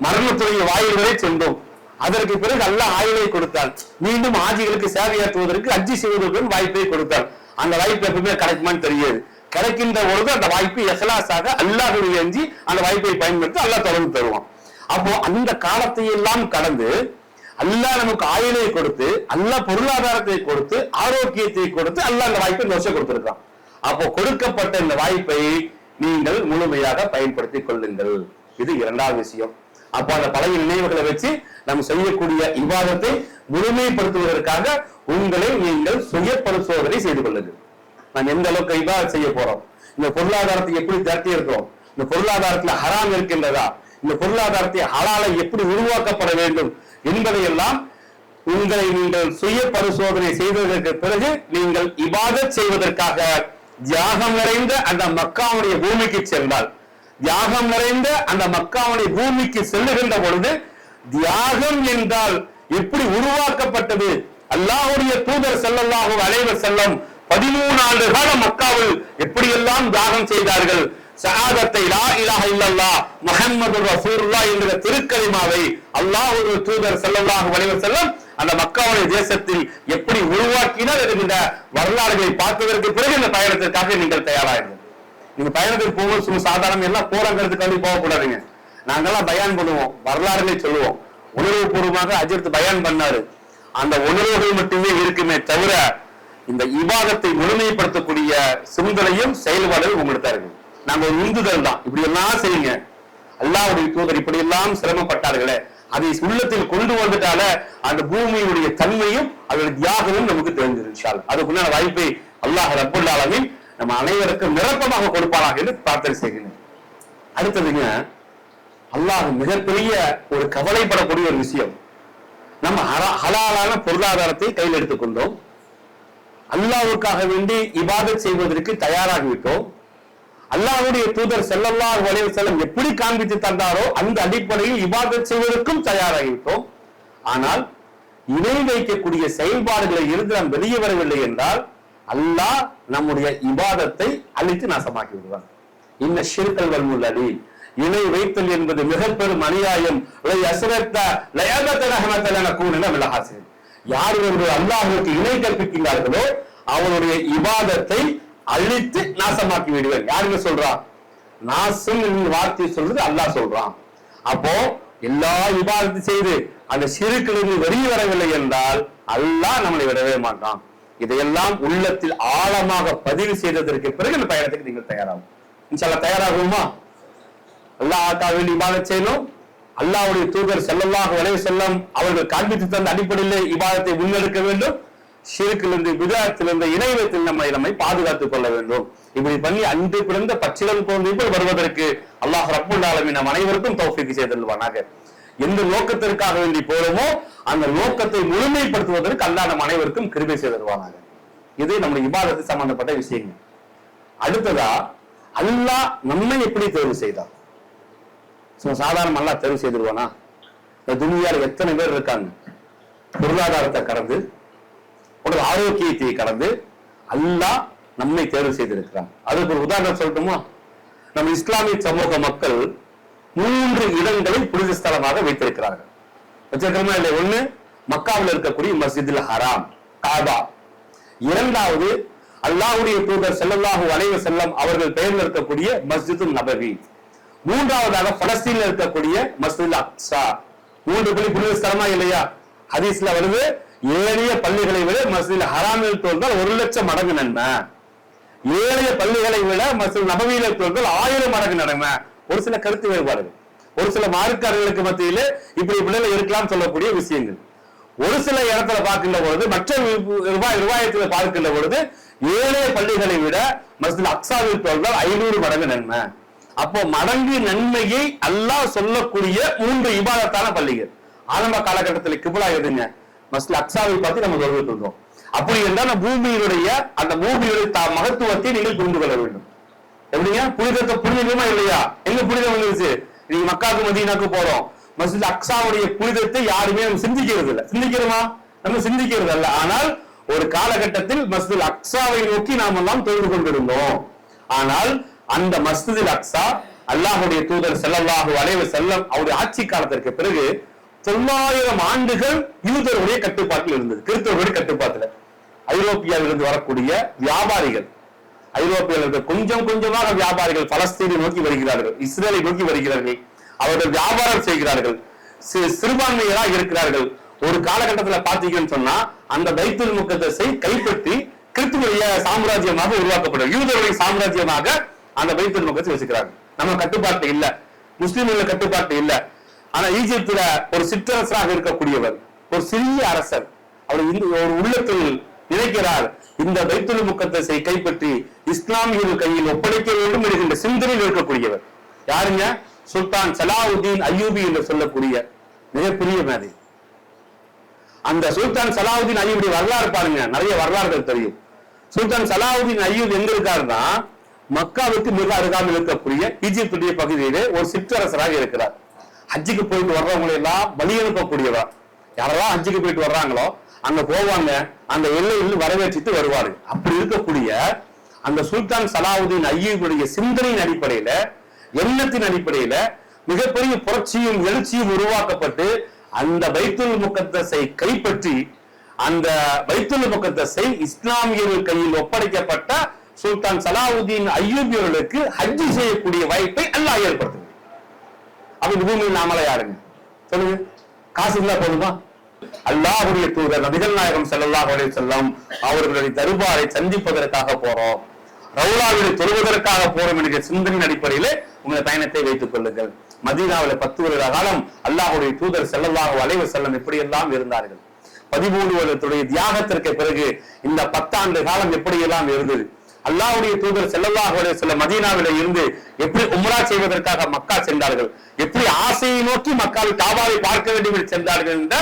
மரணத்துறைய வாயில் வரை சென்றோம். அதற்கு பிறகு அல்லாஹ் ஆயுளை கொடுத்தார். மீண்டும் ஆஜிகளுக்கு சேவையாற்றுவதற்கு ஹஜ்ஜி செய்வதற்கு வாய்ப்பை கொடுத்தார். அந்த வாய்ப்பு எப்பவுமே கிடைக்குமான்னு தெரியாது. கிடைக்கின்ற பொழுது அந்த வாய்ப்பு இஹ்லாஸாக அல்லாஹ்வை அஞ்சி அந்த வாய்ப்பை பயன்படுத்தி அல்லாஹ் தொடர்ந்து தருவான். அப்போ அந்த காலத்தை எல்லாம் கடந்து அல்லாஹ் நமக்கு ஆயுளை கொடுத்து, அல்லாஹ் பொருளாதாரத்தை கொடுத்து, ஆரோக்கியத்தை கொடுத்து அல்லாஹ் அந்த வாய்ப்பை நோச கொடுத்திருக்கான். அப்போ கொடுக்கப்பட்ட இந்த வாய்ப்பை நீங்கள் முழுமையாக பயன்படுத்திக் கொள்ளுங்கள். இது 2வது விஷயம். அப்போ அந்த பழைய நினைவுகளை வச்சு நம்ம செய்யக்கூடிய இபாதத்தை முழுமைப்படுத்துவதற்காக உங்களை நீங்கள் சுய பரிசோதனை செய்து கொள்ளுங்கள். நாம் எந்த அளவுக்கு இபாதத் செய்ய போறோம், இந்த பொருளாதாரத்தை எப்படி திரட்டி இருக்கிறோம், இந்த பொருளாதாரத்துல ஹராம் இருக்கின்றதா, இந்த பொருளாதாரத்தை ஹலாலை எப்படி உருவாக்கப்பட வேண்டும் என்பதையெல்லாம் உங்களை நீங்கள் சுய பரிசோதனை செய்ததற்கு பிறகு நீங்கள் இபாதத் செய்வதற்காக தியாகம் நிறைந்த அந்த மக்காவுடைய பூமிக்கு சென்றால், தியாகம் நிறைந்த அந்த மக்காவுடைய பூமிக்கு செல்லுகின்ற பொழுது தியாகம் என்றால் எப்படி உருவாக்கப்பட்டது, அல்லாஹ்வுடைய தூதர் ஸல்லல்லாஹு அலைஹி வஸல்லம் 13 ஆண்டு காலம் மக்காவில் எப்படியெல்லாம் தியாகம் செய்தார்கள், ஷஹாதத்தை லா இலாஹ இல்லல்லாஹ் முஹம்மதுர் ரசூலுல்லாஹ் என்கிற திருக்கலிமாவை அல்லாஹ்வுடைய தூதர் ஸல்லல்லாஹு அலைஹி வஸல்லம் அந்த மக்காவுடைய தேசத்தில் எப்படி உருவாக்கினார் என்கிற வரலாறுகளை பார்த்ததற்கு பிறகு இந்த பயணத்திற்காக நீங்கள் தயாராயிருங்க. நீங்க பயணத்துக்கு போகும்போது சும்மா சாதாரண எல்லாம் போறங்கிறதுக்காண்டி போகக்கூடாதுங்க. நாங்கெல்லாம் பயான் பண்ணுவோம், வரலாறுகளை சொல்லுவோம். உணர்வு பூர்வமாக அஜர்த் பயான் பண்ணாரு. அந்த உணர்வுகள் மட்டுமே இருக்குமே தவிர இந்த இபாதத்தை முழுமைப்படுத்தக்கூடிய சிந்தனையும் செயல்பாடுகள் உங்கள்கிட்ட இருக்கு. நாங்க ஒரு உந்துதல் தான், இப்படி எல்லாம் செய்யுங்க, அல்லாஹ்வுடைய தூதர் இப்படி எல்லாம் சிரமப்பட்டார்களே, அதை உள்ளத்தில் கொண்டு வந்துட்டால அந்த பூமியுடைய தன்மையும் அதோட தியாகமும் நமக்கு தெரிஞ்சிருச்சால் அதுக்குண்டான வாய்ப்பை அல்லாஹ் ரப்பல் ஆலமீன் நம்ம அனைவருக்கும் நிரப்பமாக கொடுப்பானாக என்று பிரார்த்தனை செய்கிறேன். அடுத்ததுங்க, அல்லாஹ் மிகப்பெரிய ஒரு கவலைப்படக்கூடிய ஒரு விஷயம். நம்ம ஹலாலான பொருளாதாரத்தை கையில் எடுத்துக்கொண்டோம், அல்லாஹ்வுக்காக வேண்டி இபாதத் செய்வதற்கு தயாராகிவிட்டோம். அல்லாஹ்வுடைய தூதர் ஸல்லல்லாஹு அலைஹி வஸல்லம் எப்படி காண்பித்து தந்தாரோ அந்த அடிப்படையில் இபாதத் செய்வதற்கும் தயாராகிவிட்டோம். ஆனால் இணை வைக்கக்கூடிய செயல்பாடுகளை இருந்து நாம் வெளியே வரவில்லை என்றால் அல்லாஹ் நம்முடைய இபாதத்தை அழித்து நாசமாக்கி விடுவான். இன்ன ஷிர்கல் வல் அலி, இணை வைத்தல் என்பது மிக பெரும் அநியாயம். யார் ஒருவர் அல்லாஹ்வுக்கு இணை கற்பிக்கின்றார்களோ அவருடைய இபாதத்தை அழித்து நாசமாக்கி விடுவேன். யாருங்க சொல்றா? நாசம் என்ற வார்த்தையை சொல்றது அல்லாஹ் சொல்றான். அப்போ எல்லா இபாதத்தை செய்து அந்த ஷிர்கிலிருந்து வெளியே வரவில்லை என்றால் அல்லாஹ் நம்மளை விடவே மாட்டான். இதையெல்லாம் உள்ளத்தில் ஆழமாக பதிவு செய்ததற்கு பிறகு இந்த பயணத்துக்கு நீங்கள் தயாராகும். இன்ஷாஅல்லாஹ் தயாராகுமா? அல்லாஹ்வுக்காக வேண்டி இபாதத் செய்யணும். அல்லாஹ்வுடைய தூதர் ஸல்லல்லாஹு அலைஹி வஸல்லம் அவர்கள் காண்பித்து தந்த அடிப்படையில் இபாதத்தை முன்னெடுக்க வேண்டும். ஷிர்கிலிருந்து, பித்அத்திலிருந்து, இணை வைத்தல் நம்மை பாதுகாத்துக் கொள்ள வேண்டும். இப்படி பண்ணி அன்று பிறந்த பச்சிலம் போன்று வருவதற்கு அல்லாஹ் ரப்புல் ஆலமீன் நம் அனைவருக்கும் தௌஃபீக் செய்தல்வானாக. எந்த நோக்கத்திற்காக வேண்டி போறோமோ அந்த நோக்கத்தை முழுமைப்படுத்துவதற்கு அல்லாஹ் நம் அனைவருக்கும் கிருபை செய்தல்வானாக. இது நம்முடைய இபாதத்து சம்பந்தப்பட்ட விஷயங்கள். அடுத்ததா அல்லாஹ் நம்மை எப்படி தேர்வு செய்தார்? சாதாரண அல்லாஹ் தேர்வு செய்திருவானா? இந்த துனியால எத்தனை பேர் இருக்காங்க, பொருளாதாரத்தை கடந்து உடல் ஆரோக்கியத்தை கடந்து அல்லாஹ் நம்மை தேர்வு செய்திருக்கிறான். அதுக்கு ஒரு உதாரணம் சொல்லட்டுமா? நம்ம இஸ்லாமிய சமூக மக்கள் 3 இடங்களை புனித ஸ்தலமாக வைத்திருக்கிறார்கள். வச்சிருக்கிறோமா இல்லை? ஒண்ணு மக்காவில் இருக்கக்கூடிய மஸ்ஜிதுல் ஹராம் காபா, இரண்டாவது அல்லாஹ்வுடைய தூதர் ஸல்லல்லாஹு அலைஹி வஸல்லம் அவர்கள் பெயரில் இருக்கக்கூடிய மஸ்ஜிதுன் நபவி, மூன்றாவதாக பலஸ்தீனில் இருக்கக்கூடிய மஸ்ஜிதுல் அக்ஸா. 3 பள்ளி புனித ஸ்தலமா இல்லையா? ஹதீஸ்ல வருது, ஏழைய பள்ளிகளை விட மஸ்ஜிதுல் ஹராமில் தோன்றால் 1,00,000 மடங்கு நன்மை, ஏழைய பள்ளிகளை விட மஸ்ஜிதுல் நபவியில தோன்றால் 1000 மடங்கு நன்மை. ஒரு சில கருத்து வேறுபாடுகள், ஒரு சில மார்க்கர்களுக்கு மத்தியிலே இப்படி பிள்ளைகள் இருக்கலாம் சொல்லக்கூடிய விஷயங்கள். ஒரு சில இடத்துல பார்க்கின்ற பொழுது, மற்ற ரிவாயத்தில் பார்க்கின்ற பொழுது ஏழை பள்ளிகளை விட மஸ்ஜிதுல் அக்ஸாவில் தோன்றால் 500 மடங்கு நன்மை. அப்போ மடங்கு நன்மையை அல்லாஹ் சொல்லக்கூடிய 3 இபாதத்தான பள்ளிகள். ஆரம்ப காலகட்டத்தில் கிப்லா எதுங்க? மஸ்ஜிதுல் அக்ஸாவை பார்த்து நம்ம சொல்லிட்டு இருந்தோம். அப்படி என்றால் பூமியினுடைய அந்த பூமியுடைய மகத்துவத்தை நீங்கள் புரிந்து கொள்ள வேண்டும். எப்படிங்க? புனிதத்தை புனிதமா இல்லையா? எங்க புனிதம் வந்துருச்சு? நீங்க மக்காவுக்கு மதீனாக்கு போறோம், மஸ்ஜித் அக்ஸாவுடைய புனிதத்தை யாருமே நம்ம சிந்திக்கிறது இல்லை. சிந்திக்கிறோமா? நம்ம சிந்திக்கிறது அல்ல. ஆனால் ஒரு காலகட்டத்தில் மஸ்ஜித் அக்ஸாவை நோக்கி நாம் எல்லாம் தொழுது கொண்டிருந்தோம். ஆனால் அந்த மஸ்ஜித் அக்ஸா அல்லாஹ்வுடைய தூதர் ஸல்லல்லாஹு அலைஹி வஸல்லம் அவருடைய ஆட்சி காலத்திற்கு பிறகு 900 ஆண்டுகள் யூதருடைய கட்டுப்பாட்டில் இருந்தது, கிறிஸ்தவருடைய கட்டுப்பாட்டுல. ஐரோப்பியாவிலிருந்து வரக்கூடிய வியாபாரிகள், ஐரோப்பியர்கள் கொஞ்சம் கொஞ்சமாக வியாபாரிகள் பலஸ்தீனை நோக்கி வருகிறார்கள், இஸ்ரேலை நோக்கி வருகிறார்கள், அவர்கள் வியாபாரம் செய்கிறார்கள், சிறுபான்மையராக இருக்கிறார்கள். ஒரு காலகட்டத்தில் பாத்தீங்கன்னு சொன்னா அந்த பைத்துல் முகத்தஸை கைப்பற்றி கிறிஸ்துவ சாம்ராஜ்யமாக உருவாக்கப்படும், யூதருடைய சாம்ராஜ்யமாக அந்த பைத்துல் முகத்தஸை வச்சுக்கிறாங்க. நம்ம கட்டுப்பாட்டு இல்ல, முஸ்லிம்கள் கட்டுப்பாட்டு இல்ல. ஆனா ஈஜிப்துல ஒரு சிற்றரசராக இருக்கக்கூடியவர், ஒரு சிறிய அரசர், அவர் ஒரு உள்ளத்தில் நினைக்கிறார், இந்த பைத்துல் முகத்தஸை கைப்பற்றி இஸ்லாமியர்கள் கையில் ஒப்படைக்க வேண்டும் என்கின்ற சிந்தனையில் இருக்கக்கூடியவர். யாருங்க? சுல்தான் சலாவுதீன் அய்யூபி என்று சொல்லக்கூடிய மிகப்பெரிய மேதை. அந்த சுல்தான் சலாவுதீன் அய்யூபி வரலாறு பாருங்க, நிறைய வரலாறுகள் தெரியும். சுல்தான் சலாவுதீன் அய்யூப் எங்க இருக்காருன்னா மக்காவுக்கு மிக அருகாமல் இருக்கக்கூடிய ஈஜிப்துடைய பகுதியிலே ஒரு சிற்றரசராக இருக்கிறார். ஹஜ்ஜுக்கு போயிட்டு வர்றவங்களை எல்லாம் பலி அனுப்பக்கூடியவர். யாரெல்லாம் ஹஜ்ஜுக்கு போயிட்டு வர்றாங்களோ அங்க போவாங்க, அந்த எல்லையில் வரவேற்றிட்டு வருவாரு. அப்படி இருக்கக்கூடிய அந்த சுல்தான் சலாவுதீன் அய்யூபுடைய சிந்தனையின் அடிப்படையில, எண்ணத்தின் அடிப்படையில மிகப்பெரிய புரட்சியும் எழுச்சியும் உருவாக்கப்பட்டு அந்த பைத்துல் முகத்தஸை கைப்பற்றி அந்த பைத்துல் முகத்தஸை இஸ்லாமியர்கள் கையில் ஒப்படைக்கப்பட்ட சுல்தான் சலாவுதீன் அய்யூபியர்களுக்கு ஹஜ்ஜி செய்யக்கூடிய வாய்ப்பை அல்லாஹ் ஏற்படுத்துது. அப்படி பூமியில் நாமள யாருங்க சொல்லுங்க? காசு இருந்தா போதுமா? அல்லாஹ்வுடைய தூதர் நபிகள் நாயகம் ஸல்லல்லாஹு அலைஹி வஸல்லம் அவர்களுடைய தர்பாரை சந்திப்பதற்காக போறோம், ரவுலாவிலே தொழுவதற்காக போறோம் என்கிற சிந்தனையின் அடிப்படையிலே உங்கள் பயணத்தை வைத்துக் கொள்ளுங்கள். மதீனாவில 10 வருட காலம் அல்லாஹ்வுடைய தூதர் ஸல்லல்லாஹு அலைஹி வஸல்லம் எப்படி எல்லாம் இருந்தார்கள். 13 வருடத்துடைய தியாகத்திற்கு பிறகு இந்த 10 ஆண்டு காலம் எப்படி எல்லாம் இருந்தது. அல்லாஹ்வுடைய தூதர் ஸல்லல்லாஹு அலைஹி வஸல்லம் மதீனாவிலே இருந்து எப்படி உம்ரா செய்வதற்காக மக்கா சென்றார்கள், எப்படி ஆசையை நோக்கி மக்காவில் காபாவை பார்க்க வேண்டும் என்று சென்றார்கள் என்ற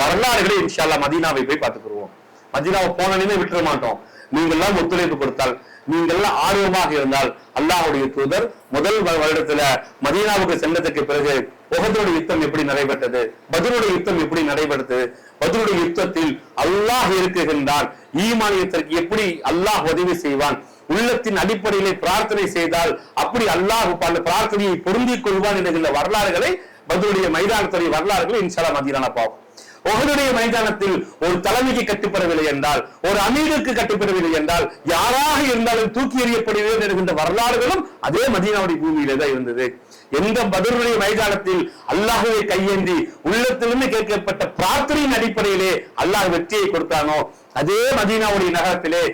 வரலாறுகளை இன்ஷா அல்லாஹ் மதீனாவை போய் பார்த்துக்குருவோம். மதீனாவை போனே விட்டுற மாட்டோம். நீங்கள் எல்லாம் ஒத்துழைப்பு கொடுத்தால், நீங்கள் எல்லாம் ஆர்வமாக இருந்தால், அல்லாஹ்வுடைய தூதர் முதல் வருடத்துல மதீனாவுக்கு சென்றதுக்கு பிறகு உஹதுடைய யுத்தம் எப்படி நடைபெற்றது, பத்ருடைய யுத்தம் எப்படி நடைபெற்றது, பத்ருடைய யுத்தத்தில் அல்லாஹ் இருக்குகின்றான், ஈமானியத்திற்கு எப்படி அல்லாஹ் உதவி செய்வான், உள்ளத்தின் அடிப்படையிலே பிரார்த்தனை செய்தால் அப்படி அல்லாஹ் அந்த பிரார்த்தனையை பொருந்திக் கொள்வான் என்கின்ற வரலாறுகளை, பத்ருடைய மைதானத்துடைய வரலாறுகளை இன்ஷா அல்லாஹ் மதீனால பார்ப்போம். உஹதுடைய மைதானத்தில் ஒரு தலைமைக்கு கட்டுப்படவில்லை என்றால், ஒரு அமீருக்கு கட்டுப்படவில்லை என்றால், யாராக இருந்தாலும் தூக்கி எறியப்படுகிறது என்கின்ற வரலாறுகளும் அதே மதீனாவுடைய பூமியிலே தான் இருந்தது. எந்த பத்ருடைய மைதானத்தில் அல்லாஹ்வை கையேந்தி உள்ளத்திலிருந்து கேட்கப்பட்ட பிரார்த்தனையின் அடிப்படையிலே அல்லாஹ் வெற்றியை கொடுத்தானோ, அதே மதீனாவுடைய நகரத்திலே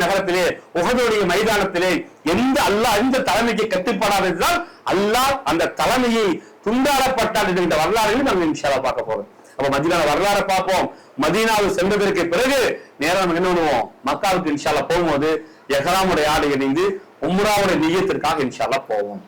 நகரத்திலே உஹதுடைய மைதானத்திலே எந்த தலைமைக்கு கட்டுப்படாததால் அல்லாஹ் அந்த தலைமையை துண்டாடப்பட்டால் என்கின்ற வரலாறுகளை நம்ம இன்ஷா அல்லாஹ் பார்க்க போறோம். அப்ப மதீனா வரலாறை பார்ப்போம். மதீனாவில் சென்றதற்கு பிறகு நேரம் என்ன பண்ணுவோம், மக்காவுக்கு இன்ஷா அல்லாஹ் போகும்போது எஹ்ராமுடைய ஆடை அணிந்து உம்ராவுடைய நிய்யத்திற்காக இன்ஷா அல்லாஹ் போவோம்.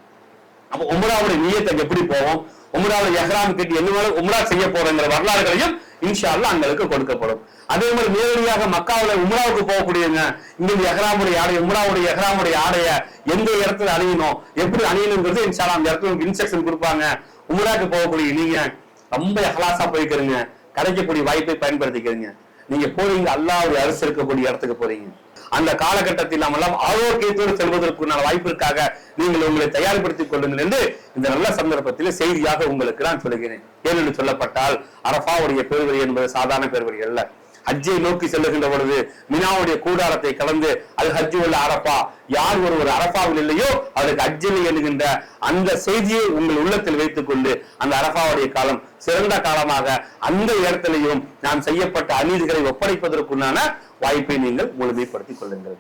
அப்ப உம்ராவுடைய நிய்யத்தை எப்படி போவோம், உம்ராவுடைய எஹ்ராம் கட்டி என்ன உம்ரா செய்ய போறங்கிற வரலாறுகளையும் இன்ஷா அல்லாஹ் அங்களுக்கு கொடுக்கப்படும். அதே மாதிரி நேரடியாக மக்காவுல உம்ராவுக்கு போகக்கூடியவங்க இங்க எஹ்ராமுடைய ஆடை, உம்ராவுடைய எஹ்ராமுடைய ஆடைய எந்த இடத்துல அணியணும், எப்படி அணியணுங்கிறது இன்ஷா அல்லாஹ் அந்த இடத்துல இன்ஸ்ட்ரக்ஷன் கொடுப்பாங்க. உம்ராக்கு போகக்கூடிய நீங்க ரொம்ப இஹ்லாஸா போய்க்கிறீங்க, கிடைக்கக்கூடிய வாய்ப்பை பயன்படுத்திக்கிறீங்க. நீங்க போறீங்க அல்லாஹ்வுடைய அரசு இருக்கக்கூடிய இடத்துக்கு போறீங்க. அந்த காலகட்டத்தில் நாம் எல்லாம் ஆரோக்கியத்தோடு செல்வதற்குண்டான வாய்ப்பிற்காக நீங்கள் உங்களை தயார்படுத்திக் கொள்ளுங்கள் என்று இந்த நல்ல சந்தர்ப்பத்தில் செய்தியாக உங்களுக்கு நான் சொல்லுகிறேன். ஏனென்று சொல்லப்பட்டால் அரஃபாவுடைய பெருவரி என்பது சாதாரண பெருவரி அல்ல. ஹஜ்ஜை நோக்கி செல்லுகின்ற பொழுது மினாவுடைய கூடாரத்தை கலந்து அது ஹஜ்ஜு உள்ள அரஃபா, யார் ஒருவர் அரஃபாவில் இல்லையோ அவருக்கு ஹஜ்ஜில் என்கின்ற அந்த செய்தியை உங்கள் உள்ளத்தில் வைத்துக் கொண்டு அந்த அரஃபாவுடைய காலம் சிறந்த காலமாக அந்த இடத்திலையும் நாம் செய்யப்பட்ட அநீதிகளை ஒப்படைப்பதற்குண்டான வாய்ப்பை நீங்கள் முழுமைப்படுத்திக் கொள்ளுங்கள்.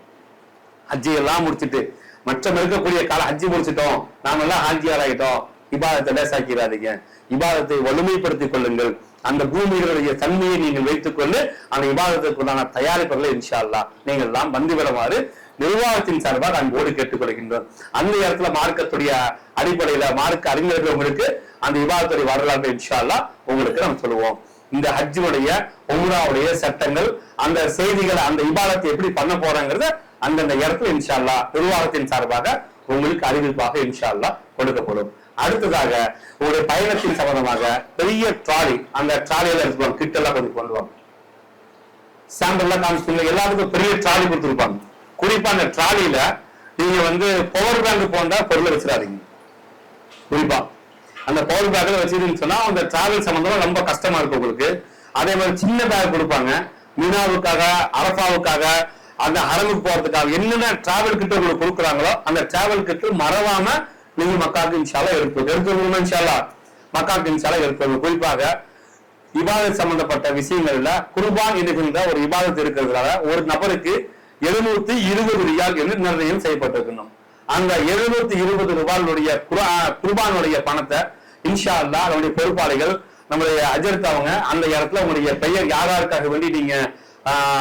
ஹஜ்ஜை எல்லாம் முடிச்சுட்டு மற்ற இருக்கக்கூடிய காலம் ஹஜ்ஜி முடிச்சிட்டோம், நாம எல்லாம் ஹாஜியார் ஆகிட்டோம், இபாதத்தை லேசாக்கிறாதீங்க, இபாதத்தை வலிமைப்படுத்திக் கொள்ளுங்கள். அந்த பூமிகளுடைய தன்மையை நீங்கள் வைத்துக் கொண்டு அந்த இபாதத்திற்குண்டான தயாரிப்புகளை இன்ஷா அல்லாஹ் நீங்கள் எல்லாம் வந்துவிடுமாறு நிர்வாகத்தின் சார்பாக அன்போடு கேட்டுக்கொள்கின்றோம். அந்த இடத்துல மார்க்கத்துடைய அடிப்படையில மார்க்க அறிஞர்கள் உங்களுக்கு அந்த இபாதத்துடைய வரலாறு இன்ஷா அல்லாஹ் உங்களுக்கு நம்ம சொல்லுவோம். இந்த ஹஜ்ஜுடைய உம்ராவுடைய சட்டங்கள், அந்த செய்திகளை, அந்த இபாதத்தை எப்படி பண்ண போறாங்கிறத அந்தந்த இடத்துல இன்ஷா அல்லாஹ் நிர்வாகத்தின் சார்பாக உங்களுக்கு அறிவிப்பாக இன்ஷா அல்லாஹ் கொடுக்கப்படும். அடுத்ததாக உங்களுடைய பயணத்தின் சம்பந்தமாக பெரிய ட்ராலி, அந்த ட்ராலியில இருப்பாங்க கிட்ட எல்லாம் கொஞ்சம் கொண்டு வாங்க, சாம்பிள் எல்லாம் காமிச்சிங்க. எல்லாத்துக்கும் பெரிய ட்ராலி கொடுத்துருப்பாங்க. குறிப்பா அந்த ட்ராலியில நீங்க பவர் பேங்க் போன்ற பொருளை வச்சிடாதீங்க. குறிப்பா அந்த பவர் பேக்ல வச்சிருந்தீங்கன்னு சொன்னா அந்த டிராவல் சம்பந்தமா ரொம்ப கஷ்டமா இருக்கும் உங்களுக்கு. அதே மாதிரி சின்ன பேக் கொடுப்பாங்க மினாவுக்காக, அரஃபாவுக்காக, அந்த ஹரமுக்கு போறதுக்காக என்னென்ன டிராவல் கிட்ட உங்களுக்கு கொடுக்குறாங்களோ அந்த டிராவல் கிட்ட மறவாம நீங்க மக்காவுக்கு இன்ஷா அல்லாஹ் எடுத்துக்கணும். இன்ஷா அல்லாஹ் மக்காவுக்கு இன்ஷா அல்லாஹ் எடுத்துக்கணும். குறிப்பாக இபாதத் சம்பந்தப்பட்ட விஷயங்கள்ல குர்பான் என்கின்ற ஒரு இபாதத் இருக்கிறதுனால ஒரு நபருக்கு 720 ரியால் என்று நிர்ணயம் செய்யப்பட்டிருக்கணும். அந்த 720 ரூபாயுடைய குர்பானுடைய பணத்தை இன்ஷா அல்லாஹ் அதனுடைய பொறுப்பாளிகள் நம்மளுடைய அஜர்த்தவங்க அந்த இடத்துல உங்களுடைய பெயர் யாராருக்காக வேண்டி நீங்க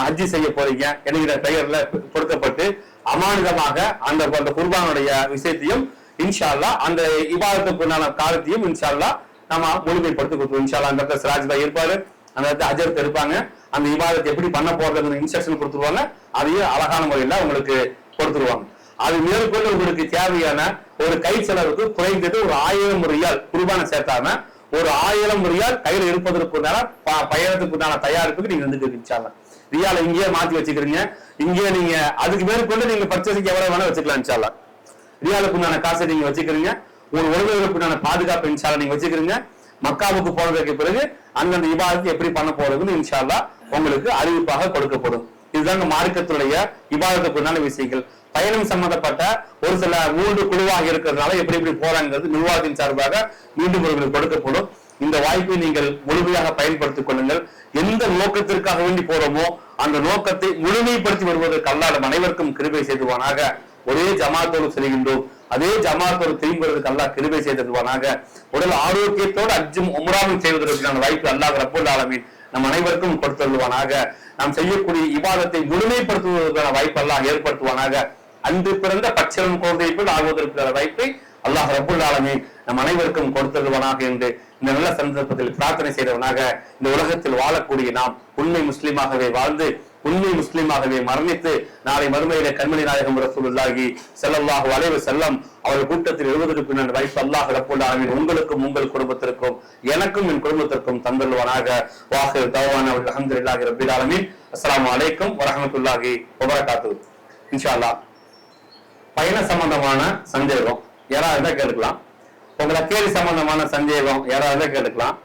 ஹஜ்ஜி செய்ய போறீங்க என்கிற பெயர்ல கொடுக்கப்பட்டு அமானிதமாக அந்த குர்பானுடைய விஷயத்தையும் இன்ஷா அல்லாஹ் அந்த இபாதத்துக்குண்டான காலத்தையும் இன்ஷா அல்லாஹ் நம்ம முழுமைப்படுத்தி கொடுத்துருவோம். இன்ஷா அல்லாஹ் அந்த இடத்துல சிராஜ் பாய் இருப்பாரு, அந்த இடத்துல அஜர்த் இருப்பாங்க. அந்த இபாதத்தை எப்படி பண்ண போறதுன்னு இன்ஸ்ட்ரக்ஷன் கொடுத்துருவாங்க. அதையும் அழகான முறையில உங்களுக்கு கொடுத்துருவாங்க. அது மேற்கொண்டு உங்களுக்கு தேவையான ஒரு கை செலவுக்கு குறைந்தது ஒரு 1000 ரியால் குர்பானை சேர்த்தாம ஒரு 1000 ரியால் கையில இருப்பதற்குண்டான பயணத்துக்குண்டான தயாரிப்புக்கு நீங்க இன்ஷால்லா ரியால இங்கேயே மாத்தி வச்சுக்கிறீங்க. இங்கே நீங்க அதுக்கு மேற்கொண்டு நீங்க பர்ச்சேசிங் எவ்வளவு வேணா வச்சுக்கலாம். இன்ஷால்லா ரியாலுக்குண்டான காசை நீங்க வச்சுக்கிறீங்க. ஒரு உறவுகளுக்குண்டான பாதுகாப்பு இன்ஷால்லா நீங்க வச்சுக்கிறீங்க. மக்காவுக்கு போனதுக்கு பிறகு அந்தந்த இபாதத்தை எப்படி பண்ண போறதுன்னு இன்ஷா அல்லாஹ் உங்களுக்கு அறிவிப்பாக கொடுக்கப்படும். இதுதான் மார்க்கத்துடைய இபாதத்துக்குண்டான விஷயங்கள். பயணம் சம்பந்தப்பட்ட ஒரு சில 3 குழுவாக இருக்கிறதுனால எப்படி எப்படி போறாங்கிறது நிர்வாகத்தின் சார்பாக மீண்டும் உங்களுக்கு கொடுக்கப்படும். இந்த வாய்ப்பை நீங்கள் முழுமையாக பயன்படுத்திக் கொள்ளுங்கள். எந்த நோக்கத்திற்காக வேண்டி போறோமோ அந்த நோக்கத்தை முழுமைப்படுத்தி வருவதற்கு அல்லாஹ் அனைவருக்கும் கிருபை செய்துவானாக. ஒரே ஜமாத்தோடு செல்கின்றோம், அதே ஜமாத்தோடு திரும்புவதற்கு அல்லாஹ் கிருபை செய்திருவானாக. உடல் ஆரோக்கியத்தோடு ஹஜ்ஜும் உம்ராவும் செய்வதற்கான வாய்ப்பு அல்லாஹ் ரப்பல் ஆலமீன் நம் அனைவருக்கும் கொடுத்தருவானாக. நாம் செய்யக்கூடிய இபாதத்தை முழுமைப்படுத்துவதற்கான வாய்ப்பு அல்லாஹ் ஏற்படுத்துவானாக. அன்று பிறந்த பச்சிலம் குழந்தை போல் ஆகுவதற்கான வாய்ப்பை அல்லாஹ் ரப்புல் ஆலமீன் நம் அனைவருக்கும் கொடுத்தருவானாக என்று இந்த நல்ல சந்தர்ப்பத்தில் பிரார்த்தனை செய்தவனாக, இந்த உலகத்தில் வாழக்கூடிய நாம் உண்மை முஸ்லீமாகவே வாழ்ந்து உண்மை முஸ்லீமாகவே மரணித்து நாளை மறுமையில கண்மணி நாயகம் ரசூலுல்லாஹி ஸல்லல்லாஹு அலைஹி வஸல்லம் அவர்கள் கூட்டத்தில் எழுவதற்கு நான் வாய்ப்பு அல்லாஹ் ரப்புல் ஆலமீன் உங்களுக்கும் உங்கள் குடும்பத்திற்கும் எனக்கும் என் குடும்பத்திற்கும் தந்தருவானாக. வாஹிர் தஅவானா அல்ஹம்துலில்லாஹி ரப்பில் ஆலமீன். அஸ்ஸலாமு அலைக்கும் வரஹ்மத்துல்லாஹி வபரகாத்துஹு. இன்ஷா அல்லாஹ் பயண சம்பந்தமான சந்தேகம் யாராவது கேட்கலாம். உங்களை கேள்வி சம்பந்தமான சந்தேகம் யாராவது கேட்டுக்கலாம்.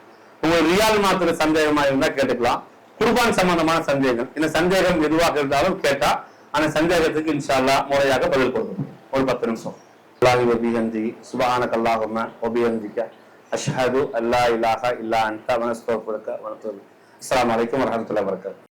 உங்களுக்கு ரியால் மாத்திர சந்தேகமா இருந்தா கேட்டுக்கலாம். குர்பான் சம்பந்தமான சந்தேகம், இந்த சந்தேகம் எதுவாக இருந்தாலும் கேட்டா அந்த சந்தேகத்துக்கு இன்ஷா அல்லாஹ் முறையாக பதில் கொடுக்கும். ஒரு 10 நிமிஷம். அல்லாஹி வபிஹம்தி சுப்ஹானக அல்லாஹும்ம வபிஹம்திக அஷ்ஹது அல்லா இலாஹா இல்லா அன்த வனஸ்தக்ஃபிருக வனதுபு. அஸ்ஸலாமு அலைக்கும் வரஹ்மத்துல்லாஹி வபரகாத்துஹு.